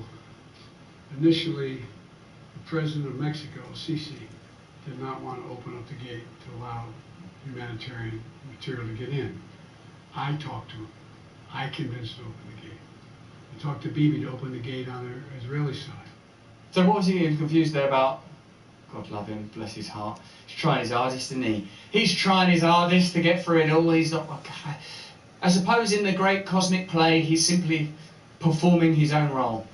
initially, the president of Mexico, Sisi, did not want to open up the gate to allow humanitarian material to get in. I talked to him. I convinced him to open the gate. I talked to Bibi to open the gate on the Israeli side. So what was he getting confused there about? God love him, bless his heart. He's trying his hardest, isn't he? He's trying his hardest to get through it all. He's not... Okay. I suppose in the great cosmic play, he's simply performing his own role.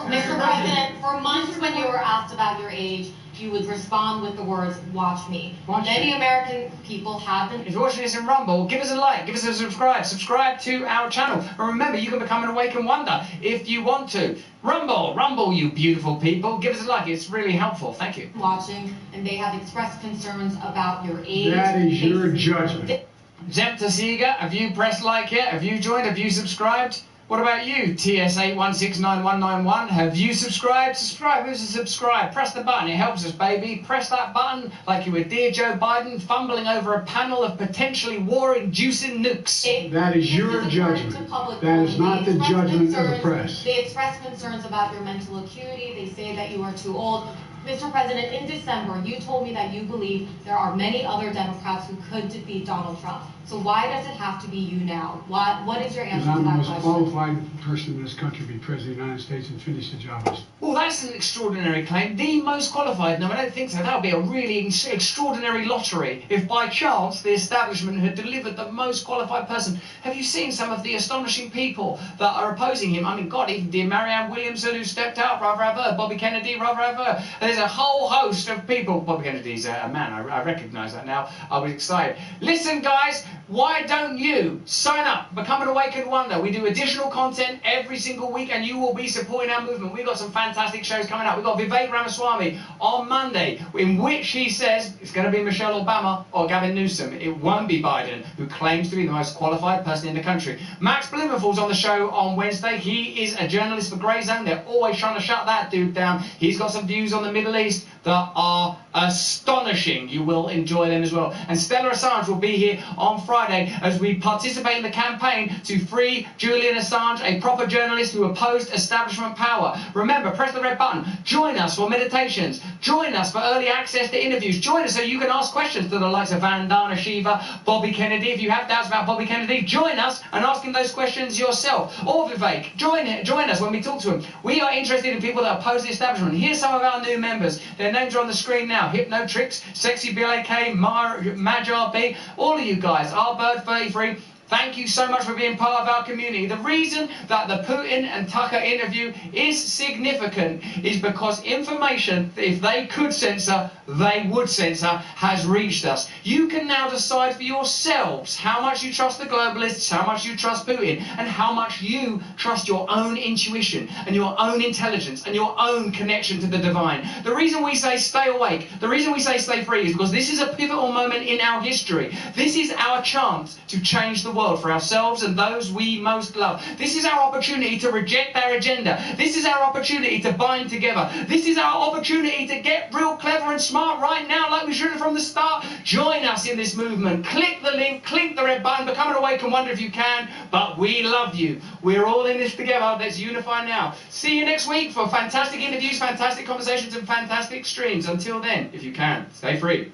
Mr. President, for months when you were asked about your age, you would respond with the words, watch me. Many American people have been... If you're watching this in Rumble, give us a like, give us a subscribe. Subscribe to our channel. And remember, you can become an Awaken Wonder if you want to. Rumble, you beautiful people. Give us a like, it's really helpful. Thank you. Watching, and they have expressed concerns about your age. That is your judgment. Zemta Seeger, have you pressed like yet? Have you joined? Have you subscribed? What about you, TS8169191? Have you subscribed? Subscribe. Who's a subscribe? Press the button. It helps us, baby. Press that button like you were dear Joe Biden fumbling over a panel of potentially war-inducing nukes. That is your judgment. That is not the judgment of the press. They express concerns about your mental acuity. They say that you are too old. Mr. President, in December, you told me that you believe there are many other Democrats who could defeat Donald Trump. So why does it have to be you now? What is your answer to that question? Because I'm the most qualified person in this country to be President of the United States and finish the job. Well, that's an extraordinary claim. The most qualified? No, I don't think so. That would be a really extraordinary lottery if by chance the establishment had delivered the most qualified person. Have you seen some of the astonishing people that are opposing him? I mean, God, even dear Marianne Williamson, who stepped out, rather have her. Bobby Kennedy, rather have her. There's a whole host of people. Bobby Kennedy's a man. I recognise that now. I was excited. Listen, guys, why don't you sign up, become an Awakened Wonder? We do additional content every single week, and you will be supporting our movement. We've got some fantastic shows coming up. We've got Vivek Ramaswamy on Monday, in which he says it's going to be Michelle Obama or Gavin Newsom. It won't be Biden, who claims to be the most qualified person in the country. Max Blumenthal's on the show on Wednesday. He is a journalist for Grey Zone. They're always trying to shut that dude down. He's got some views on the Middle East that are astonishing. You will enjoy them as well. And Stella Assange will be here on Friday as we participate in the campaign to free Julian Assange, a proper journalist who opposed establishment power. Remember, press the red button. Join us for meditations. Join us for early access to interviews. Join us so you can ask questions to the likes of Vandana Shiva, Bobby Kennedy. If you have doubts about Bobby Kennedy, join us and ask him those questions yourself. Or Vivek, join us when we talk to him. We are interested in people that oppose the establishment. Here's some of our new members. Their names are on the screen now. Hypnotrix, Sexy BLAK, Majar B, all of you guys, Rbird33. Thank you so much for being part of our community. The reason that the Putin and Tucker interview is significant is because information, if they could censor, they would censor, has reached us. You can now decide for yourselves how much you trust the globalists, how much you trust Putin, and how much you trust your own intuition and your own intelligence and your own connection to the divine. The reason we say stay awake, the reason we say stay free is because this is a pivotal moment in our history. This is our chance to change the world for ourselves and those we most love. This is our opportunity to reject their agenda. This is our opportunity to bind together. This is our opportunity to get real clever and smart right now, like we should have from the start. Join us in this movement. Click the link, click the red button, become an Awakened Wonder if you can. But we love you. We're all in this together. Let's unify now. See you next week for fantastic interviews, fantastic conversations, and fantastic streams. Until then, if you can, stay free.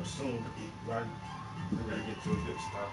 up soon. Right? We gotta get to a good stop.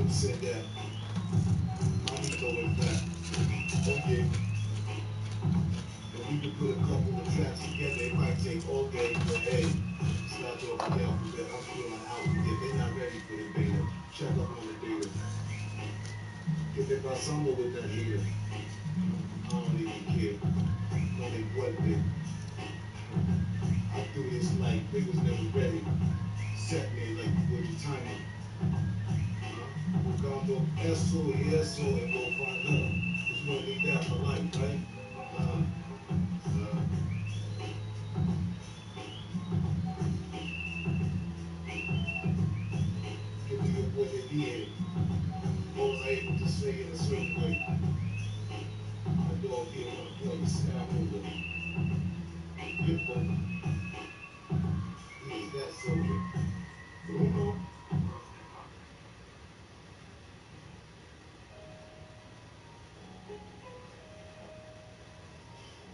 Said that. I need to go with that. Okay. If we could put a couple of tracks together, it might take all day, but hey, start off the alphabet. I'm feeling out. If they're not ready for the beta, check up on the data. If they got someone with that here, I don't even care. Don't even what they. I do this like they was never ready. Set me like with the timing. We're gonna go eso y eso and go find out. Just wanna need that for life, right? Give me what they did. What was I able to say in a certain way? My dog here wanna play sample with Pitbull. He is that soldier. Bruno.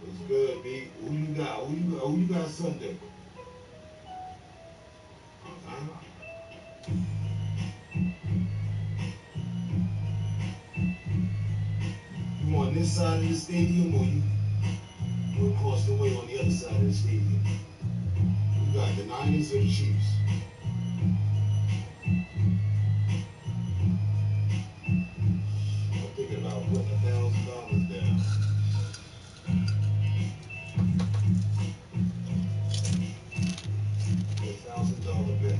What's good, B? Who you got? Who you got Sunday? You on this side of the stadium or you across the way on the other side of the stadium? You got the Niners or the Chiefs? I'm thinking about putting $1,000 down. $1,000 bet.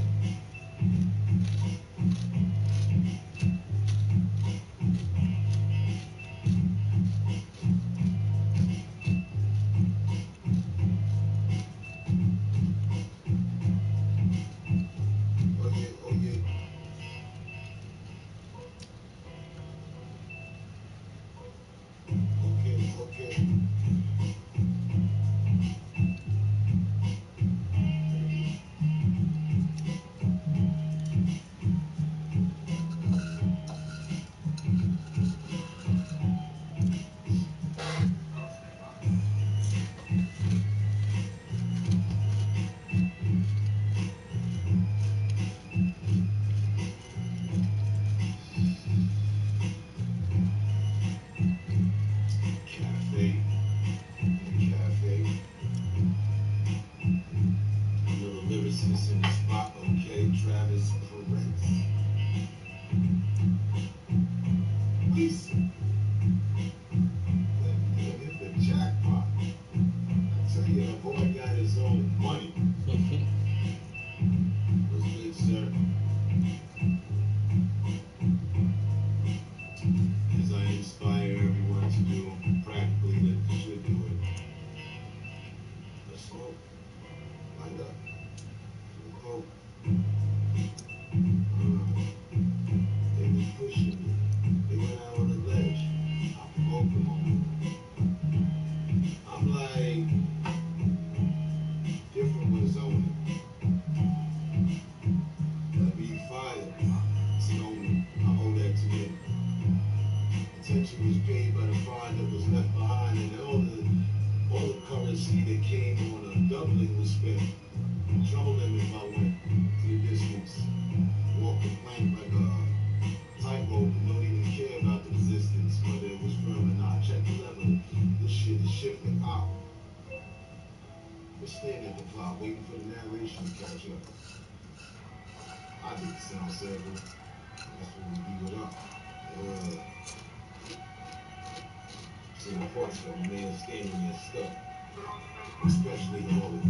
business in the spot, okay, Travis Perez. He's hit the jackpot. I tell you, the boy got his own money. What's good, sir? As I inspire everyone to do practically that they should do it. Let's go. Wind up. Go. They was pushing me. They went out on the ledge. I provoked them on. I'm like, different with zoning. Be fired. Zoning. I hold that to me. Attention was paid by the fine that was left behind, and all the currency that came on a doubling was spent. Trouble them if I went to the distance. Walk the plank like a tightrope and don't even care about the resistance, whether it was firm or not. Check the level. This shit is shifting out. We're standing at the clock waiting for the narration to catch up. I did the sound circle. That's when we beat it up. So the parts of the man standing there stuck. Especially the moment.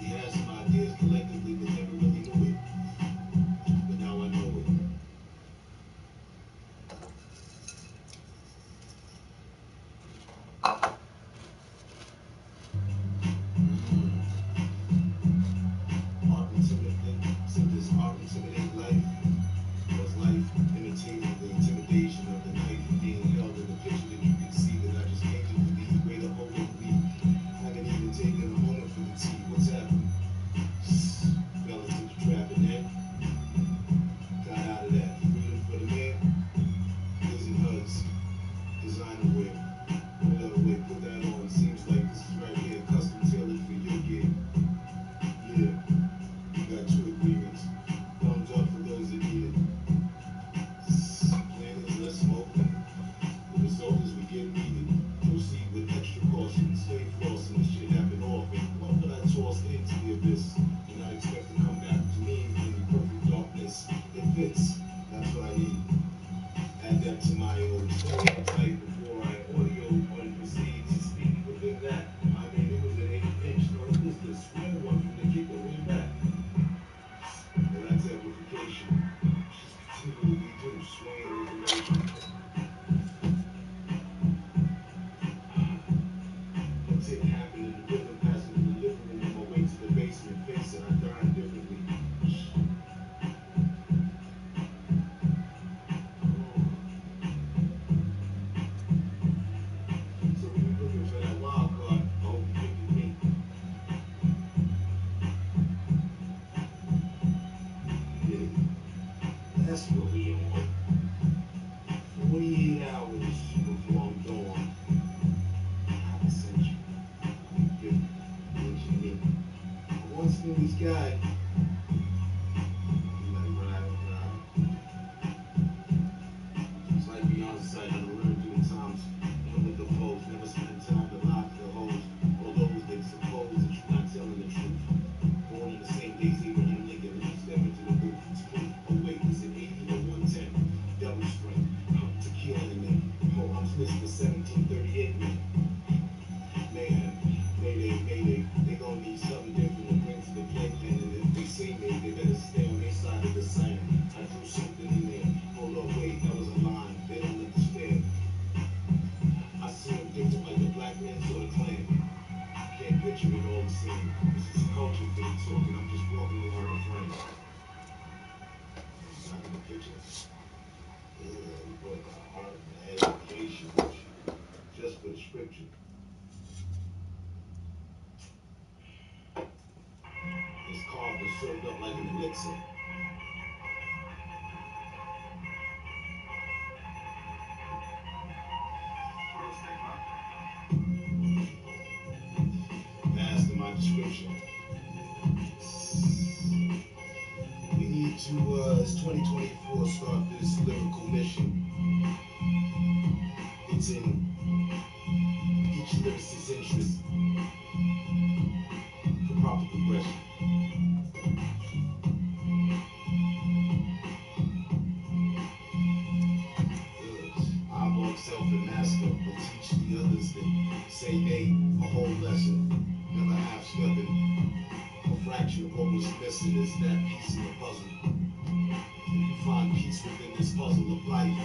We had some ideas collectively but never really knew it. But now I know it. Art intimidate life. Was life imitating the intimidation of the knife being held in the picture that you can see that I just painted for these greater overly. Haven't even taken a moment for the tea. What's happening? Fell into the trap and then got out of that. Freedom for the man. Liz and Huds. Designer wear. Whatever way, put that on. Seems like this is right here. Custom tailored for your gig. Yeah. You got 2 agreements. Thumbs up for those that need it. Planners, let's smoke. The result is we get needed. Proceed with extra caution. Stay flossing. This shit happen often. What would I toss into the abyss? And I expect to come back to me in perfect darkness. It fits. That's what I need. Add that to my old story type before I audio and proceed to speak within that. I mean, it was an 8-inch, or it was the square one from the kick way back. Well, that's amplification. Just continually do swaying information. What's it happening in the rhythm, passing in the living room on my way to the basement, facing I dying differently. So when you're looking for that wild card, I hope you think of me. Yeah, that's what we on. 48 hours before I'm gone. Half a century. Different. What you mean? I once knew this guy. He like ride. It's like Beyonce had to learn through the times. Never with the foes, never spend time to lock the hoes. Or those that suppose that you're not telling the truth. Born in the same days, Abraham Lincoln, when you step into the booth, it's clean. Oh wait, is it 80 or 110? Double string, tequila in me. Oh, I'm Mr. 1738 man. Mayday, they gon' need something different to bring to the playpen. And if they say me, they better stay on their side of the sand. I drew something in there. Hold on, wait, that was a line. They don't understand. I see them different like the black man saw the Klan. Can't picture it all the same. This is a culture thing talking. I'm just walking around a frame. Not in the picture. Yeah, we brought the art and the education just for the scripture. This carved and served up like an elixir. Master my description. We need to, it's 2024, start this lyrical mission. It's in each lyricist's interest for proper progression. Eyeball self and master will teach the others that say they a whole lesson, never half stepping. A fraction of what was missing is that piece in the puzzle. If you find peace within this puzzle of life,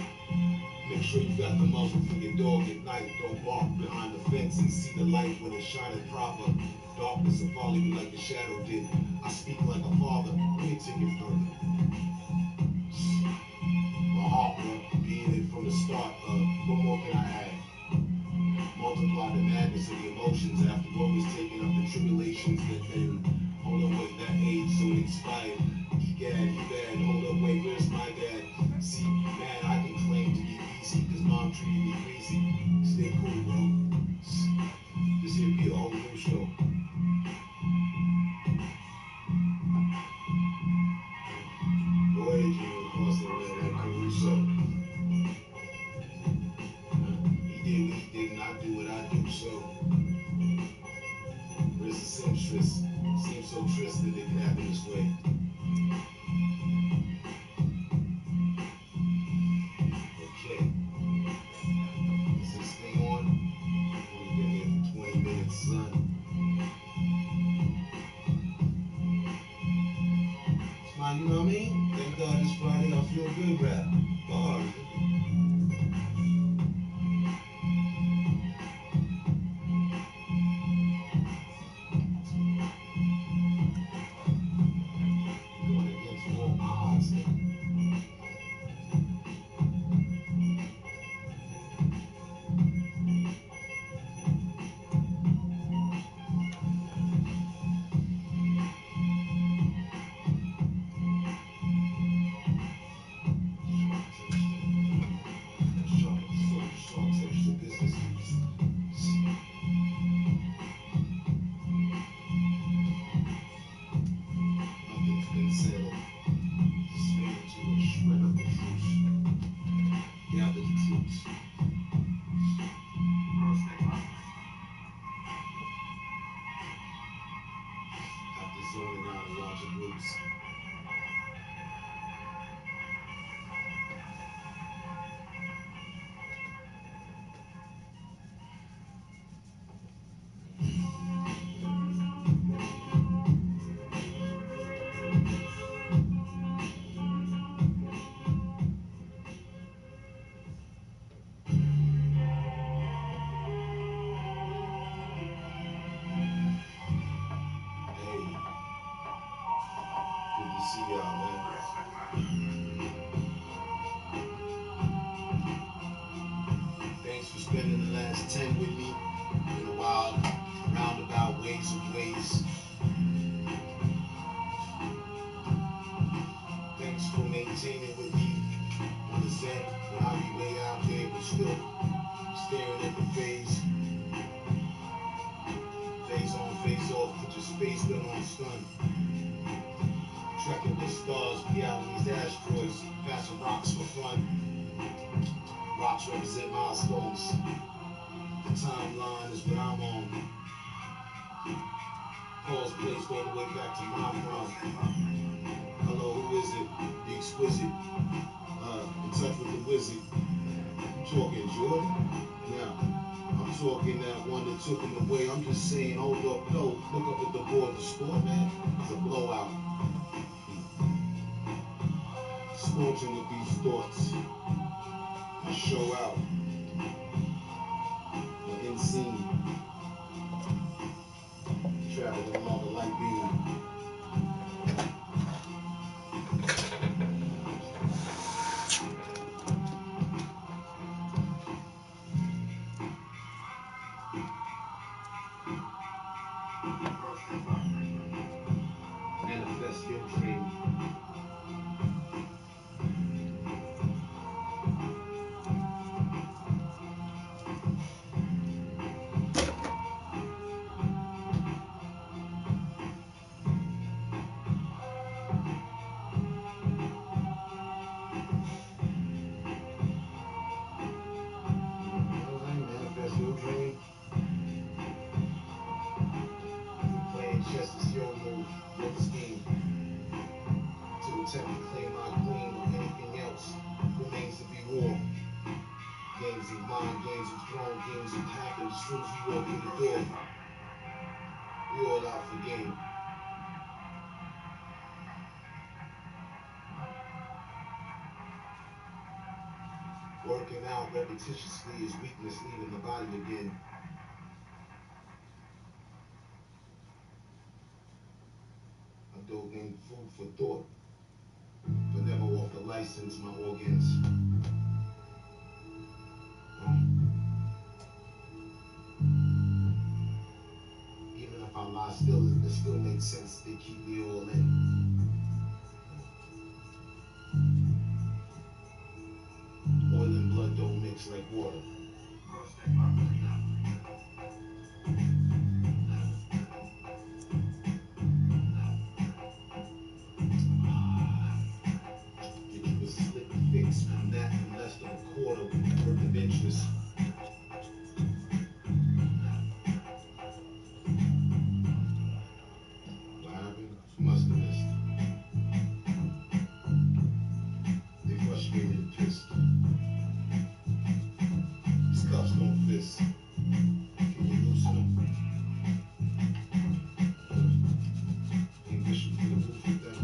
make sure you got the muzzle for your dog at night. Don't bark behind the fence and see the light when it's shining proper. Darkness will follow you like the shadow did. I speak like a father. Let me take it further. My heart will be in it from the start. What more can I add? Multiply the madness of the emotions after what was taking up the tribulations that then. Hold up, wait, that age so it expired. He bad, hold up, wait, where's my dad? See, man, I can claim to be easy because mom treated me crazy. Stay cool, bro. This here be a whole new show. Go ahead, Jimmy, across that Caruso. He did what he did, and I do what I do, so. Where's the seamstress? Seems so trist that it could happen this way. Okay. Is this thing on? Only been here for 20 minutes, son. Smile, you know what I mean? Thank God it's Friday, I feel good rap. Bars. Trekking with stars, realities, asteroids, passing rocks for fun. Rocks represent milestones. The timeline is what I'm on. Pause placed all the way back to my prom. Hello, who is it? The exquisite. In touch with the wizard. You talking Jordan? Yeah. I'm talking that one that took him away. I'm just saying, hold up, no, look up at the board. The score, man, it's a blowout. Scorching with these thoughts. I show out. The unseen. Traveling along the light beam. Manifest your dream. and mind games and throne games and happen as soon as we walk in the door. We all out for game. Working out repetitiously is weakness leaving the body again. Indulging food for thought, but never off the license my organs. Even if I lie still, it still makes sense. They keep me all in. Oil and blood don't mix like water. Get you a slick fix from that in less than a quarter worth of interest. What happened? Must have missed. They frustrated and pissed. These cuffs don't fist. Can you loosen them? Ain't wishing for the roof with them.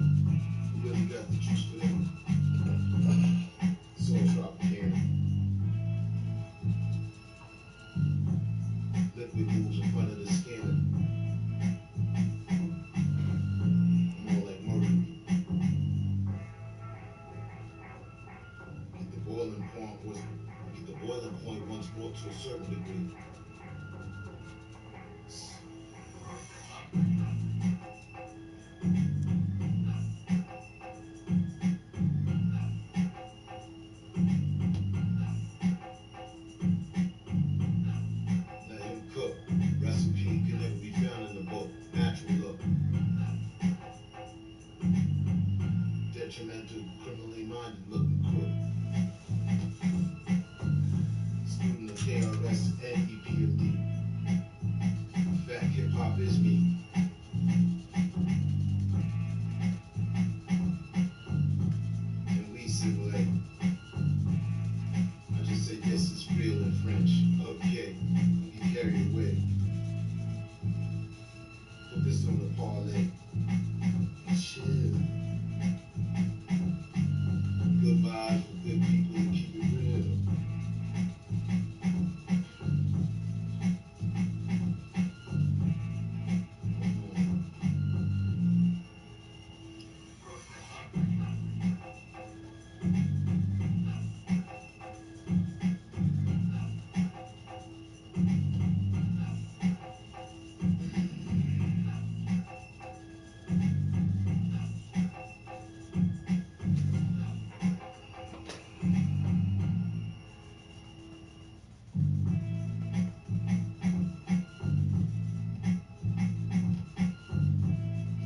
Who really got the juice for them? It's all Tropicana. Liquid moves in front of the scanner. More like mercury. Get the boiling point once brought to a certain degree. Let him cook. Recipe can never be found in the book. Natural look. Detrimental, criminally minded looking crook. Student of KRS and EPMD. Fat hip hop is me. And we sing like, I just say this is real in French. Okay, you carry away. Put this on the parlay. Chill. Good vibes for good people and keep it real.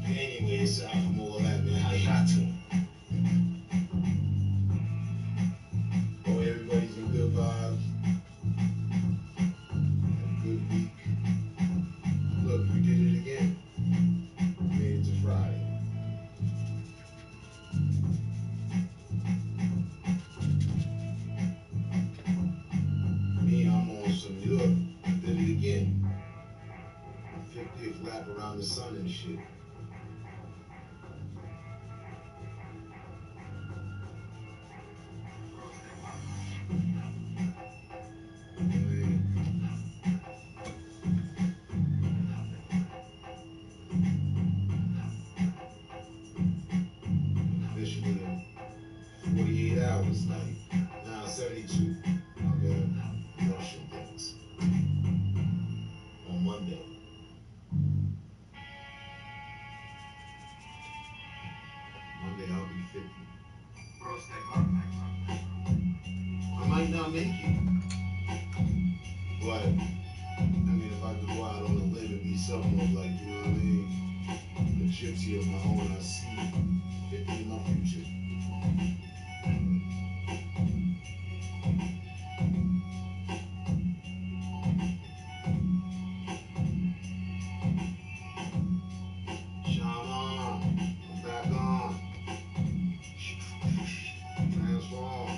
Anyway, aside from all that, man, how y'all doing? Oh, everybody's in good vibes. A good week. Look, we did it again. Made it to Friday. Me, I'm on some look. I did it again. 50th lap around the sun and shit. Officially in 48 hours, like, now 72. I'm gonna rushing things. On Monday. Monday I'll be 50. I might not make it. But, I mean, if I could go out on a limb and be something of like, you know what I mean? The gypsy of my own, I see 50 in my future. Shine on, I'm back on. Transform.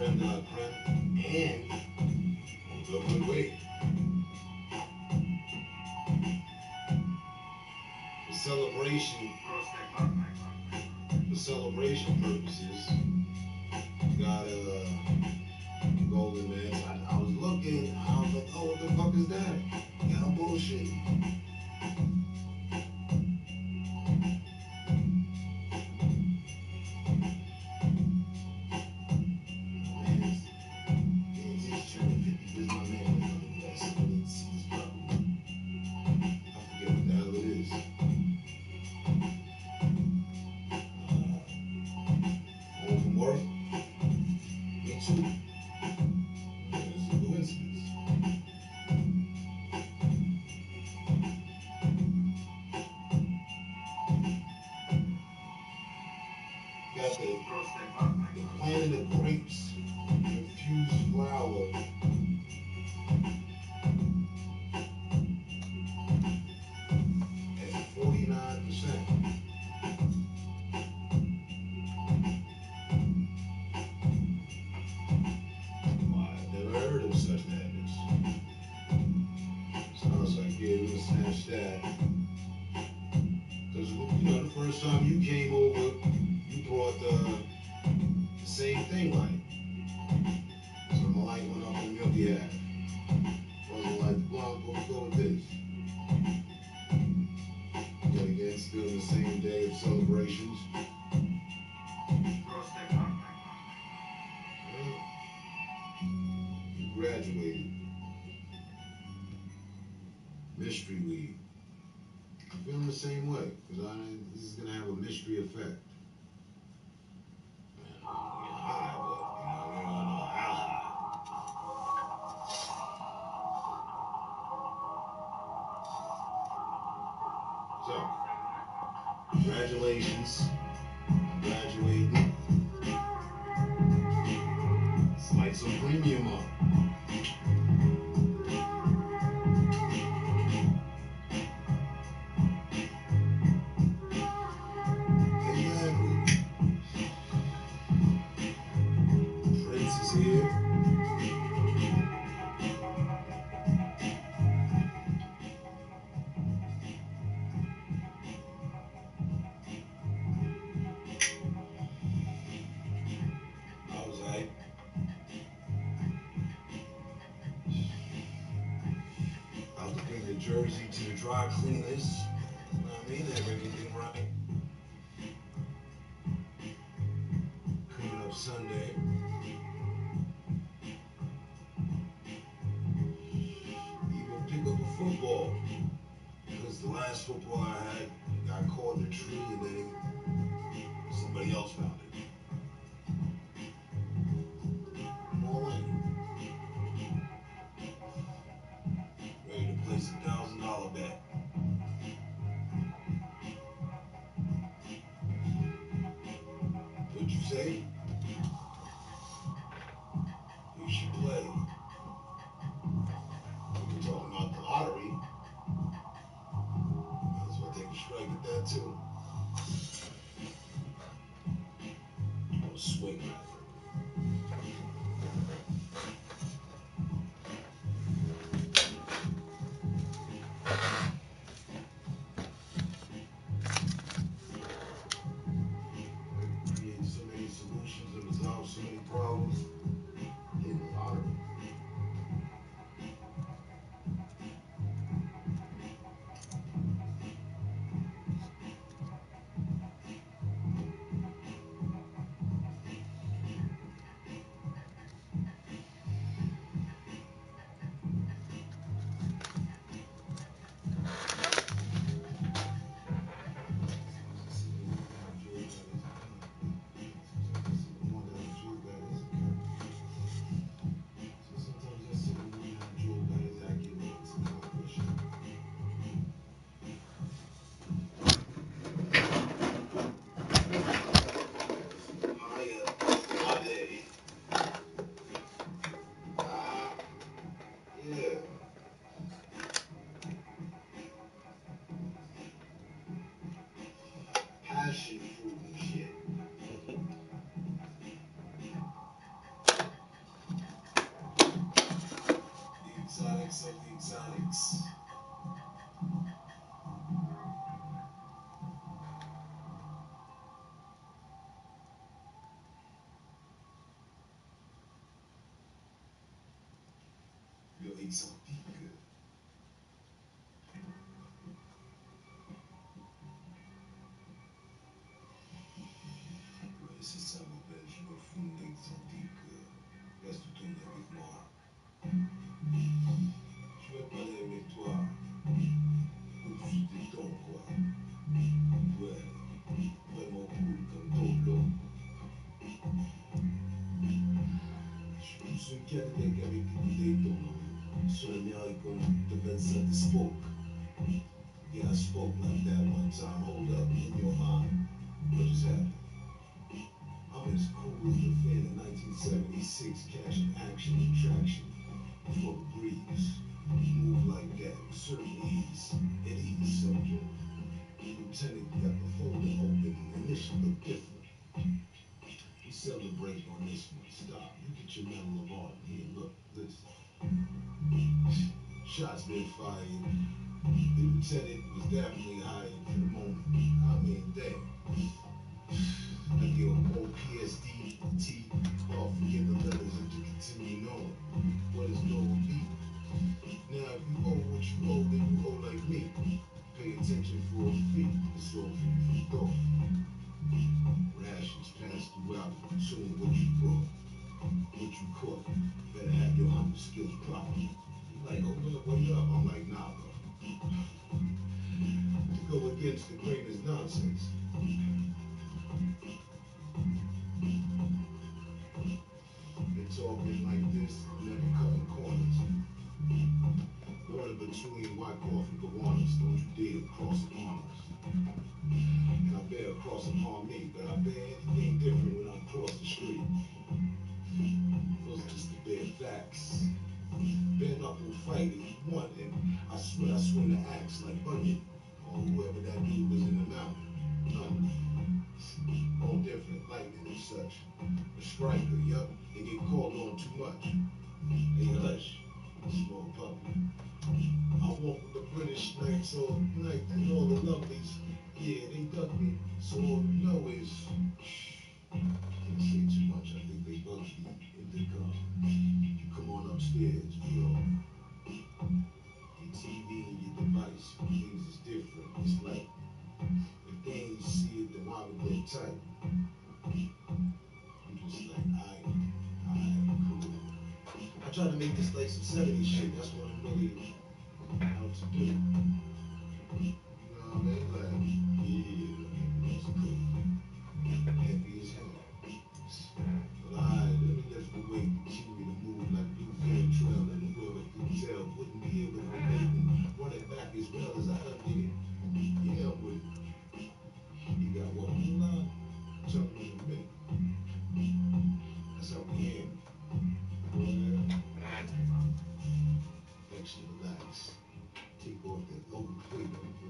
creme de la creme, and the good way. For celebration purposes, you got golden man. I was looking, I was like, oh, what the fuck is that? Y'all bullshit. Planted of grapes, infused flour, at 49%. Wow, I've never heard of such madness. Sounds like, yeah, we're gonna snatch that. Because, the first time you came over, you brought the same thing, like. So my light went up on your behalf. Wasn't like, well, go with this. But again, still the same day of celebrations. You graduated. Mystery weed. I'm feeling the same way, because this is going to have a mystery effect. High, but, we don't know how high. So, congratulations. Graduating. Let's light some premium up. Jersey to the dry cleaners. You know what I mean? Everything right. Coming up Sunday. Even pick up a football. Because the last football I had got caught in a tree and then somebody else found it. All in. Ready to place $1,000 bet. What'd you say? You should play. We're talking about the lottery. Might as well take a strike at that too. I'll swing at it. So many problems in the lottery. Passion fruit and shit. face antique. Ouais, c'est ça, mon belle, je me fous de l'exotique. Reste tourner avec moi. Je vais parler avec toi. Comme si t'étais ton, quoi. Ouais, vraiment cool comme ton blog. Je pousse une Cadillac avec une Daytona. Sur l'American, the Vincent spoke. Yeah, I spoke like that one time. Hold up, in your mind, what just happened? I'm as cool as the fan in 1976, catching action and traction before the breeze. Move like that, with certain ease, at ease, soldier. Lieutenant got the folder open, and this should look different. We celebrate on this one. Stop. You get your Medal of Honor. Here, look, listen. Shots been fired. The lieutenant was definitely hired for the moment. I mean, damn. I give him more PSD, T, all forget the letters and to continue on. What is going to be? Now, if you owe what you owe, then you owe like me. Pay attention for a fee. It's all food for thought. Rations passed throughout the platoon. What you brought, what you caught. Better have your hunting skills properly. You're like, oh, look, wait up. I'm like, nah, bro. To go against the grain is nonsense. They're talking like this, never cutting corners. Running between white coffee Gowanus, don't you dare cross upon us. And I bear cross upon me, but I bear anything different when I cross the street. Those are just the bare facts. Bare knuckle fight if you want, and I swear I swing the axe like Bunyan, or whoever that dude was in the mountain. All different, lightning and such. A striker, yup, they get called on too much. Hey, hush, small puppy. I walk with the British Knights all night and all the lovelies. Yeah, they duck me, so all you know is, can't say too much, I think they bug you in the car. You come on upstairs, bro. Your TV and your device, things is different. It's like, if they ain't see it, then why would they tight? I'm just like, alright, cool. I try to make this like some 70s shit, that's what I'm really out to do. You know what I mean? Like, yeah, that's cool. Happy as hell. But alright, let me lift the weight, continue to move like Blue Fan Trail in the world could tell. Wouldn't be able to relate and run it back as well as I done did it. Yeah, I'm with it. You got what on the line? Tell me in a minute. That's how we end. Actually, relax. Take off that loaded plate on the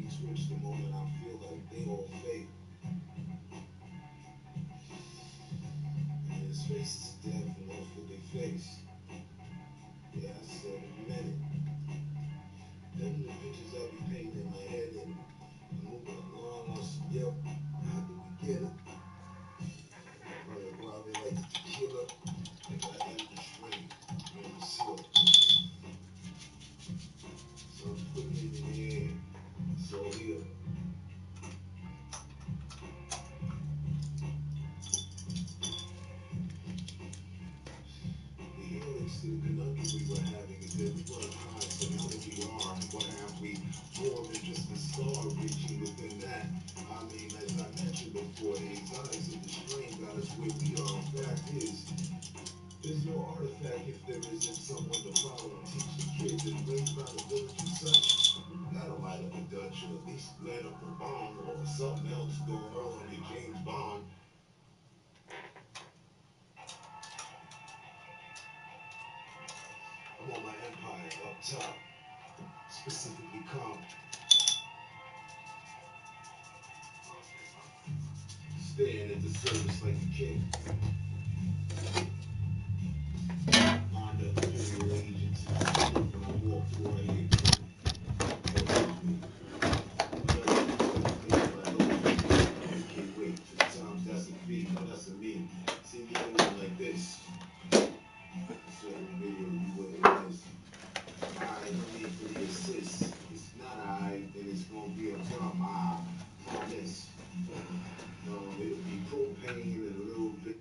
be switched the moment I feel like they all fake. And his face is dead from most of their face. Yeah, I said a minute. Them the pictures I be painting in my head and moving along on some yep. How did we get it? Brother Bobby like the tequila. Like I am the string. I'm the silk. So I'm putting it in the air. So here. The illness to the conundrum we were having is that we weren't high, so now that we are, what have we more than just a star reaching within that? I mean, as I mentioned before, the anxieties of the strain got us where we are. Fact is, there's no artifact if there isn't someone to follow and teach the kids and raise by the village and such. Gotta light up a Dutch or at least light up a bomb or something else going on in James Bond. I want my empire up top, specifically calm. Staying at the service like a king. Lined up federal agents when I walk through right here. Can't wait for the times that's a fee, that's a me. See me moving like this. So video you what it is. Alright, no need for the assist. It's not alright, then it's gonna be a problem. I promise. It'll be propane and a little bit.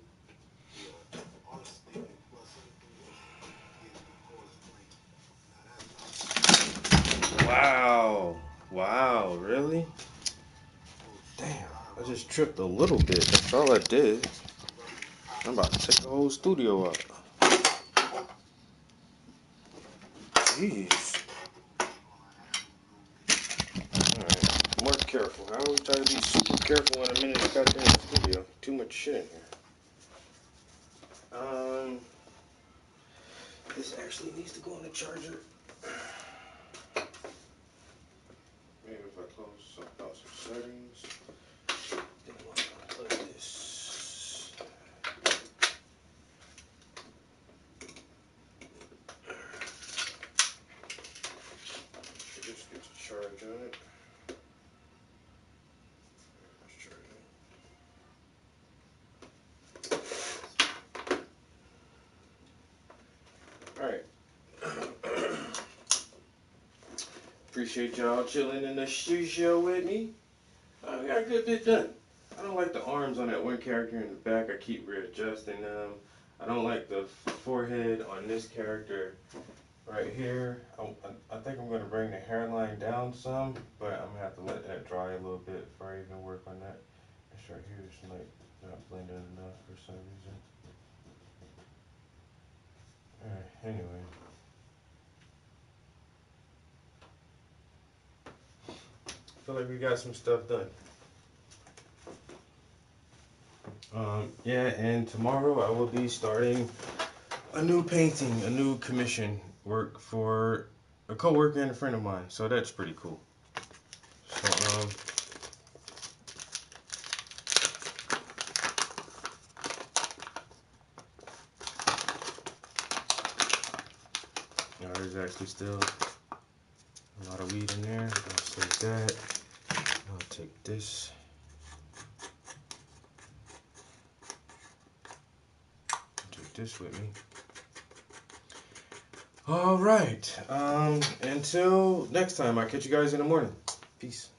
Wow. Wow, really? Damn, I just tripped a little bit. That's all I did. I'm about to take the whole studio out. Jeez. Alright, more careful. I always try to be super careful when I'm in this goddamn studio. Too much shit in here. This actually needs to go on the charger. Maybe if I close out some settings. Then I'm gonna plug this. Should just get the charge on it. Let's charge it. Alright. Appreciate y'all chilling in the studio with me. We got a good bit done. I don't like the arms on that one character in the back. I keep readjusting them. I don't like the forehead on this character right here. I think I'm going to bring the hairline down some, but I'm going to have to let that dry a little bit before I even work on that. This right here is like not blended enough for some reason. Alright, anyway. I feel like we got some stuff done. Yeah, and tomorrow I will be starting a new painting, a new commission work for a coworker and a friend of mine. So that's pretty cool. So there's actually still a lot of weed in there. I'll save that. I'll take this. Take this with me. All right. Until next time, I'll catch you guys in the morning. Peace.